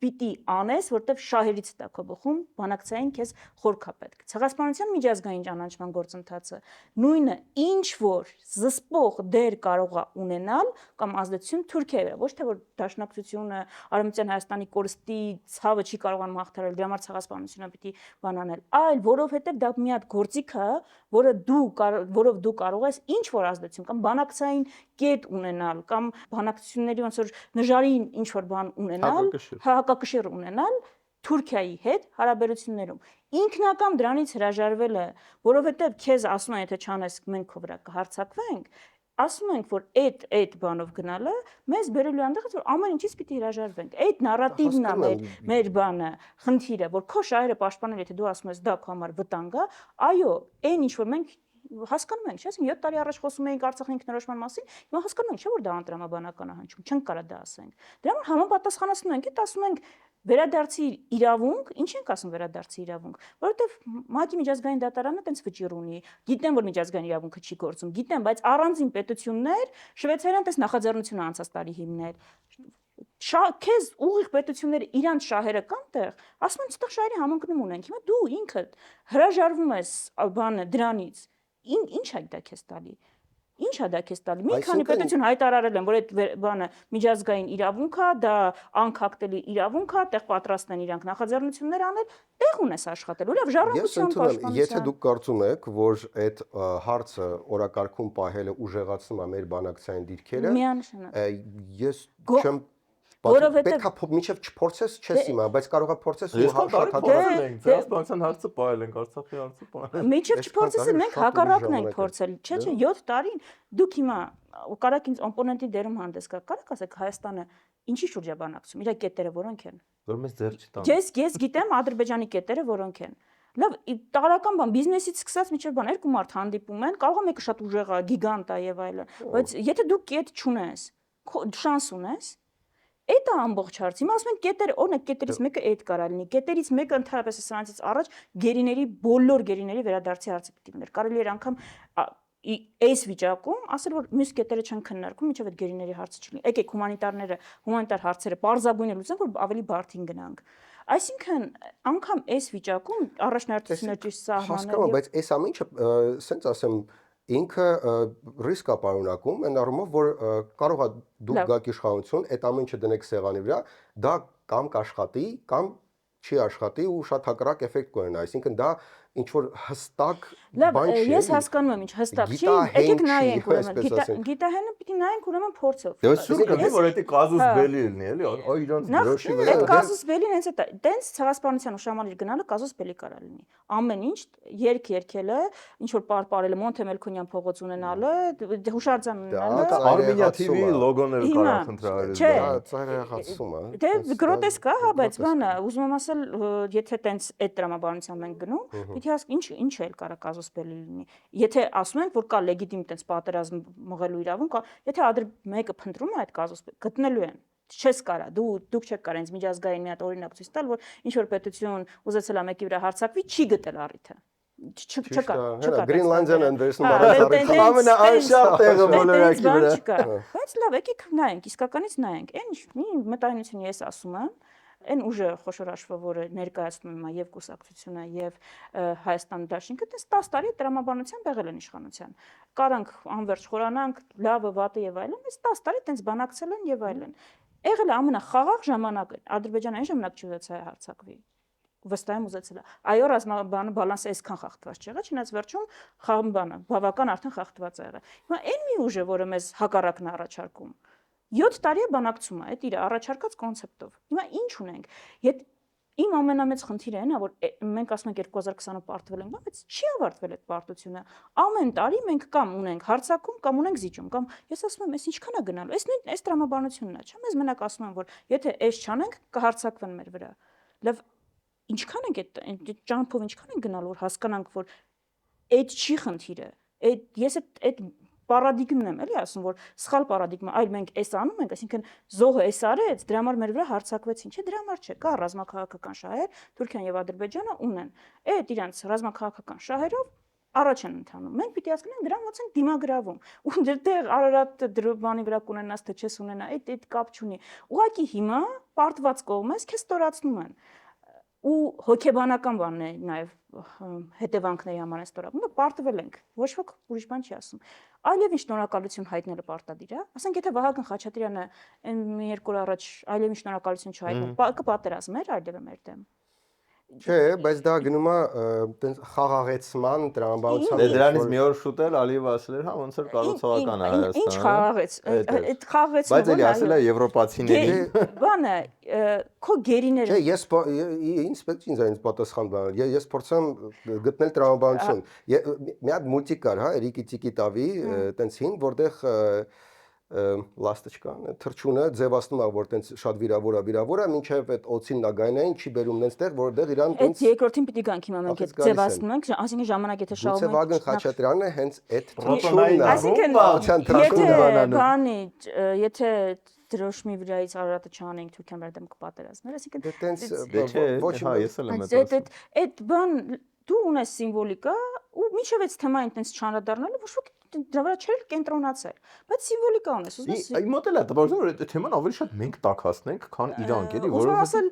պիտի անես, որտեվ շահերից դա քո բխում, բանակցային քեզ խորք է պետք։ Ցեղասպանության միջազգային ճանաչման գործընթացը նույնը ինչ որ զսպող դեր կարող է ունենալ կամ ազդեցություն Թուրքիայի վրա, ոչ թե որ դաշնակցությունը Արևմտյան Հայաստանի կորստի ցավը չի կարողանում հաղթահարել, դրա համար ցեղասպանությունը պիտի բանանել, այլ որովհետև դա մի հատ գործիք է, որով դու կարող ես ինչ որ ազդեցություն կամ բանակցային կետ ունենալ կամ բանակցությունների ոնց որ նժարին ինչ որ բան ունենալ, հակակշիռ ունենալ Թուրքիայի հետ հարաբերություններում։ Ինքնական դրանից հրաժարվելը, որովհետև քեզ ասում են, եթե չանես, մենք քո վրա կհարձակվենք, ասում ենք, որ այդ բանով գնալը մեզ բերելու այնտեղից, որ ամեն ինչից պիտի հրաժարվենք։ Այդ նարատիվն է մեր բանը, խնդիրը, որ քո շահերը պաշտպանել, եթե դու ասում ես դա քո համար վտանգ է, այո, այն ինչ որ մենք հասկանում ենք, չէ՞, 7 տարի առաջ խոսում էինք Արցախի ինքնորոշման մասին, հիմա հասկանում ենք, չէ՞ որ դա անտրամաբանական է հնչում, չենք կարա դա ասենք։ Դրա համար համապատասխանեցնում ենք, այդ ասում ենք վերադարձի իրավունք, ինչ ենք ասում վերադարձի իրավունք, որովհետև ՄԱԿ-ի միջազգային դատարանը տենց վճիռ ունի, գիտեմ, որ միջազգային իրավունքը չի գործում, գիտեմ, բայց առանձին պետություններ Շվեյցարիան տես նախաձեռնություն անցած տարի հիմնել։ Քեզ ուղիղ պետությունները իրանց շահերը կան տեղ, ասում են, այստեղ շահերի համընկնում ունենք։ Հիմա դու ինքդ հրաժարվում ես բանը դրանից։ Ինչ է դա քեզ տալի։ Ինչ է դա քեզ տալի։ Մի քանի պետություն հայտարարել են, որ այդ բանը միջազգային իրավունք է, դա անքակտելի իրավունք է, տեղ պատրաստ են իրանք նախաձեռնություններ անել, տեղ ունես աշխատել։ Ուրեմն ժառանգության պաշտպանության։ Եթե դուք կարծում եք, որ այդ հարցը օրակարգում պահելը ուժեղացնում է մեր բանակցային դիրքերը, ես չեմ որովհետև պետք է մինչև չփորձես չես իմա, բայց կարող է փորձես ու հաշտատել ենք, ցեղասպանության հարցը պահել ենք, Արցախի հարցը պահել։ Մինչև չփորձես մենք հակառակն ենք փորձել, չէ՞, 7 տարին դուք հիմա կարաք ինձ օպոնենտի դերում հանդես գա, կարաք ասեք Հայաստանը ինչի շուրջ է բանակցում, իր կետերը որոնք են։ Որ մեզ ձեռ չտան։ Ես գիտեմ Ադրբեջանի կետերը որոնք են։ Լավ, տարական բան, բիզնեսից սկսած միջև բան, երկու մարդ հանդիպում են, կարող է մեկը շատ ուժեղ է, գիգանտ է եւ այլն, բայց եթե դու կետ չունես, շանս ունես, այդ է ամբողջ հարցը։ Հիմա ասում են կետերը, օրինակ կետերից մեկը այդ կարա լինի, կետերից մեկը ընդհանրապես սրանցից առաջ գերիների բոլոր գերիների վերադարձի հարցը պիտի լիներ։ Կարելի էր անգամ այս վիճակում ասել, որ մյուս կետերը չեն քննարկում, մինչև այդ գերիների հարցը չլինի։ Եկեք հումանիտար հարցերը պարզագույնը լուծենք, որ ավելի բարդին գնանք։ Այսինքն անգամ այս վիճակում առաջնահերթությունները ճիշտ սահմանել։ Հասկանում եմ, բայց այս ամեն ինչը, ասենց ասեմ, ինքը ռիսկ է պարունակում, այն առումով, որ կարող է դուք գաք իշխանություն, այդ ամեն ինչը դնեք սեղանի վրա, դա կամ կաշխատի, կամ չի աշխատի ու շատ հակառակ էֆեկտ կունենա, այսինքն դա ինչ որ հստակ բան չի։ Ես հասկանում եմ, ինչ հստակ չի, եկեք նայենք ուրեմն, գիտահենը պիտի նայենք ուրեմն փորձով։ Դե սուր կլինի, որ դա կազուս բելի լինի, էլի, այ իրանց դրոշի վրա։ Այդ կազուս բելին հենց է, տենց ցեղասպանության ուշամանիր գնալը կազուս բելի կարա լինի։ Ամեն ինչ երկելը, ինչ որ պարպարելը, Մոնթե Մելքոնյան փողոց ունենալը, հուշարձան ունենալը։ Արմենիա TV լոգոները կարա խնդրել։ Չէ, ծայրահեղացում է։ Դե գրոտեսկ է, հա, բայց բանը, ուզում եմ ասել, եթե տենց այդ տրամաբանությամբ ենք գնում, պիտի հասկանանք ինչ էլ կարա կազուս բելի լինի։ Եթե ասում ենք, որ կա լեգիտիմ տենց պատերազմ մղելու իրավունք, եթե մեկը փնտրում է այդ կազուս, գտնելու են։ Չես կարա, դուք չեք կարա ինձ միջազգային մի հատ օրինակ ցույց տալ, որ ինչ որ պետություն ուզեցել է մեկի վրա հարձակվի, չի գտել առիթը։ Չկա։ Գրինլանդիան են վերցնում առիթ։ Ամենաանշարժ տեղը բոլորակի վրա։ Բայց լավ, եկեք նայենք, իսկականից նայենք։ Այն մի մտայնություն ես ասում եմ, այն ուժը խոշոր հաշվով, որը ներկայացնում է եւ կուսակցությունը եւ Հայաստանի դաշինքը, դες 10 տարի տրամաբանությամբ եղել են իշխանության։ Կարանք անverջ խորանանք, լավը, վատը եւ այլն, այս 10 տարի տենց բանակցել են եւ այլն։ Եղել է ամենախաղաղ ժամանակը։ Ադրբեջանը այն ժամանակ չուզեցավ հարձակվի։ Վստահ եմ ուզեցել է։ Այո, ռազմաբանը բալանսը այսքան խախտված չեղավ, չնայած վերջում խաղմբանը բավական արդեն խախտված է եղել։ Հիմա այն մի ուժը, որը մեզ հակառակն է առաջարկում, 7 տարի է բանակցում է այդ իր առաջարկած կոնցեպտով։ Հիմա ինչ ունենք։ Եթե իմ ամենամեծ խնդիրը այն է, որ մենք ասում ենք 2020-ը պարտվել ենք, բայց չի ավարտվել այդ պարտությունը։ Ամեն տարի մենք կամ ունենք հարձակում, կամ ունենք զիջում, կամ ես ասում եմ, այս ինչքան է գնալու։ Այս տրամաբանությունն է, չէ՞։ Մեզ մենակ ասում են, որ եթե այս չանենք, կհարձակվեն մեր վրա։ Լավ, ինչքան ենք այդ ճամփով ինչքան ենք գնալու, որ հասկանանք, որ այդ չի խնդիրը։ Ես այդ պարադիգմն եմ էլի ասում, որ սխալ պարադիգմա, այլ մենք էս անում ենք, այսինքն զոհը էս արեց, դրա համար մեր վրա հարձակվեցին, չէ, դրա համար չէ, կա ռազմաքաղաքական շահեր, Թուրքիան եւ Ադրբեջանը ունեն։ Այդ իրանց ռազմաքաղաքական շահերով առաջ են ընթանում։ Մենք պիտի հասկանանք դրան ոնց են դիմագրավում։ Ու դեռ Արարատ դրբանի վրա կունենաս թե չես ունենա, այդ կապ չունի։ Ուղղակի հիմա պարտված կողմես քեզ ստորացնում են։ Ու հոգեբանական բանն է նաև հետևանքների համար է ստորաբնում, պարտվել ենք, ոչ ոք ուրիշ բան չի ասում։ Այլևս շնորհակալություն հայտնելը պարտադիր է։ Ասենք եթե Վահագն Խաչատրյանը այն մի երկու օր առաջ այլևս շնորհակալություն չհայտներ, կպատերազմեր այլևս մեր դեմ։ Չէ, բայց դա գնում է տենց խաղաղեցման տրամաբանության։ Դե դրանից մի օր շուտել Ալիևը ասել էր, հա, ոնց էր կառուցողական է Հայաստանը։ Ինչ խաղաղեց։ Այդ խաղաղեցումը։ Բայց էլի ասել է եվրոպացիների։ Բանը քո գերիները։ Չէ, ես ինձ պետք է ինձ պատասխան բաներ։ Ես փորձեմ գտնել տրամաբանություն։ Մի հատ մուլտիկ կար, հա, Էրիկի Տիկի Տավի, տենց հին, որտեղ լաստочкան, թրջունը ձևացնում է, որ տենց շատ վիրավոր է, մինչև այդ օծին նագայնային չի բերում նենց տեղ, որտեղ իրան տենց երկրորդին պիտի գանք հիմա մենք այդ ձևացնում ենք, այսինքն ժամանակ եթե շահում ենք։ Վահագն Խաչատրյանն է հենց այդ Այսինքն եթե դրոշմի վրայից Արարատը չանենք Թուրքիան մեր դեմ կպատերազմներ, այսինքն ոչ ես էլ եմ ասում։ այդ բան դու ունես սիմվոլիկա ու միջև այդ թեմային տենց չանդրադառնալը ոչ ոք դրա վրա չէր կենտրոնացել, բայց սիմվոլիկա ունես, ուզում ես։ Իմ մոտ էլ է տպավորում, որ այդ թեման ավելի շատ մենք տաքացնենք, քան իրանք, էլի, Ուզում ասել,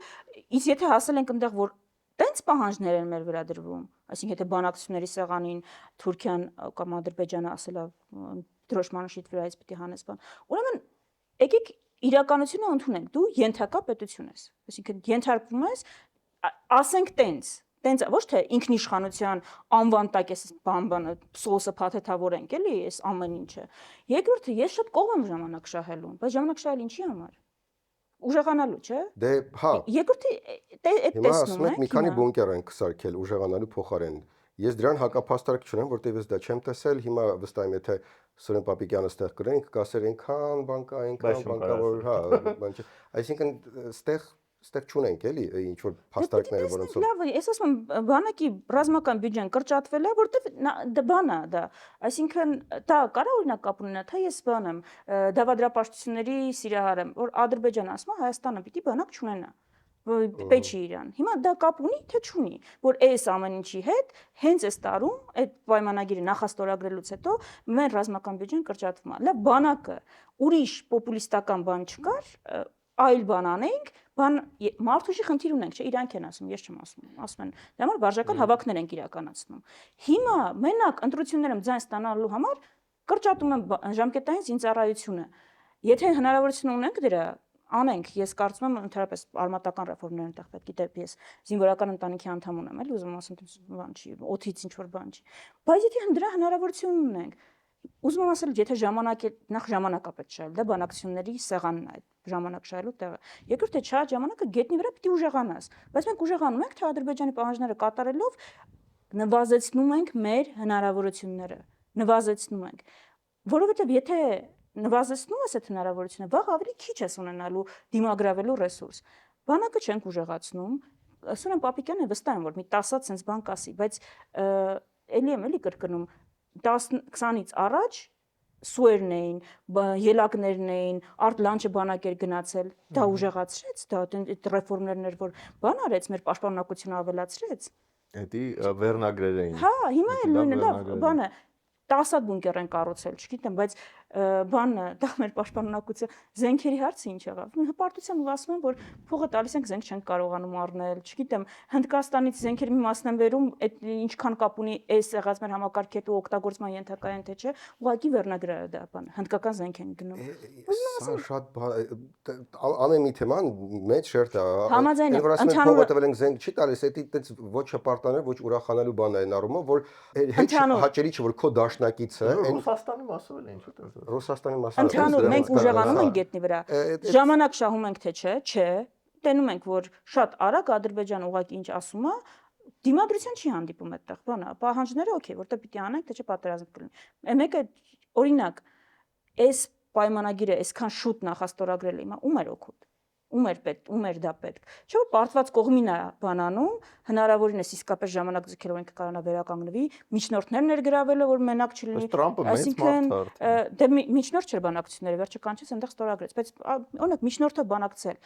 իսկ եթե հասել ենք այնտեղ, որ տենց պահանջներ են մեր վրա դրվում, այսինքն եթե բանակցությունների սեղանին Թուրքիան կամ Ադրբեջանը ասել է դրոշմանշիտ վրայից պիտի հանես բան, ուրեմն եկեք իրականությունը ընդունենք, դու ենթակա պետություն ես, այսինքն ենթարկվում ես, ասենք տենց ոչ թե ինքնիշխանության անվան տակ էս բանը սոսը փաթեթավորենք, էլի, այս ամեն ինչը։ Երկրորդը ես շատ կողմ եմ ժամանակ շահելուն, բայց ժամանակ շահել ինչի համար։ Ուժեղանալու, չէ։ Դե, հա։ Երկրորդը այդ Հիմա ասում եք մի քանի բունկեր ենք սարքել ուժեղանալու փոխարեն։ Ես դրան հակապաստարկ չունեմ, որտեղ ես դա չեմ տեսել, հիմա վստահ եմ, եթե Սուրեն Պապիկյանը ստեղ գրենք, կասեր այնքան բան կա, որ հա, բան չէ։ Այսինքն ստեղ չունենք էլի ինչ որ փաստարկները, որոնցով։ Լավ, ես ասում եմ, բանակի ռազմական բյուջեն կրճատվել է, որտեվ բան է դա։ Այսինքն դա կարա օրինակ կապ ունենա, թե ես բան եմ, դավադրապաշտությունների սիրահար եմ, որ Ադրբեջանը ասում է Հայաստանը պիտի բանակ չունենա։ Պետք չի իրան։ Հիմա դա կապ ունի, թե չունի, որ այս ամեն ինչի հետ հենց այս տարում այդ պայմանագիրը նախաստորագրելուց հետո մեր ռազմական բյուջեն կրճատվում է։ Լավ, բանակը ուրիշ պոպուլիստական բան չկար, այլ բան անենք, մարդուժի խնդիր ունենք, չէ, իրանք են ասում, ես չեմ ասում, ասում են, դրա համար վարժական հավաքներ ենք իրականացնում։ Հիմա մենակ ընտրություններում ձայն ստանալու համար կրճատում են ժամկետային զինծառայությունը։ Եթե հնարավորություն ունենք դրա անենք, ես կարծում եմ ընդհանրապես արմատական ռեֆորմներ այնտեղ պետք է դեպի ես զինվորական ընտանիքի անդամ ունեմ, էլի ուզում ասեմ, բան չի, օթից ինչ որ բան չի։ Բայց եթե դրա հնարավորություն ունենք, ուզում եմ ասել, եթե նախ ժամանակա պետք շահել, դա բանակցությունների սեղանն է, այդ ժամանակ շահելու տեղը։ Երկրորդ է շատ ժամանակը գետնի վրա պիտի ուժեղանաս, բայց մենք ուժեղանում ենք, թե Ադրբեջանի պահանջները կատարելով նվազեցնում ենք մեր հնարավորությունները, նվազեցնում ենք, որովհետև եթե նվազեցնում ես այդ հնարավորությունը, վաղ ավելի քիչ ես ունենալու դիմագրավելու ռեսուրս։ Բանակը չենք ուժեղացնում, Սուրեն Պապիկյանը վստահ եմ, որ մի 10-ած sense բան կասի, բայց էլի կրկնում 10-20-ից առաջ սուերն էին, ելակներն էին, արտ լանչը բանակ էր գնացել, դա ուժեղացրեց, դա այդ ռեֆորմներն էր, որ բան արեց, մեր պաշտպանունակությունը ավելացրեց։ Էդի վերնագրեր էին։ Հա, հիմա էլ նույնը, լավ, բանը 10 հատ բունկեր են կառուցել, չգիտեմ, բայց բանը, դա մեր պաշտպանունակության զենքերի հարցը ինչ եղավ։ Հպարտությամբ ասում են, որ փողը տալիս ենք, զենք չենք կարողանում առնել, չգիտեմ, Հնդկաստանից զենքերի մի մասն են վերում, այդ ինչքան կապ ունի այս եղած մեր համակարգի հետ ու օգտագործման ենթակա են թե չէ, ուղղակի վերնագրա է դա բանը, հնդկական զենք են գնում։ Սա շատ ամեն մի թեման մեծ շերտ է։ Համաձայն եմ, որ ասում են ընդհանուր- փողը տվել ենք զենք չի տալիս, դա այդպես ոչ հպարտանել, ոչ ուրախանալու բան է այն առումով, որ հետ Ընդհանուր- հաճելի չէ, որ քո դաշնակիցը այն Ռուսաստանի մասով էլ ինչ ուտել։ Ռուսաստանի մասը Ընդհանուր մենք ուժեղանում ենք գետնի վրա։ Այդ- Ժամանակ շահում ենք թե չէ, տենում ենք, որ շատ արագ Ադրբեջանը ուղղակի ինչ ասում է, դիմադրության չի հանդիպում այդտեղ, բանա, պահանջները օքեյ, որտեղ պիտի անենք, թե չէ պատերազմ կլինի։ Մեկը օրինակ, այս պայմանագիրը այսքան շուտ նախաստորագրելը հիմա ում էր օգուտ։ Ում էր դա պետք։ Չէ՞ որ պարտված կողմին է բանանում, հնարավորինս իսկապես ժամանակ ձգել, որ ինքը կարողանա վերականգնվի, միջնորդներ ներգրավելը, որ մենակ չլինի։ Տրամպը մեծ մարդ է։ Դե միջնորդ չէր բանակցությունները, վերջը կանչեց, այնտեղ ստորագրեց, բայց օրինակ միջնորդը բանակցել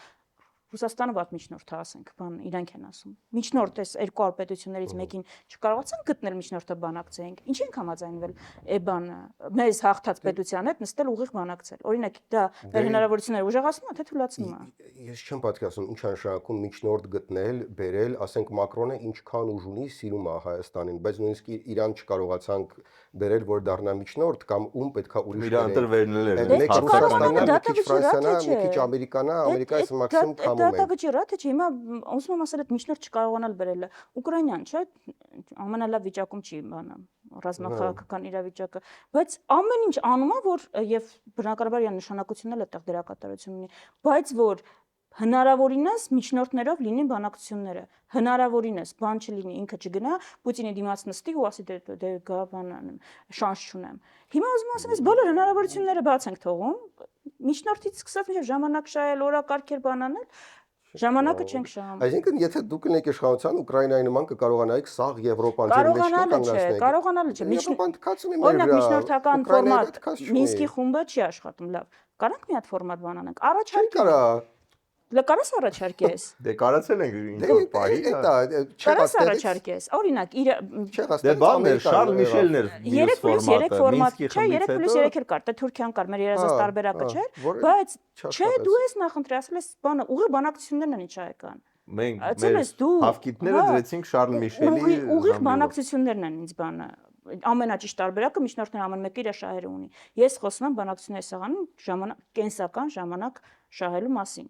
Ռուսաստանը վատ միջնորդ է, ասենք, բան իրանք են ասում։ Միջնորդ էս երկու արպետություններից մեկին չկարողացան գտնել միջնորդը բանակցեինք։ Ինչ ենք համաձայնվել է բանը, մեզ հաղթած պետության հետ նստել ուղիղ բանակցել։ Օրինակ դա մեր հնարավորությունները ուժեղացնում է, թե թույլատնում է։ Ես չեմ պատկերացնում ինչ անշանակում միջնորդ գտնել, բերել, ասենք Մակրոնը ինչքան ուժ ունի, սիրում է Հայաստանին, բայց նույնիսկ Իրան չկարողացանք բերել, որ դառնա միջնորդ կամ ում պետքա ուրիշ Իրա ընտրվելն էր։ Մեկ Ռուսաստանն է, դա մի քիչ Ֆրանսիան է, մի քիչ Ամերիկան է, Ամերիկայից մաքսիմում թամում Դա է։ վճիռա թե չէ, հիմա ուսում եմ ասել այդ միջնորդ չկարողանալ բերելը։ Ուկրաինան, չէ՞, ամենալավ վիճակում չի բանը, ռազմախաղաքական իրավիճակը, բայց ամեն ինչ անում է, որ եւ բնականաբար իր նշանակությունն էլ այդտեղ դերակատարություն ունի, բայց որ հնարավորինս միջնորդներով լինի բանակցությունները, հնարավորինս բան չլինի, ինքը չգնա, Պուտինի դիմաց նստի ու ասի դե գա բան շանս չունեմ։ Հիմա ուզում եմ ասել, այս բոլոր հնարավորությունները բաց ենք թողում, միջնորդից սկսած մինչև ժամանակ շահել, օրակարգեր բանանել, ժամանակը չենք շահում։ Այսինքն, եթե դուք եք իշխանության, Ուկրաինայի նման կկարողանայիք սաղ Եվրոպան ձեր մեջ Կարողանալը չէ։ Եվրոպան թքած ունի մեր Օրինակ վրա, միջնորդական Ուկրաինայի ֆորմատ թքած չունի։ Մինսկի խումբը չի աշխատում լավ։ Կարանք մի հատ ֆորմատ բանանենք։ Չեն Առաջարկի։ կարա։ Կարաս առաջարկես։ Դե կարացել ենք ինչ Դե որ պահի։ Կարաս առաջարկես։ Օրինակ իր Դե բան էր, Շարլ Միշելն էր 3+3 ֆորմատ, չէ, 3+3 էլ կար, դա Թուրքիան կար, մեր երազած տարբերակը չէր, բայց չէ, դու ես նախընտրել, ասել ես բանը, ուղիղ բանակցություններն են ինչ այական։ Մենք Այցել ես դու, հավկիտները դրեցինք Շարլ Միշելի ուղիղ բանակցություններն են ինձ բանը։ Ամենաճիշտ տարբերակը միջնորդները ամեն մեկը իր շահերը ունի։ Ես խոսում եմ բանակցությունների սեղանում ժամանակ կենսական ժամանակ շահելու մասին։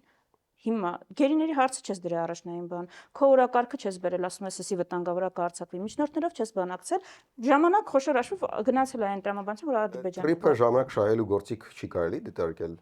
Հիմա գերիների հարցը չես դրել առաջնային բան, քո օրակարգը չես բերել, ասում ես էսի վտանգավորա կհարցակվի, միջնորդներով չես բանակցել, ժամանակ խոշոր հաշվով գնացել է այն տրամաբանություն, որ Ադրբեջանը։ Տրիփը ժամանակ շահելու գործիք չի կարելի դիտարկել։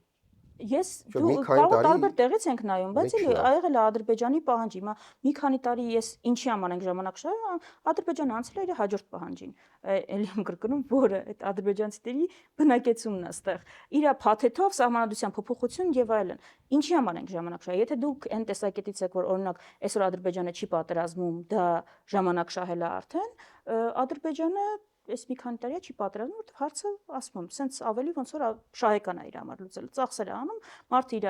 Ես Չէ, մի դու քանի կարող տարի տարբեր տեղից ենք նայում, բայց մեկ էլի շնորհ։ աղել է Ադրբեջանի պահանջ։ Հիմա մի քանի տարի ես ինչի համար ենք ժամանակ շահել, Ադրբեջանը անցել է իր հաջորդ պահանջին։ Էլի եմ կրկնում, որը այդ ադրբեջանցիների բնակեցումն է այստեղ։ Իր փաթեթով սահմանադրության փոփոխություն եւ այլն։ Ինչի համար ենք ժամանակ շահել։ Եթե դուք այն տեսակետից եք, որ օրինակ այսօր Ադրբեջանը չի պատերազմում, դա ժամանակ շահել է արդեն, Ադրբեջանը այս մի քանի տարի չի պատերազմում, որովհետև հարցը ասում եմ, սենց ավելի ոնց որ շահեկան է իր համար լուծել, ծախսեր է անում, մարդը իր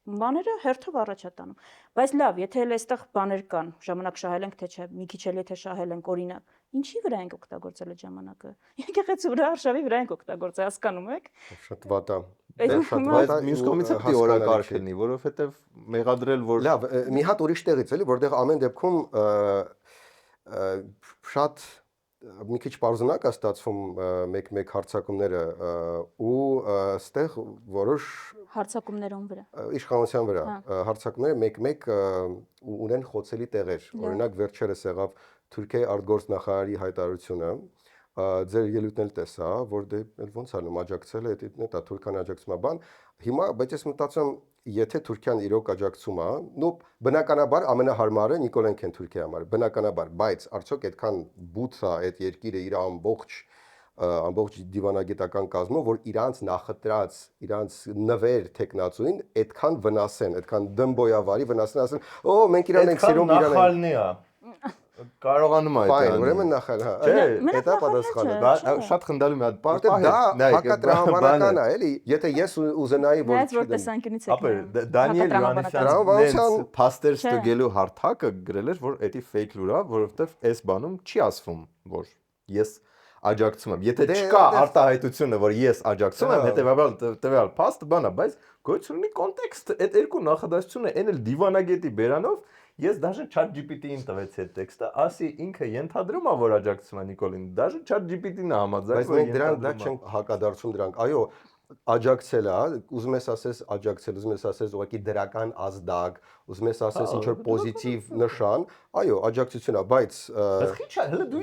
բաները հերթով առաջ է տանում։ Բայց լավ, եթե էլ այստեղ բաներ կան, ժամանակ շահել ենք թե չէ, մի քիչ էլ եթե շահել ենք օրինակ, ինչի վրա ենք օգտագործել այդ ժամանակը։ Եկեղեցու վրա, արշավի վրա ենք օգտագործել, հասկանում եք։ Շատ վատ է։ Բայց մյուս կողմից է պետք է օրակարգ լինի, որովհետև մեղադրել որ Լավ, մի հատ ուրիշ տեղից էլի, որտեղ ամեն դեպքում շատ մի քիչ պարզնակ է ստացվում մեկ-մեկ հարցակումները ու այստեղ որոշ Հարցակումներում վրա։ իշխանության վրա հարցակումները մեկ-մեկ ունեն խոցելի տեղեր։ Օրինակ վերջերս եղավ Թուրքիայի արտգործնախարարի հայտարարությունը, ձեր ելույթն էլ տեսա, որ դե ոնց անում աջակցել է, դա Թուրքիան աջակցում է բան։ Հիմա բայց ես մտածում եթե Թուրքիան իրոք աջակցում է, նո բնականաբար ամենահարմարը Նիկոլենկեն Թուրքիայի համար, բնականաբար, բայց արդյոք այդքան բութ է այդ երկիրը իր ամբողջ դիվանագիտական կազմով, որ իրանց նախընտրած, իրանց նվեր տեխնացուին այդքան վնասեն, այդքան դմբոյավարի վնասեն, ասեն, «Օ, մենք իրան ենք սիրում, իրան ենք»։ նախալն է։ Կարողանում է Ֆայն, ուրեմն նախալ, հա։ Մենակ Դա պատասխանը։ դա շատ խնդալու մի հատ Պարտը դա հակատրամաբանական է, էլի, եթե ես ուզենայի որ Նայած որ տեսանկյունից եք Ապա նայում։ Դանիել Տրամաբանության- Յովանեսյանը փաստեր ստուգելու հարթակը գրել էր, որ էդի ֆեյք լուր է, որովհետև այս բանում չի ասվում, որ ես աջակցում եմ։ Եթե Դե, չկա դե- արտահայտությունը, որ ես աջակցում եմ, Հա։ հետեւաբար տվյալ փաստը բանա, բայց գոյություն ունի կոնտեքստ, այդ երկու նախադասությունը այն էլ դիվանագետի բերանով ես դաժե ChatGPT-ին տվեցի այդ տեքստը, ասի ինքը ենթադրում է, որ աջակցում է Նիկոլին, դաժե ChatGPT-ն է համաձայն, Բայց մենք դրան չենք հակադարձում դրանք։ Այո, աջակցել է, ուզում ես ասես աջակցել, ուզում ես ասես ուղղակի դրական ազդակ, ուզում ես ասես ինչ որ պոզիտիվ նշան, այո, աջակցություն է, բայց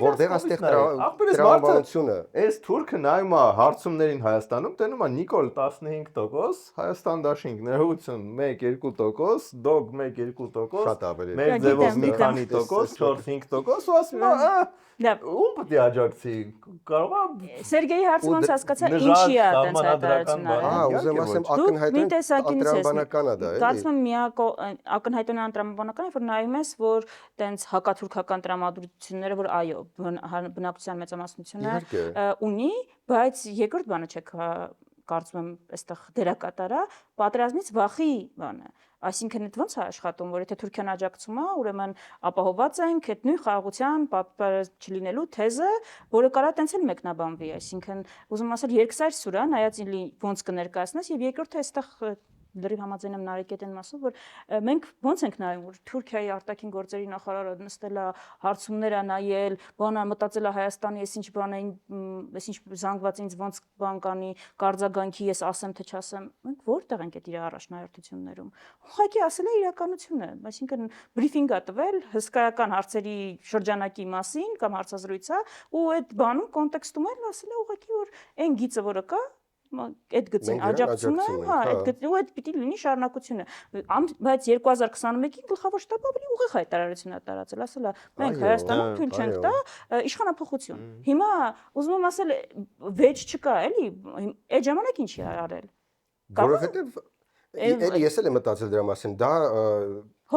որտեղ է այստեղ տրամաբանությունը։ Այս թուրքը նայում է հարցումներին Հայաստանում, տենում է Նիկոլ 15%, Հայաստան դաշինք ներողություն 1-2%, դոգ 1-2%, Շատ ավելի։ մեր ձևով մի քանի տոկոս, 4-5% ու ասում է, ում պետք է աջակցի, կարող է Սերգեյի հարցը ոնց հասկացա, ինչի է այդպես հայտարարությունը։ Ուզում ասեմ ակնհայտորեն տրամաբանական է դա, էլի։ Կարծում եմ միակ ակնհայտորեն տրամաբանական է, որ նայում ես, որ տենց հակաթուրքական տրամադրությունները, որ այո, բնակչության մեծամասնությունը ունի, բայց երկրորդ բանը չեք կարծում եմ, այստեղ դերակատարը պատերազմից վախի բանը։ Այսինքն այդ ոնց է աշխատում, որ եթե Թուրքիան աջակցում է, ուրեմն ապահոված ենք այդ նույն խաղաղության պատերազմ չլինելու թեզը, որը կարա տենց էլ մեկնաբանվի, այսինքն ուզում ասել երկսայր սուր է, նայած ոնց կներկայացնես եւ երկրորդը այստեղ լրիվ համաձայն եմ Նարեկետ այն մասով, որ մենք ոնց ենք նայում, որ Թուրքիայի արտաքին գործերի նախարարը նստել է, հարցումներ է նայել, բանը մտածել է Հայաստանի, ես ինչ բան էին, ես ինչ զանգված ինձ ոնց բան կանի, կարձագանքի ես ասեմ թե չասեմ, մենք որտեղ ենք այդ իր առաջնահերթություններում։ Ուղղակի ասել է իրականությունը, այսինքն բրիֆինգ է տվել հսկայական հարցերի շրջանակի մասին կամ հարցազրույցա ու այդ բանում կոնտեքստում էլ ասել է ուղղակի որ այն գիծը որը կա այդ գծին աջակցում է, հա, այդ գծի ու այդ պիտի լինի շարունակությունը, բայց 2021-ին գլխավոր շտաբը ավելի ուղիղ հայտարարություն է տարածել, ասել է մենք Հայաստանում թույլ չենք տա իշխանափոխություն։ Հիմա ուզում եմ ասել վեճ չկա, էլի, այդ ժամանակ ինչի արել։ Որովհետև էլի ես էլ եմ մտածել դրա մասին, դա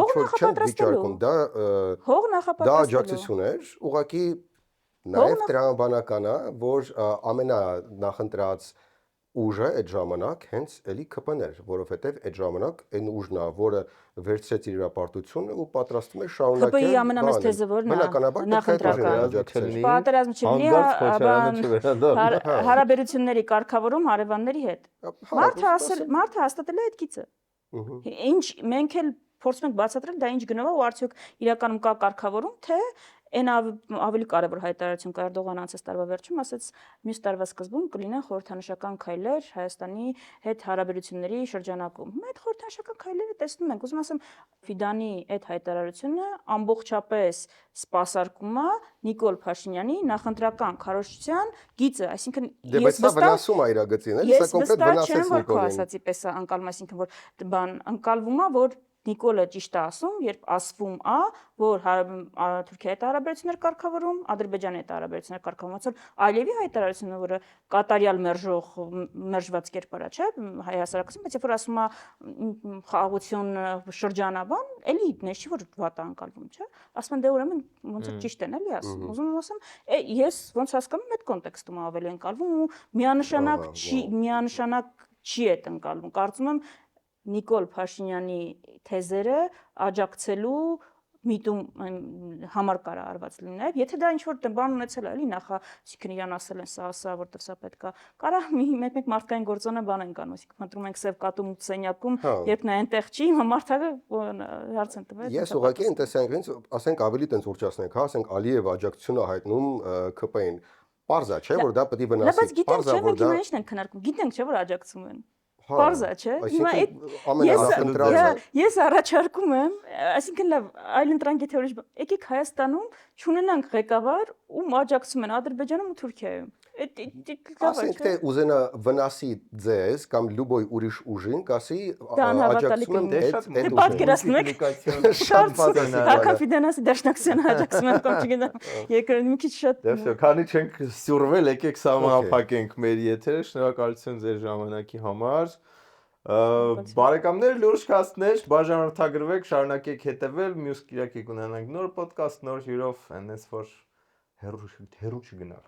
ինչ-որ չեն վիճարկում, դա աջակցություն էր, ուղղակի նաև տրամաբանական է, որ ամենանախընտրած ուժը այդ ժամանակ հենց էլի ԿՊ-ն էր, որովհետև այդ ժամանակ այն ուժն է, որը վերցրեց իր հրապարտությունը ու պատրաստվում է շարունակել։ ԿՊ-ի ամենամեծ թեզը որն է, բնականաբար պատերազմ չլինի, հարաբերությունների կարգավորում հարևանների հետ։ Մարդը հաստատել է այդ գիծը։ Ինչ մենք էլ փորձում ենք բացատրել դա ինչ գնով է ու արդյոք իրականում կա կարգավորում, թե այն ավելի կարևոր հայտարարություն կա Էրդողանը անցած տարվա վերջում, ասաց մյուս տարվա սկզբում կլինեն խորհրդանշական քայլեր Հայաստանի հետ հարաբերությունների շրջանակում։ Այդ խորհրդանշական քայլերը տեսնում ենք, ուզում ասեմ Ֆիդանի այդ հայտարարությունը ամբողջապես սպասարկում է Նիկոլ Փաշինյանի նախընտրական քարոզչության գիծը, այսինքն ես վնասում է իր գծին, էլի, սա կոմպլետ վնասեց Նիկոլին։ Ասացի պես անկալում, այսինքն որ բան անկալվում է, որ Նիկոլը ճիշտ է ասում, երբ ասվում է, որ Թուրքիայի հետ հարաբերություններ կարգավորում, Ադրբեջանի հետ հարաբերություններ կարգավորում, ասել Ալիևի հայտարարությունը, որը կատարյալ մերժված կերպարա, չէ, հայ հասարակություն, բայց երբ որ ասում է խաղաղություն շրջանաբան, էլի նշի որ վատ է անկալվում, չէ, ասում են դե ուրեմն ոնց է ճիշտ են էլի ասում, ուզում եմ ասեմ, ես ոնց հասկանում եմ այդ կոնտեքստում ավելի ընկալվում ու միանշանակ չի այդ ընկալվում, կարծում եմ Նիկոլ Փաշինյանի թեզերը աջակցելու միտում համար կարա արված լինի նաև, եթե դա ինչ-որ բան ունեցել է, էլի այսինքն իրան ասել են սա, որտեվ սա պետք է, կարա մեկ մարդկային գործոնը բան են կանում, այսինքն մտնում ենք սև կատու մութ սենյակում, երբ նա այնտեղ չի, մարդը հարց են տվել։ Ես ուղղակի այն տեսանկյունից, ասենք ավելի տենց ուրճացնենք, հա, ասենք Ալիևը աջակցություն է հայտնում ԿՊ-ին, պարզ է, չէ, որ դա պետք է վնասի, պարզ է, որ դա ինչն են քննարկում, գիտենք, չէ, որ աջակցում են։ Պարզ է, չէ։ Ես առաջարկում եմ, այսինքն լավ, այլընտրանքի թեորիջ, եկեք Հայաստանում չունենանք ղեկավար, ում աջակցում են Ադրբեջանում ու Թուրքիայում։ Ասենք թե ուզենա վնասի ձեզ կամ լուբոյ ուրիշ ուժին, կասի աջակցում եմ այդ պատկերացնում եք Հակա Ֆիդանասի դաշնակցությանը աջակցում եմ կամ չգիտեմ, երկրորդ մի քիչ շատ։ Դե քանի չենք սյուրվել, եկեք սահմանափակենք մեր եթերը, շնորհակալություն ձեր ժամանակի համար։ Բարեկամներ, լուրջ կասներ, բաժանորդագրվեք, շարունակեք հետևել, մյուս կիրակի կունենանք նոր ոդկաստ, նոր հյուրով, այնպես որ հեռու չգնալ։